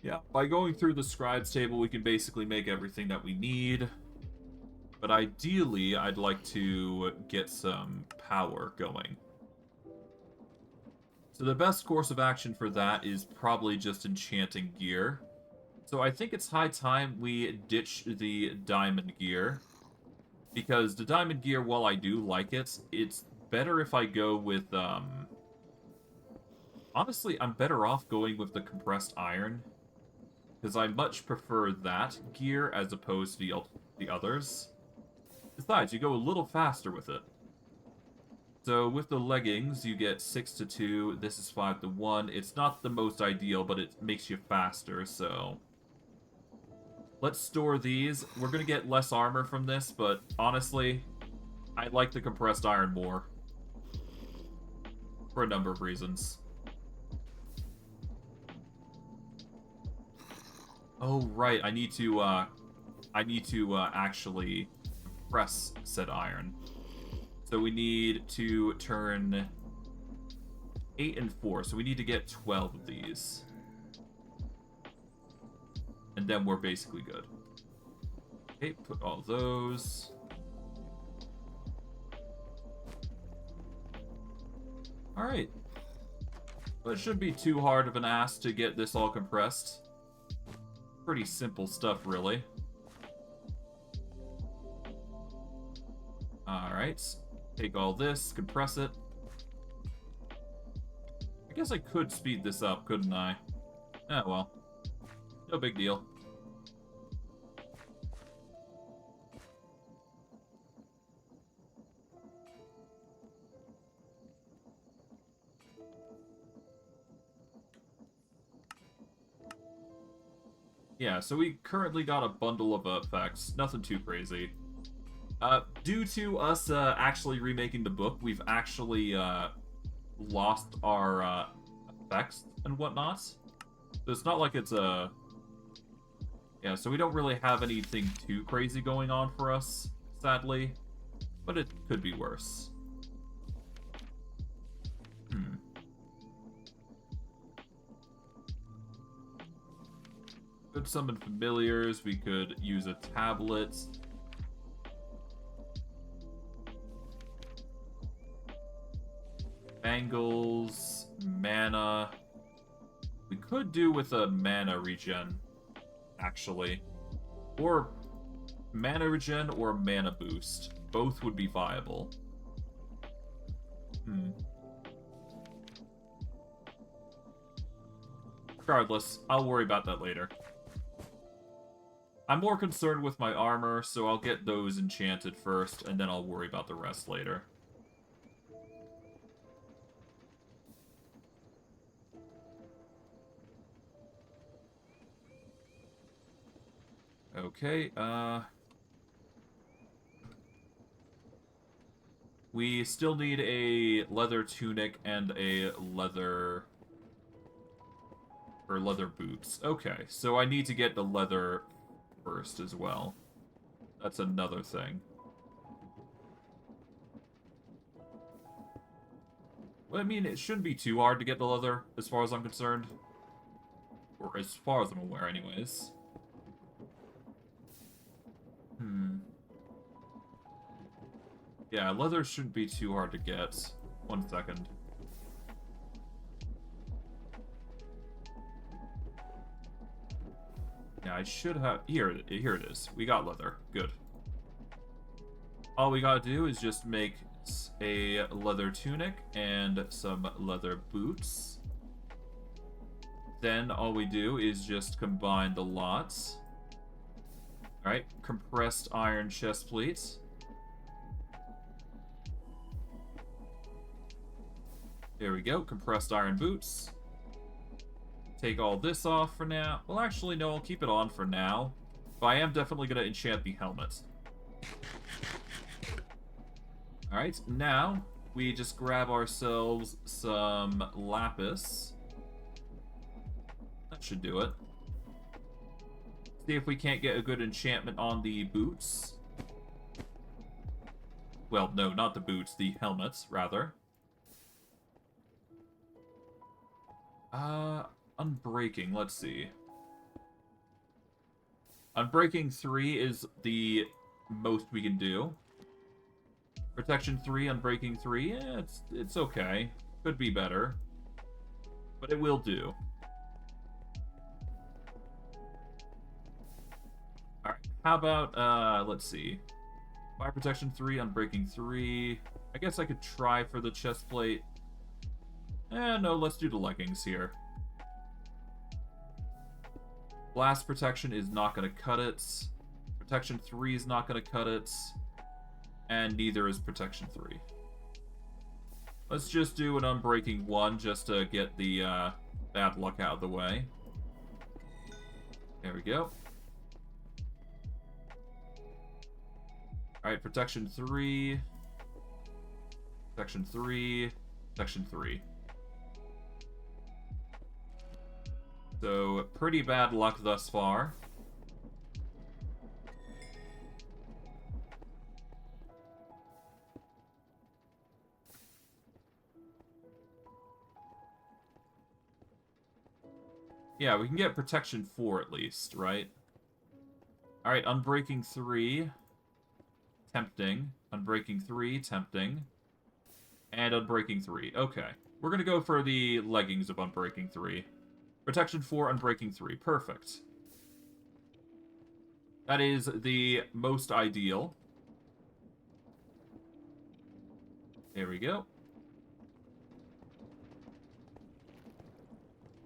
Yeah, by going through the scribes table, we can basically make everything that we need. But ideally, I'd like to get some power going. So the best course of action for that is probably just enchanting gear. So I think it's high time we ditch the diamond gear. Because the diamond gear, while I do like it, it's better if I go with, honestly, I'm better off going with the compressed iron. Because I much prefer that gear as opposed to the others. Besides, you go a little faster with it. So with the leggings, you get 6 to 2. This is 5 to 1. It's not the most ideal, but it makes you faster, so... Let's store these. We're going to get less armor from this, but honestly, I like the compressed iron more. For a number of reasons. Oh, right. I need to actually press said iron. So we need to turn 8 and 4. So we need to get 12 of these. And then we're basically good. Okay, put all those. Alright. Well, it shouldn't be too hard of an ask to get this all compressed. Pretty simple stuff, really. Alright. Take all this, compress it. I guess I could speed this up, couldn't I? Oh, well. No big deal. Yeah, so we currently got a bundle of effects. Nothing too crazy. Due to us actually remaking the book, we've actually lost our effects and whatnot. So it's not like it's a... Yeah, so we don't really have anything too crazy going on for us, sadly. But it could be worse. Could summon familiars, we could use a tablet. Bangles, mana. We could do with a mana regen, actually. Or mana regen or mana boost. Both would be viable. Regardless, I'll worry about that later. I'm more concerned with my armor, so I'll get those enchanted first, and then I'll worry about the rest later. Okay, we still need a leather tunic and a leather... or leather boots. Okay, so I need to get the leather first as well. That's another thing. Well, I mean, it shouldn't be too hard to get the leather, as far as I'm concerned. Or as far as I'm aware, anyways. Yeah, leather shouldn't be too hard to get. 1 second. Yeah, I should have... Here it is. We got leather. Good. All we gotta do is just make a leather tunic and some leather boots. Then all we do is just combine the lots. Alright, compressed iron chest plates. There we go, compressed iron boots. Take all this off for now. Well, actually, no, I'll keep it on for now. But I am definitely going to enchant the helmet. Alright, now we just grab ourselves some lapis. That should do it. See if we can't get a good enchantment on the boots. Well, no, not the boots, the helmets, rather. Unbreaking, let's see. Unbreaking 3 is the most we can do. Protection 3, Unbreaking 3, yeah, it's okay. Could be better. But it will do. Alright, how about, let's see. Fire Protection 3, Unbreaking 3. I guess I could try for the chest plate. No, let's do the leggings here. Blast Protection is not going to cut it. Protection 3 is not going to cut it. And neither is Protection 3. Let's just do an Unbreaking 1 just to get the bad luck out of the way. There we go. Alright, Protection 3. Protection 3. Protection 3. So, pretty bad luck thus far. Yeah, we can get Protection 4 at least, right? Alright, Unbreaking 3. Tempting. Unbreaking 3, tempting. And Unbreaking 3. Okay. We're gonna go for the leggings of Unbreaking 3. Protection 4, Unbreaking 3. Perfect. That is the most ideal. There we go.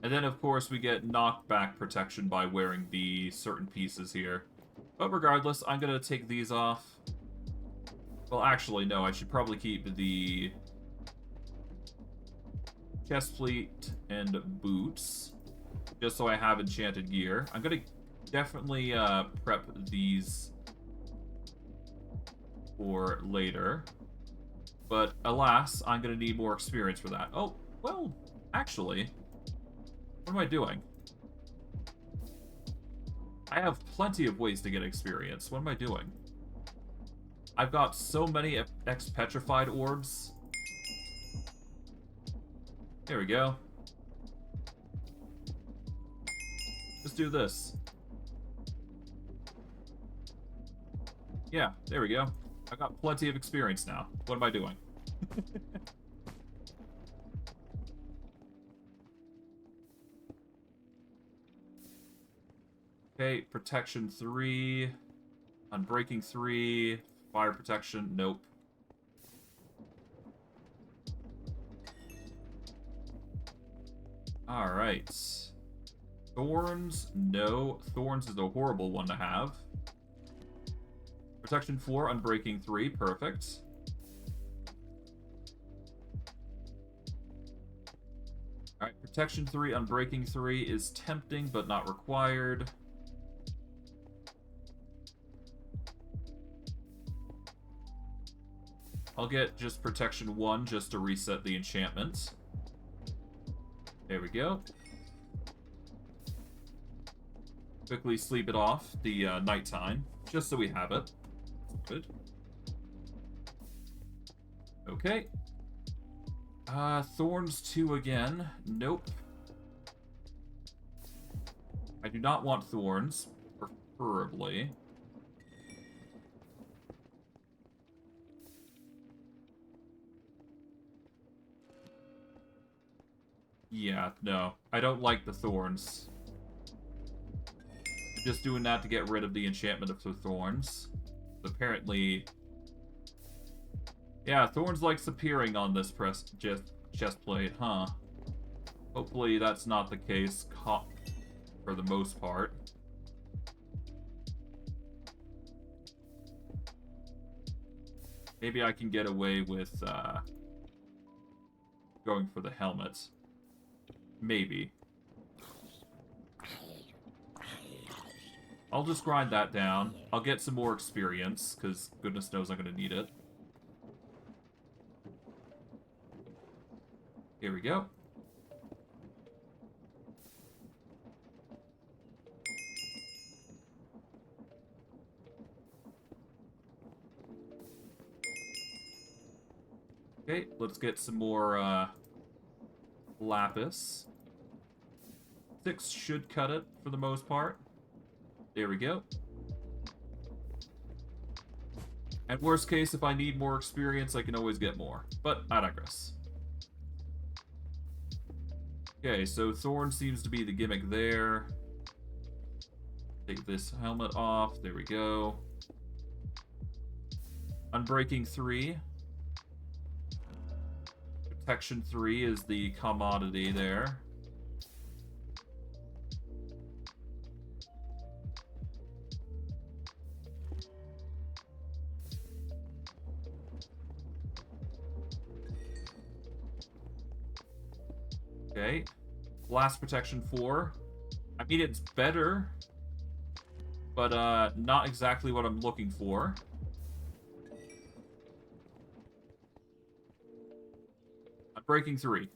And then, of course, we get knockback protection by wearing the certain pieces here. But regardless, I'm going to take these off. Well, actually, no. I should probably keep the chest plate and boots. Just so I have enchanted gear. I'm going to definitely prep these for later. But alas, I'm going to need more experience for that. Oh, well, actually... What am I doing? I have plenty of ways to get experience. What am I doing? I've got so many X-Petrified orbs. There we go. Let's do this. Yeah, there we go. I've got plenty of experience now. What am I doing? Okay, protection 3. Unbreaking 3. Fire protection, nope. Alright. Thorns, no. Thorns is a horrible one to have. Protection 4, Unbreaking 3, perfect. Alright, Protection 3, Unbreaking 3 is tempting, but not required. I'll get just Protection 1 just to reset the enchantment. There we go. Quickly sleep it off, the nighttime, just so we have it. Good. Okay. Thorns 2 again. Nope. I do not want thorns, preferably. Yeah, no. I don't like the thorns. I'm just doing that to get rid of the enchantment of the thorns. Apparently... Yeah, thorns likes appearing on this chest plate, huh? Hopefully that's not the case for the most part. Maybe I can get away with going for the helmet. Maybe. I'll just grind that down. I'll get some more experience, because goodness knows I'm going to need it. Here we go. Okay, let's get some more lapis. 6 should cut it for the most part. There we go. And worst case, if I need more experience, I can always get more. But I digress. Okay, so Thorn seems to be the gimmick there. Take this helmet off. There we go. Unbreaking 3. Protection 3 is the commodity there. Okay. Blast Protection 4. I mean, it's better, but not exactly what I'm looking for. Unbreaking 3.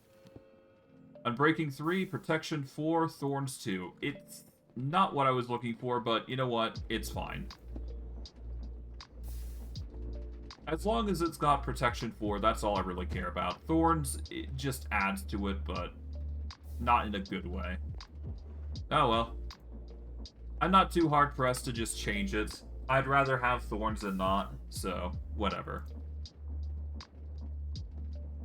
Unbreaking 3, Protection 4, Thorns 2. It's not what I was looking for, but you know what? It's fine. As long as it's got Protection 4, that's all I really care about. Thorns, it just adds to it, but not in a good way. Oh well. I'm not too hard-pressed to just change it. I'd rather have Thorns than not, so whatever.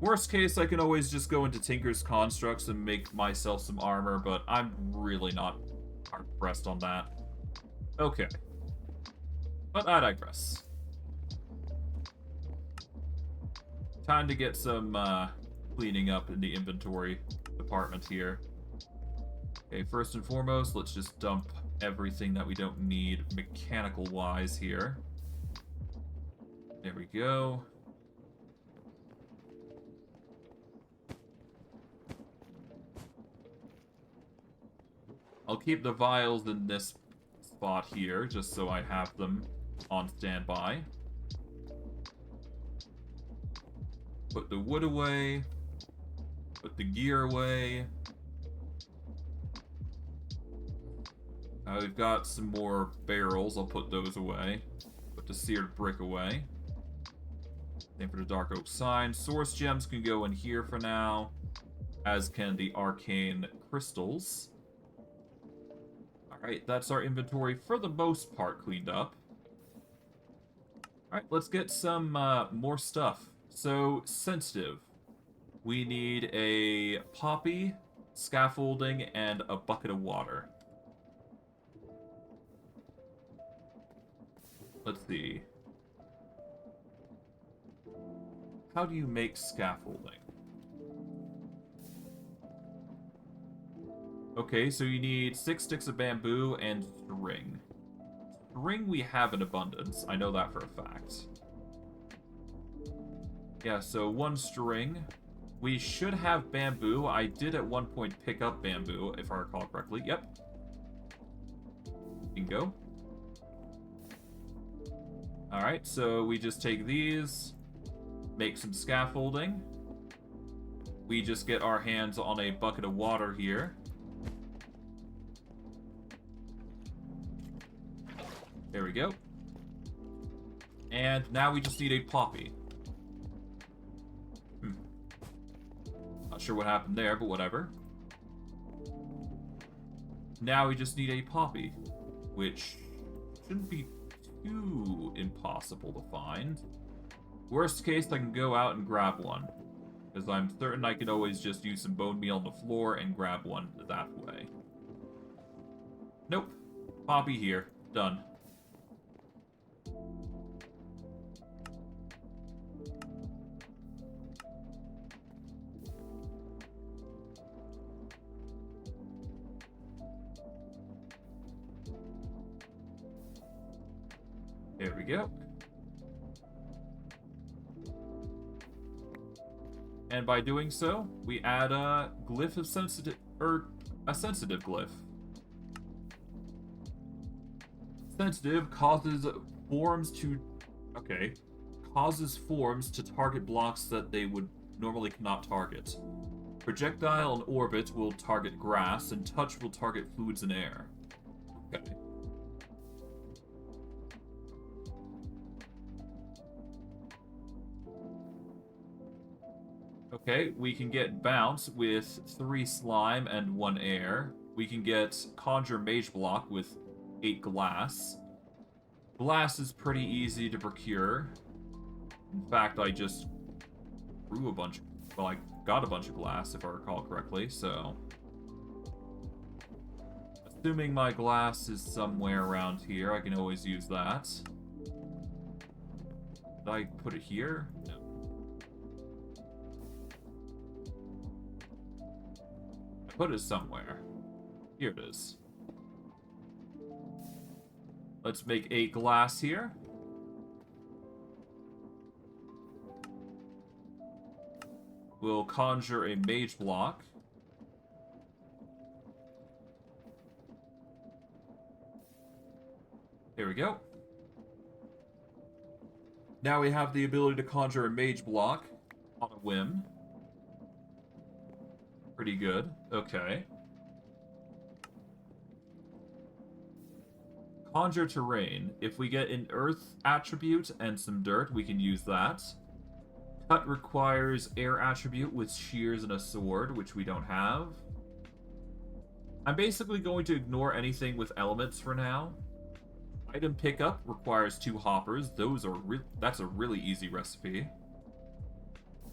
Worst case, I can always just go into Tinker's Constructs and make myself some armor, but I'm really not hard-pressed on that. Okay. But I digress. Time to get some cleaning up in the inventory department here. Okay, first and foremost, let's just dump everything that we don't need mechanical-wise here. There we go. I'll keep the vials in this spot here, just so I have them on standby. Put the wood away. Put the gear away. We've got some more barrels. I'll put those away. Put the seared brick away. Same for the dark oak sign. Source gems can go in here for now, as can the arcane crystals. Alright, that's our inventory for the most part cleaned up. Alright, let's get some more stuff. So, sensitive. We need a poppy, scaffolding, and a bucket of water. Let's see. How do you make scaffolding? Okay, so you need 6 sticks of bamboo and string. String we have in abundance. I know that for a fact. Yeah, so 1 string. We should have bamboo. I did at one point pick up bamboo, if I recall correctly. Yep. Bingo. Alright, so we just take these, make some scaffolding. We just get our hands on a bucket of water here. There we go. And now we just need a poppy. Not sure what happened there, but whatever. Now we just need a poppy, which shouldn't be too impossible to find. Worst case, I can go out and grab one, because I'm certain I can always just use some bone meal on the floor and grab one that way. Nope. Poppy here. Done. There we go. And by doing so, we add a glyph of sensitive, or a sensitive glyph. Sensitive causes forms to target blocks that they would normally cannot target. Projectile and orbit will target grass, and touch will target fluids and air. Okay. Okay, we can get bounce with 3 slime and 1 air. We can get conjure mage block with 8 glass. Glass is pretty easy to procure. In fact, I just grew a bunch. Well, I got a bunch of glass, if I recall correctly, so... Assuming my glass is somewhere around here, I can always use that. Did I put it here? No. I put it somewhere. Here it is. Let's make 8 glass here. We'll conjure a mage block. There we go. Now we have the ability to conjure a mage block on a whim. Pretty good. Okay. Conjure terrain. If we get an earth attribute and some dirt, we can use that. Cut requires air attribute with shears and a sword, which we don't have. I'm basically going to ignore anything with elements for now. Item pickup requires 2 hoppers. That's a really easy recipe.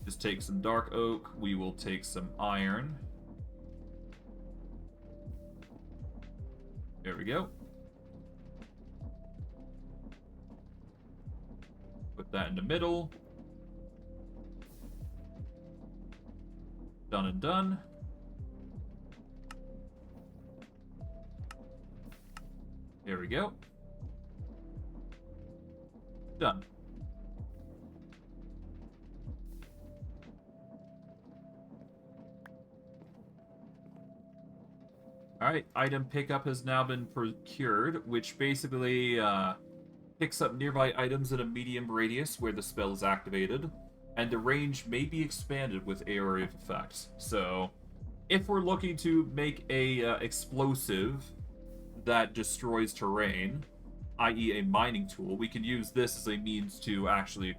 Just take some dark oak. We will take some iron. There we go. Put that in the middle. Done and done. There we go. Done. Alright, item pickup has now been procured, which basically picks up nearby items in a medium radius where the spell is activated, and the range may be expanded with area of effects. So, if we're looking to make a explosive that destroys terrain, i.e. a mining tool, we can use this as a means to actually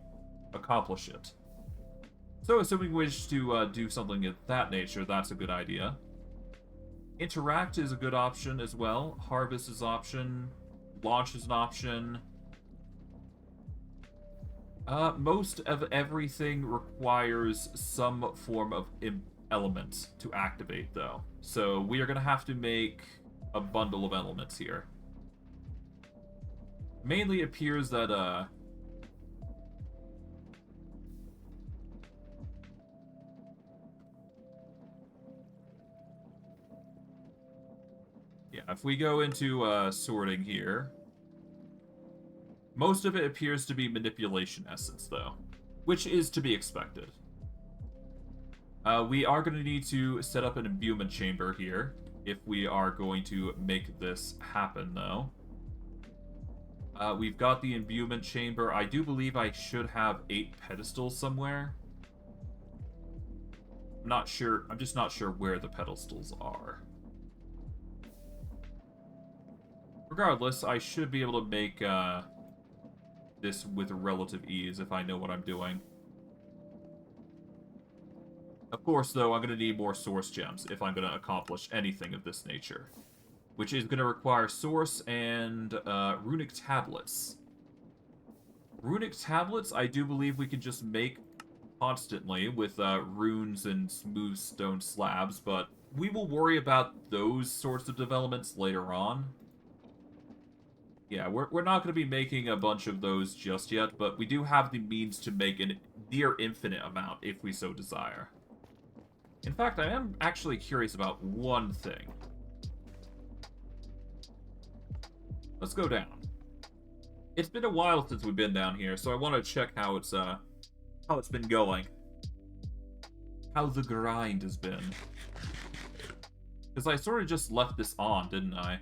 accomplish it. So, assuming we wish to do something of that nature, that's a good idea. Interact is a good option as well. Harvest is an option. Launch is an option. Most of everything requires some form of element to activate, though. So we are going to have to make a bundle of elements here. Mainly appears that, yeah, if we go into, sorting here, most of it appears to be manipulation essence, though, which is to be expected. We are going to need to set up an imbuement chamber here if we are going to make this happen, though. We've got the imbuement chamber. I do believe I should have 8 pedestals somewhere. I'm not sure. I'm just not sure where the pedestals are. Regardless, I should be able to make this with relative ease if I know what I'm doing. Of course, though, I'm going to need more source gems if I'm going to accomplish anything of this nature, which is going to require source and runic tablets. Runic tablets, I do believe we can just make constantly with runes and smooth stone slabs, but we will worry about those sorts of developments later on. Yeah, we're not going to be making a bunch of those just yet, but we do have the means to make a near infinite amount if we so desire. In fact, I am actually curious about one thing. Let's go down. It's been a while since we've been down here, so I want to check how it's been going. How the grind has been. Because I sort of just left this on, didn't I?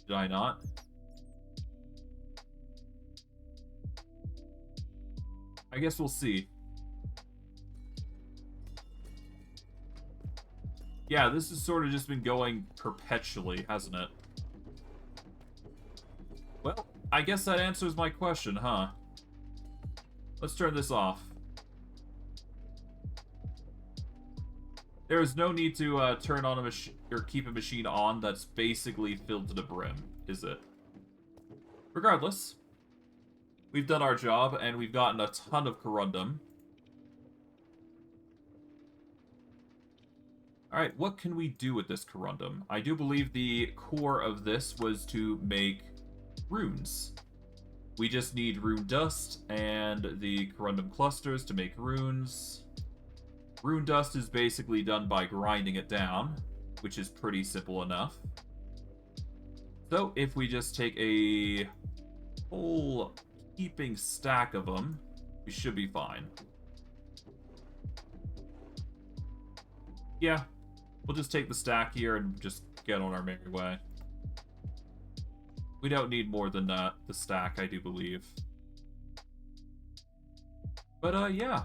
Did I not? I guess we'll see. Yeah, this has sort of just been going perpetually, hasn't it? Well, I guess that answers my question, huh? Let's turn this off. There is no need to turn on a machine or keep a machine on that's basically filled to the brim, is it? Regardless, we've done our job and we've gotten a ton of corundum. Alright, what can we do with this corundum? I do believe the core of this was to make runes. We just need rune dust and the corundum clusters to make runes. Rune dust is basically done by grinding it down, which is pretty simple enough. So if we just take a whole heaping stack of them, we should be fine. Yeah, we'll just take the stack here and just get on our merry way. We don't need more than the stack, I do believe. But, yeah.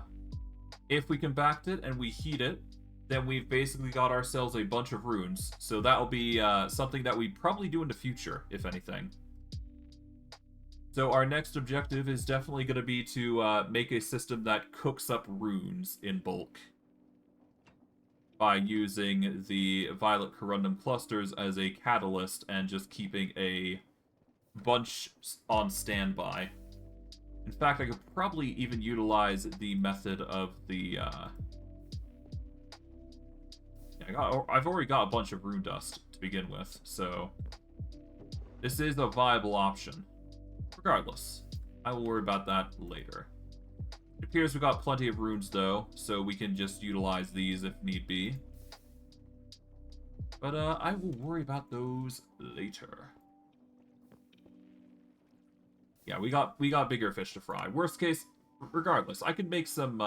If we compact it and we heat it, then we've basically got ourselves a bunch of runes. So that'll be something that we probably do in the future, if anything. So our next objective is definitely going to be to make a system that cooks up runes in bulk. By using the violet corundum clusters as a catalyst and just keeping a bunch on standby. In fact, I could probably even utilize the method of the, I've already got a bunch of rune dust to begin with, so this is a viable option. Regardless, I will worry about that later. It appears we've got plenty of runes, though, so we can just utilize these if need be. But, I will worry about those later. Yeah, we got bigger fish to fry. Worst case, regardless, I could make some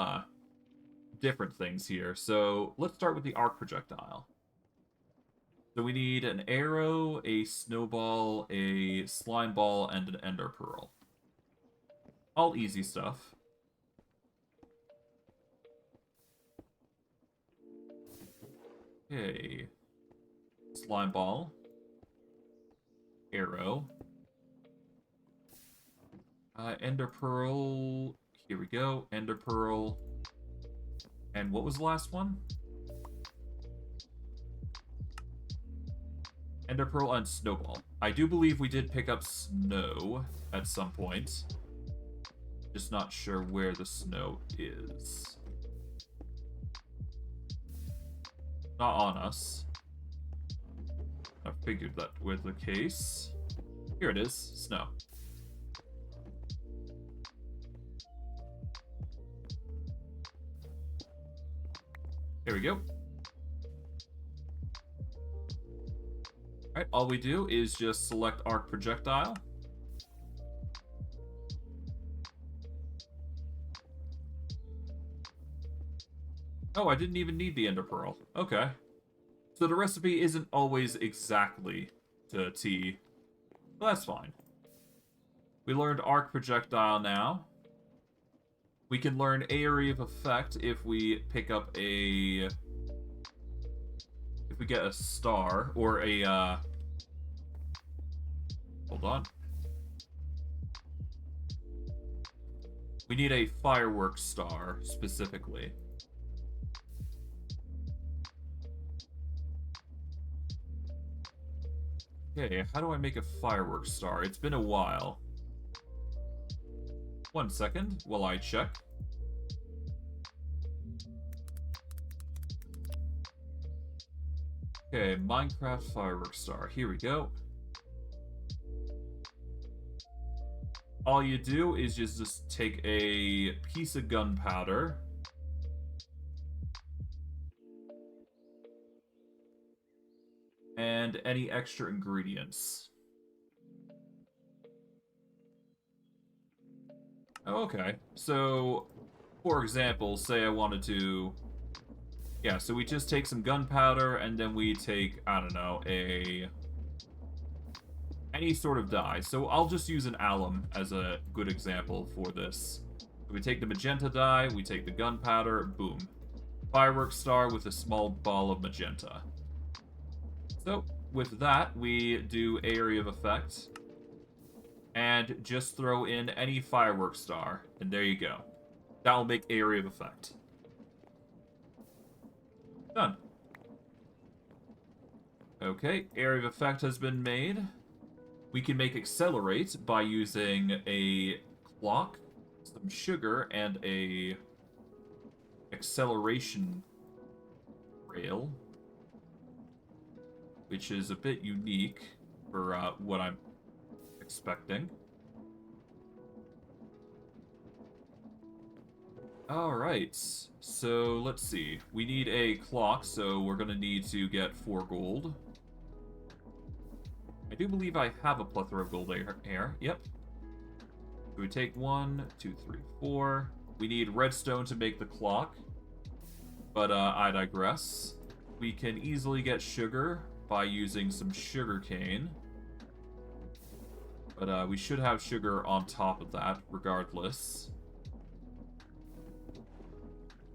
different things here. So let's start with the arc projectile. So we need an arrow, a snowball, a slime ball, and an ender pearl. All easy stuff. Okay. Slime ball. Arrow. Ender pearl. Here we go. Ender pearl. And what was the last one? Ender pearl and snowball. I do believe we did pick up snow at some point. Just not sure where the snow is. Not on us. I figured that was the case. Here it is, snow. Here we go. Alright, all we do is just select arc projectile. Oh, I didn't even need the ender pearl. Okay. So the recipe isn't always exactly to T. But that's fine. We learned arc projectile now. We can learn area of effect if we pick up a... If we get a star, or a, Hold on. We need a fireworks star, specifically. Okay, how do I make a fireworks star? It's been a while. 1 second while I check. Okay, Minecraft fireworks star. Here we go. All you do is just take a piece of gunpowder. And any extra ingredients. Oh, okay. So, for example, say I wanted to... Yeah, so we just take some gunpowder, and then we take, I don't know, any sort of dye. So I'll just use an alum as a good example for this. So we take the magenta dye, we take the gunpowder, boom. Fireworks star with a small ball of magenta. So, with that, we do area of effect. And just throw in any fireworks star. And there you go. That'll make area of effect. Done. Okay, area of effect has been made. We can make accelerate by using a clock, some sugar, and a acceleration rail. Which is a bit unique for what I'm expecting. Alright, so let's see. We need a clock, so we're going to need to get 4 gold. I do believe I have a plethora of gold here. Yep. So we take 1, 2, 3, 4. We need redstone to make the clock. But I digress. We can easily get sugar by using some sugar cane. But we should have sugar on top of that, regardless.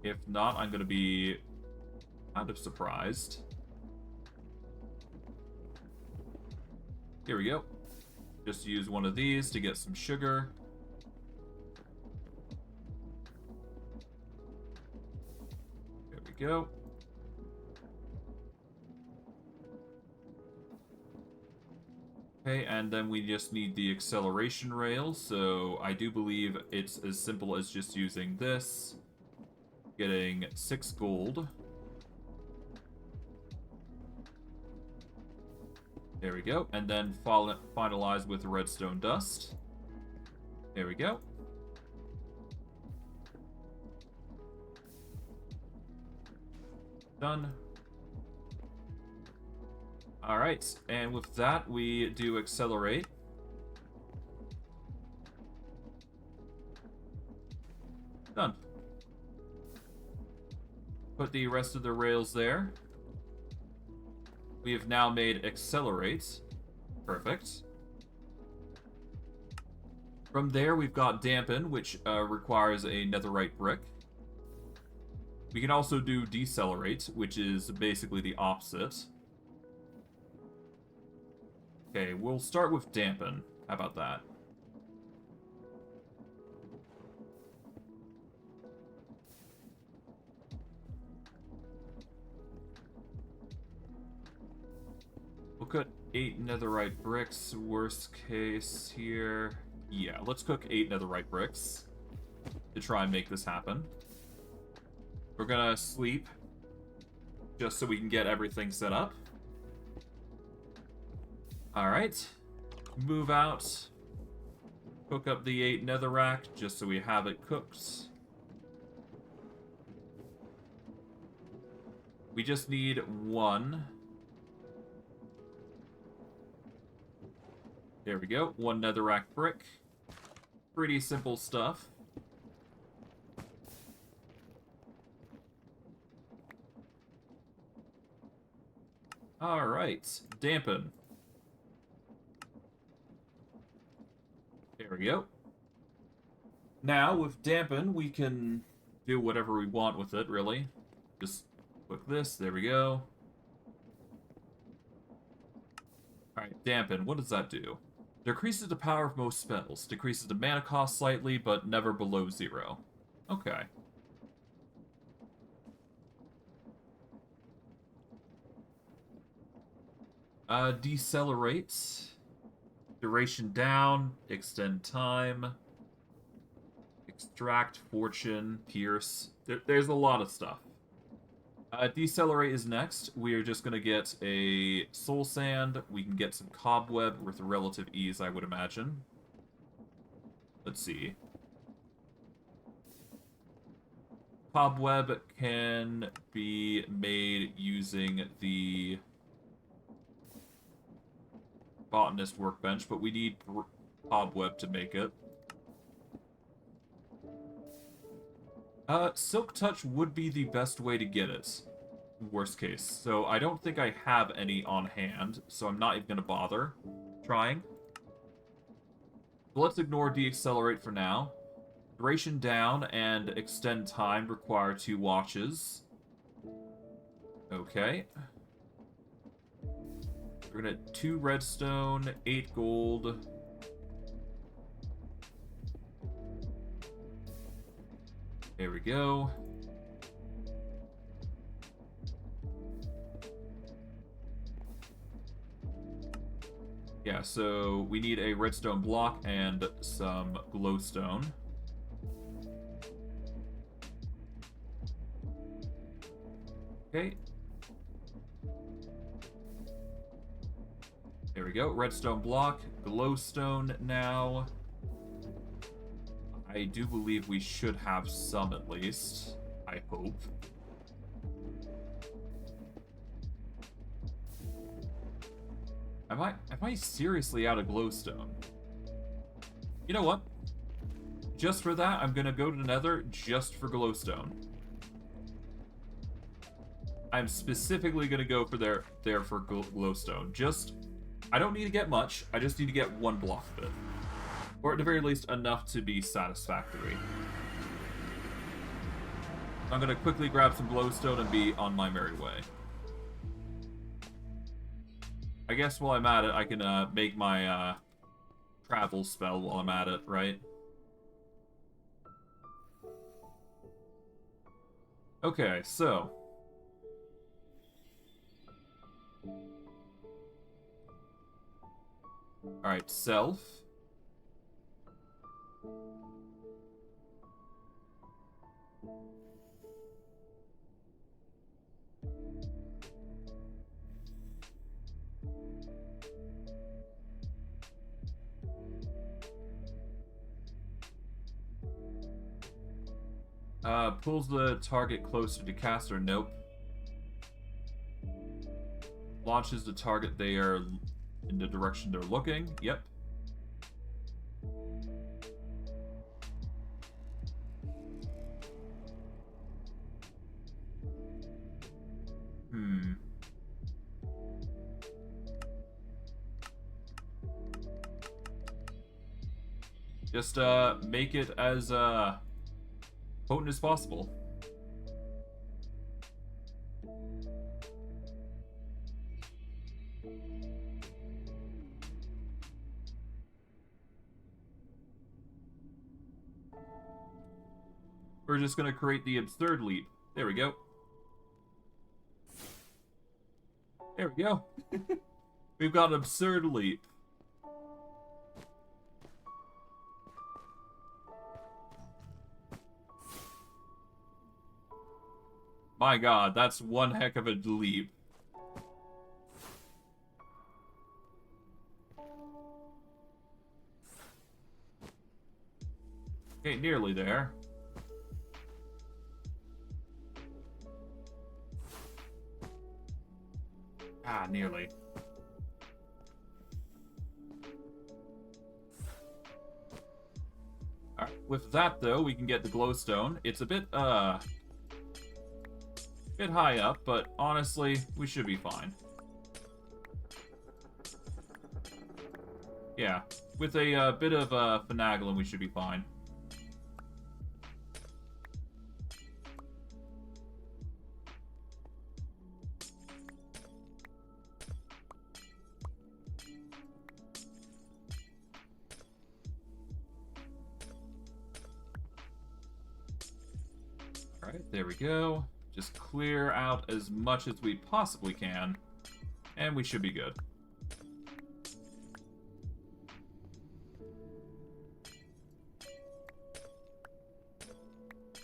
If not, I'm going to be kind of surprised. Here we go. Just use one of these to get some sugar. There we go. Okay, and then we just need the acceleration rail, so I do believe it's as simple as just using this, getting 6 gold. There we go, and then finalize with redstone dust. There we go. Done. Alright, and with that, we do accelerate. Done. Put the rest of the rails there. We have now made accelerate. Perfect. From there, we've got dampen, which requires a netherite brick. We can also do decelerate, which is basically the opposite. Okay, we'll start with dampen. How about that? We'll cook 8 netherite bricks. Worst case here. Yeah, let's cook 8 netherite bricks to try and make this happen. We're gonna sleep just so we can get everything set up. Alright. move out. Cook up the 8 netherrack just so we have it cooked. We just need 1. There we go. 1 netherrack brick. Pretty simple stuff. Alright. Dampen. There we go. Now, with dampen, we can do whatever we want with it, really. Just click this. There we go. Alright, dampen. What does that do? Decreases the power of most spells. Decreases the mana cost slightly, but never below 0. Okay. Decelerate. Duration down. Extend time. Extract, fortune, pierce. There's a lot of stuff. Decelerate is next. We are just going to get a soul sand. We can get some cobweb with relative ease, I would imagine. Let's see. Cobweb can be made using the botanist workbench, but we need cobweb to make it. Silk Touch would be the best way to get it. Worst case. So I don't think I have any on hand, so I'm not even going to bother trying. So let's ignore Deaccelerate for now. Duration down and extend time require 2 watches. Okay. We're going to 2 redstone, 8 gold. There we go. Yeah, so we need a redstone block and some glowstone. Okay. There we go. Redstone block, glowstone now. I do believe we should have some at least. I hope. Am I seriously out of glowstone? You know what? Just for that, I'm gonna go to Nether just for glowstone. I'm specifically gonna go for there for glowstone. Just, I don't need to get much. I just need to get 1 block of it. Or at the very least, enough to be satisfactory. I'm going to quickly grab some glowstone and be on my merry way. I guess while I'm at it, I can make my travel spell while I'm at it, right? Okay, so... Alright, self... Pulls the target closer to caster. Nope. Launches the target they are in the direction they're looking. Yep. Just make it as potent as possible. We're just gonna create the absurd leap. There we go. There we go. We've got an absurd leap. My god, that's one heck of a leap. Okay, nearly there. Ah, nearly. Alright, with that, though, we can get the glowstone. It's a bit high up, but honestly, we should be fine. Yeah, with a bit of finagling, we should be fine. Alright, there we go. Just clear out as much as we possibly can, and we should be good.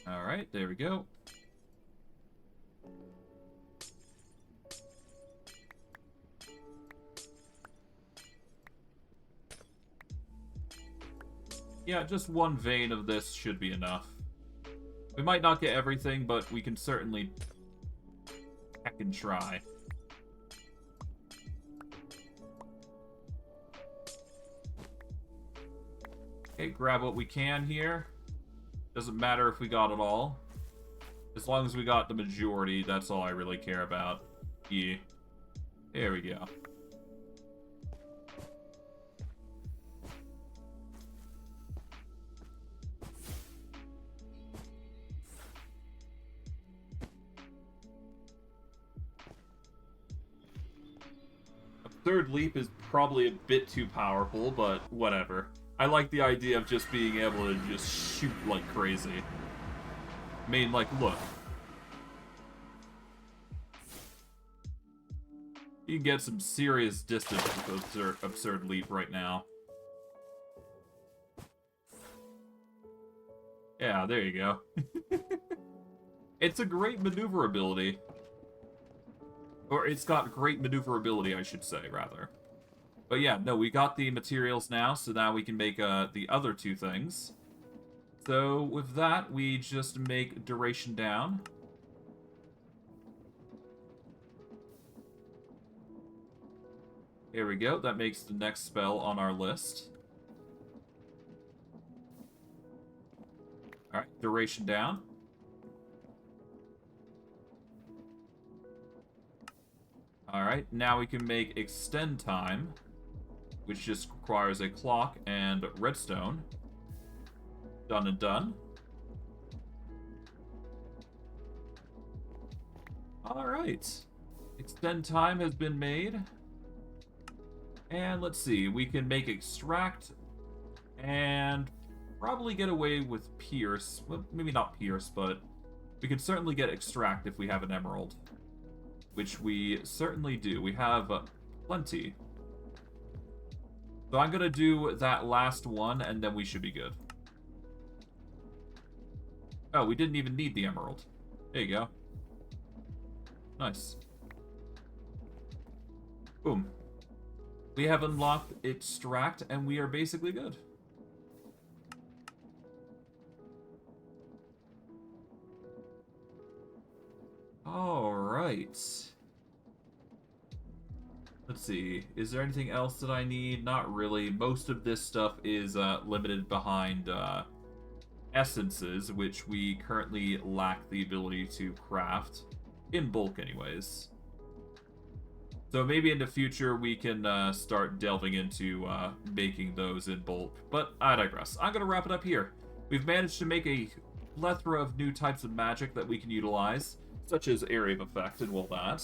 Alright, there we go. Yeah, just one vein of this should be enough. We might not get everything, but we can certainly heck and try. Okay, grab what we can here. Doesn't matter if we got it all. As long as we got the majority, that's all I really care about. Yeah. There we go. Third leap is probably a bit too powerful, but whatever. I like the idea of just being able to just shoot like crazy. I mean, like, look. You can get some serious distance with absurd leap right now. Yeah, there you go. It's a great maneuverability. Or it's got great maneuverability, I should say, rather. But yeah, no, we got the materials now, so now we can make the other two things. So with that, we just make duration down. Here we go, that makes the next spell on our list. Alright, duration down. Alright, now we can make extend time, which just requires a clock and redstone. Done and done. Alright. Extend time has been made. And let's see, we can make extract and probably get away with pierce. Well, maybe not pierce, but we can certainly get extract if we have an emerald. Which we certainly do. We have plenty. So I'm going to do that last one, and then we should be good. Oh, we didn't even need the emerald. There you go. Nice. Boom. We have unlocked extract, and we are basically good. Alright. Let's see. Is there anything else that I need? Not really. Most of this stuff is limited behind essences, which we currently lack the ability to craft. In bulk, anyways. So maybe in the future we can start delving into making those in bulk. But I digress. I'm going to wrap it up here. We've managed to make a plethora of new types of magic that we can utilize, such as area of effect and all that.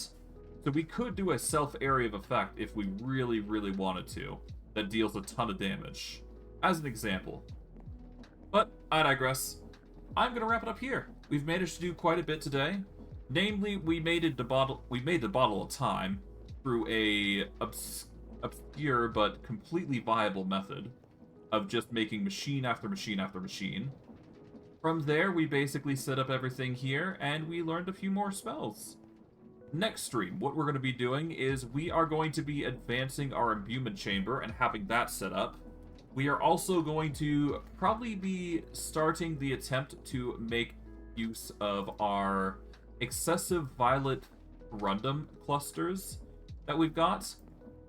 So we could do a self-area of effect if we really, really wanted to, that deals a ton of damage, as an example. But I digress. I'm going to wrap it up here. We've managed to do quite a bit today. Namely, we made the bottle of time through a obscure but completely viable method of just making machine after machine after machine. From there, we basically set up everything here, and we learned a few more spells. Next stream, what we're going to be doing is we are going to be advancing our imbuement chamber and having that set up. We are also going to probably be starting the attempt to make use of our excessive violet rundum clusters that we've got.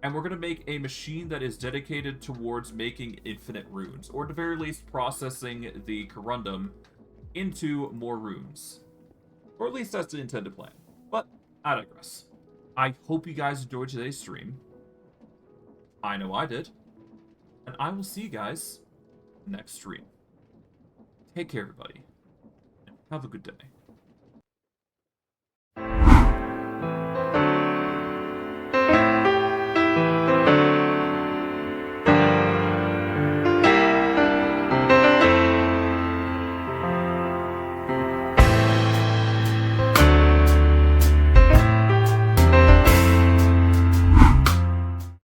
And we're going to make a machine that is dedicated towards making infinite runes, or at the very least processing the corundum into more runes. Or at least that's the intended plan. But I digress. I hope you guys enjoyed today's stream. I know I did. And I will see you guys next stream. Take care, everybody. And have a good day.